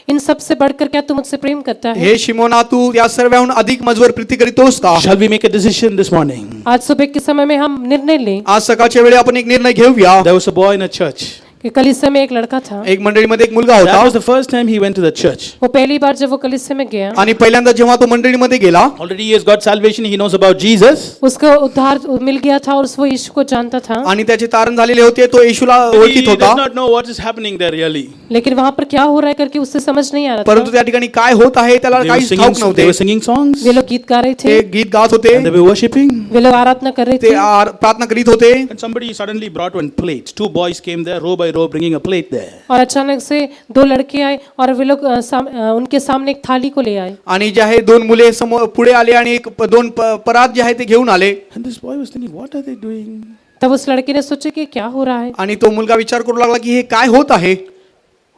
इन सब से बढ़कर क्या तू मुझसे प्रेम करता है? हे शिमोना, तू या सर्वहून अधिक मजवर प्रीती करीतोस का? Shall we make a decision this morning? आज सुबह के समय में हम निर्णय लें. आज सकाळच्या वेळी आपण एक निर्णय घेऊया. There was a boy in a church. कि कलीसिया में एक लड़का था. एक मंडळीमध्ये एक मुलगा That was होता the first time he went to the church. वो पहली बार जब वो कलीसिया में गया, आणि पहिल्यांदा जेव्हा तो मंडळीमध्ये गेला, Already he has got salvation, he knows about Jesus. उसको उद्धार मिल गया था और वो यीशु को जानता था. आणि त्याचे तारण झालेले होते, तो येशूला He ओळखीत does होता. not know what is happening there really. लेकिन वहां पर क्या हो रहा है करके उससे समझ नहीं आ रहा परंतु था. त्या ठिकाणी काय होत आहे त्याला They were काहीच ठाऊक singing, नव्हते. they were singing songs. वे लोग गीत गा रहे ते थे, गीत गात होते, And they were worshipping. वे लोग आराधना कर रहे ते थे. प्रार्थना करीत होते. And somebody suddenly brought one plate. Two boys came there, row by row, bringing a plate there. और अचानक से दो लड़के आए और वे लोग उनके सामने एक थाली को ले आए. आणि जे आहे दोन मुले समोर पुढे आले आणि एक दोन परात जे आहे ते घेऊन आले. And this boy was thinking, what are they doing? तब उस लड़के ने सोचा कि क्या हो रहा है. आणि तो मुलगा विचार करू लागला की हे काय होत आहे.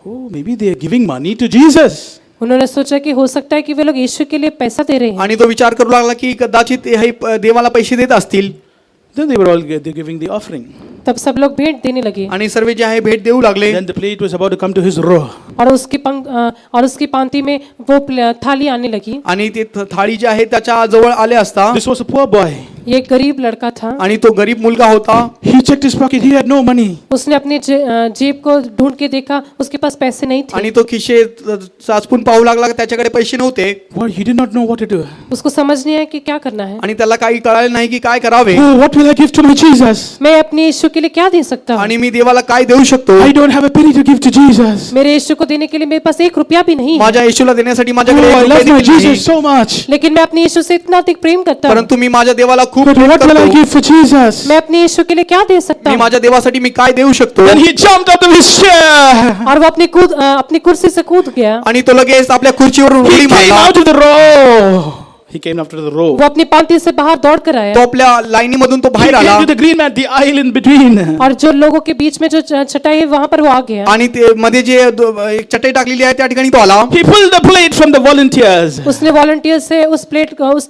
Oh, maybe they are giving money to Jesus. उन्होंने सोचा कि हो सकता है कि वे लोग यीशु के लिए पैसा दे रहे हैं. आणि तो विचार करू लागला की कदाचित हे देवाला पैसे देत असतील. Then they were all they're giving the offering. तब सब लोग भेंट देने लगे. आणि सर्व जे आहे भेट देऊ लागले. Then the plate was about to come to his row. और उसकी पांति में वो थाली आने लगी. आणि ते थाळी जी आहे त्याच्या जवळ आले असता This was a poor boy. ये एक गरीब लड़का था। आणि तो गरीब मुलगा होता. He checked his pocket. He had no money. उसने अपनी जेब को ढूंढ के देखा, उसके पास पैसे नहीं थे। आणि तो खिशे चाचपून पाहू लागला, त्याच्याकडे पैसे नव्हते. Well, he did not know what to do. उसको समझ नहीं आया कि क्या करना है। आणि त्याला काही कळाले नाही की काय करावे. Oh, what will I give to my Jesus? मैं अपने यीशु के लिए क्या दे सकता हूँ? आणि मी देवाला काय देऊ शकतो. I don't have a penny to give to Jesus. मेरे यीशु को देने के लिए मेरे पास 1 रुपया भी नहीं है। माझ्या येशूला देण्यासाठी Oh, माझ्याकडे I एक love रुपया my देखील नाही. Jesus so much. लेकिन मैं अपने यीशु से इतना अधिक प्रेम करता हूँ। परंतु मी माझ्या देवाला खूप But Prem what will I करतो. give for Jesus? मैं अपने यीशु के लिए क्या दे सकता मी हूँ? माझ्या देवासाठी मी काय देऊ शकतो. Then he jumped out of his chair. और वो अपनी कुर्सी से कूद गया। आणि तो लगेच आपल्या खुर्चीवरून He उडी came मारला. out of the row. He came after the row. वो अपनी पंक्ति से बाहर दौड़ कर आया। तो आपल्या लाईनीमधून तो He बाहेर आला. came to the green mat, the aisle in between. और जो लोगों के बीच में जो चटाई है वहां पर वो आ गया। आणि ते मध्ये जे एक चटई टाकलेली आहे त्या ठिकाणी तो आला. He pulled the plate from the volunteers. उसने वॉलंटियर से उस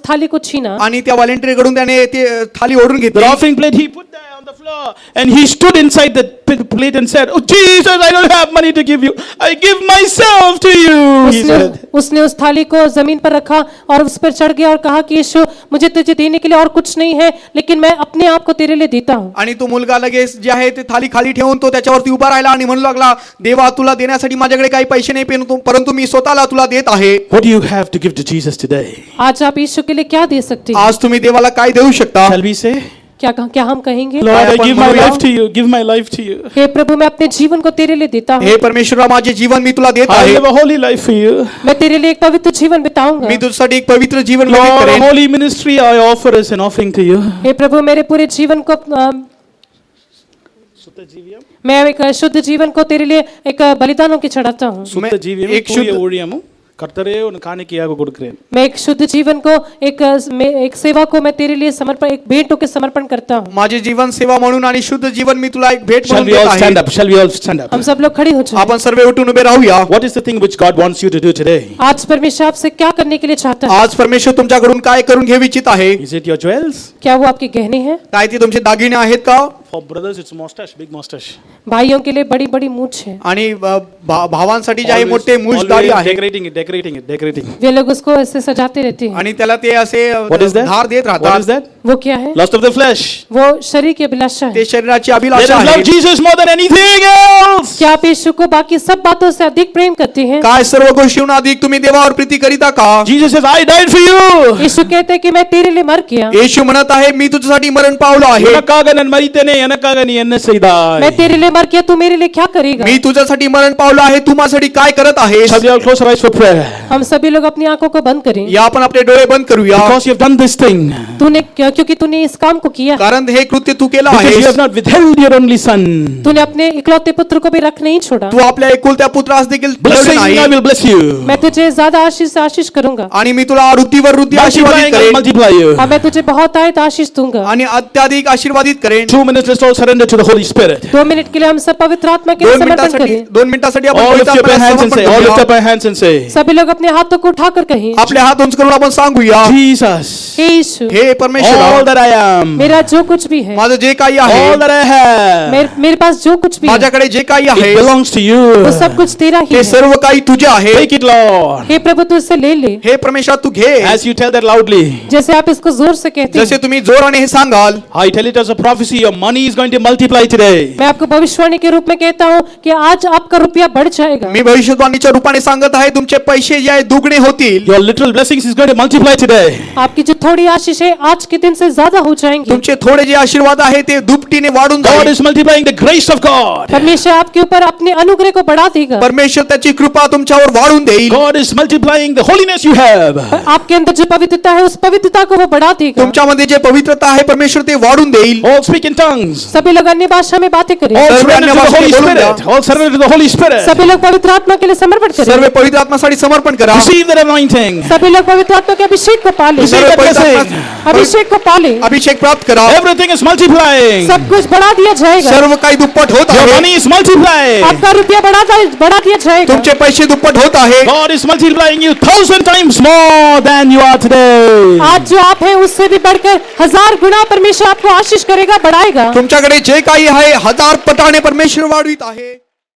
थाली को छीना आणि त्या व्हॉलेंटियर कडून त्याने ते थाली ओढून The घेतली. offering plate he put there on the floor, and he stood inside the plate and said, "Oh Jesus, I don't have money to give you. I give myself to you." He said. उसने उस थाली को जमीन पर रखा और उस पर चढ़ गया और कहा कि यीशु, मुझे तुझे देने के लिए और कुछ नहीं है, लेकिन मैं अपने आप को तेरे लिए देता हूँ। आणि तो मुलगा लगेच जे आहे ते थाली खाली ठेवून तो त्याच्यावरती उभा राहिला आणि म्हणू लागला, देवा तुला देण्यासाठी माझ्याकडे काही पैसे नाही, परंतु मी स्वतःला तुला देत आहे. What do you have to give to Jesus today? आज आप यीशु के लिए क्या दे सकते हैं? आज तुम्ही देवाला काय देऊ शकता. Shall we say, क्या हम कहेंगे? Lord, I आपण give my म्हणूया. life to you. Give my life to you. हे प्रभु, मैं अपने जीवन को तेरे लिए देता हूँ। हे परमेश्वरा, माझे जीवन मी तुला देत I आहे. live a holy life for you. मैं तेरे लिए एक पवित्र जीवन बिताऊंगा। मी तुझ्यासाठी एक पवित्र जीवन व्यतीत Lord, a करेन. holy ministry I offer as an offering to you. हे प्रभु, मेरे पूरे जीवन को मैं एक शुद्ध जीवन को तेरे लिए एक बलिदानों की चढ़ाता हूँ। சுத்த ஜீவியம் एक தூய शुद्ध ஊழியமும் கர்த்தரே உன் காணிக்கையாக கொடுக்கிறேன். मैं एक शुद्ध जीवन को एक सेवा को मैं तेरे लिए समर्पण, एक भेंट होकर समर्पण करता हूँ। माझे जीवन सेवा म्हणून आणि शुद्ध जीवन मी तुला एक भेट Shall म्हणून we all देत stand आहे. up? Shall we all stand up? हम सब लोग खड़े हो जाएं। आपण सर्व उठून उभे राहूया. What is the thing which God wants you to do today? आज परमेश्वर आपसे क्या करने के लिए चाहता है? आज परमेश्वर तुमच्याकडून काय करून घेऊ इच्छित आहे. Is it your jewels? क्या वो आपके गहने हैं? काय ते तुमचे दागिने आहेत का. For brothers, it's mustache, big mustache. भाइयों के लिए बड़ी बड़ी मूछ है। आणि भावांसाठी जे आहे Always- मोठे मूछ always दाढी आहे. decorating it. वे लोग उसको ऐसे सजाते रहते हैं। आणि त्याला ते असे What is that? धार देत What is राहतात. that? वो क्या है? Lust of the flesh. वो शरीर की अभिलाषा ते है। शरीराची Let अभिलाषा us love आहे. Jesus more than anything else. क्या आप यीशु को बाकी सब बातों से अधिक प्रेम करते हैं? काय सर्व गोष्टीहून अधिक तुम्ही देवावर प्रीती करीता का. Jesus says, I died for you. यीशु कहते हैं कि मैं तेरे लिए मर गया। येशू म्हणत आहे, मी तुझ्यासाठी मरण पावलो आहे. உனக்காக நான் மரித்தேனே எனக்காக நீ என்ன செய்தாய்? मैं तेरे लिए मर गया, तू मेरे लिए क्या करेगा? मी तुझ्यासाठी मरण पावलो आहे, तू माझ्यासाठी काय करत आहेस. Shall we all close our eyes for prayer? हम सभी लोग अपनी आंखों को बंद करें। या आपण आपले डोळे बंद करूया. Because you have done this thing. क्योंकि तूने इस काम को किया। कारण हे कृत्य तू केलं Because you आहेस. have not withheld your only son. तूने अपने इकलौते पुत्र को भी रख नहीं छोड़ा। तू आपल्या एकुलत्या पुत्रास देखील ठेवले Blessing, I नाही. will bless you. मैं तुझे ज्यादा आशीष से आशीष करूंगा आणि मी तुला वृत्तीवर वृत्ती आशीर्वादित Multiplying, I करेन. multiply you. और मैं तुझे बहुत आयत आशीष दूंगा। आणि अत्याधिक आशीर्वादित करेन. 2 minutes, let's all surrender to the Holy Spirit. 2 minute के लिए हम सब पवित्र आत्मा के लिए समर्पण करें। 2 मिनिटासाठी आपण All lift पवित्र up your आत्म्याला hands and say, समर्पण all lift करूया. up your hands and say, सभी लोग अपने हाथों को उठाकर कहें, आपले हात उंच करून आपण सांगूया, Jesus, हे यीशु, हे all परमेश्वर, that I am, मेरा जो कुछ भी है, माझं जे काही आहे, all that I have, मेरे पास जो कुछ भी है, माझ्याकडे जे काही आहे, it belongs to you. वो सब कुछ तेरा ही ते है। सर्व काही तुझे आहे. Take it, Lord. हे प्रभु, तू इससे ले ले। हे परमेश्वर, तू घे. As you tell that loudly, जैसे आप इसको जोर से कहते जसे हैं, तुम्ही जोराने हे सांगाल, I tell it as a prophecy, your money is going to multiply today. मैं आपको भविष्यवाणी के रूप में कहता हूँ कि आज आपका रुपया बढ़ जाएगा। मी भविष्यवाणीच्या रूपाने सांगत आहे, तुमचे पैसे जे आहे दुगणे होतील. Your literal blessings is going to multiply today. आपकी जो थोड़ी आशीष है आज के दिन से ज्यादा हो जाएंगी। तुमचे थोडे जे आशीर्वाद आहे ते दुपटीने वाढून God जाईल. is multiplying the grace of God. परमेश्वर आपके ऊपर अपने अनुग्रह को बढ़ा देगा। परमेश्वर त्याची कृपा तुमच्यावर वाढून देईल. God is multiplying the holiness you have. आपके अंदर जो पवित्रता है उस पवित्रता को वो बढ़ा देगा। तुमच्यामध्ये जे पवित्रता आहे परमेश्वर ते वाढून देईल. All speak in tongues. सभी लोग अन्य भाषा में बातें करें। All surrender to the Holy Spirit. All surrender to the Holy Spirit. सभी लोग पवित्र आत्मा के लिए समर्पण करें। सर्व पवित्र आत्मासाठी समर्पण करा. Receive that anointing. सभी लोग पवित्र आत्मा के अभिषेक को पाले। Receive that blessing. अभिषेक को पाले। अभिषेक प्राप्त करा. Everything is multiplying. सब कुछ बढ़ा दिया जाएगा। सर्व काही दुप्पट होत Your आहे. money is multiplying. आपका रुपया बढ़ा दिया जाएगा। तुमचे पैसे दुप्पट होत आहे. God is multiplying you 1,000 times more than you are today. आज जो आप हैं उससे भी बढ़कर 1000 गुना परमेश्वर आपको आशीष करेगा, बढ़ाएगा। तुमच्याकडे जे काही आहे 1000 पटाने परमेश्वर वाढवित आहे.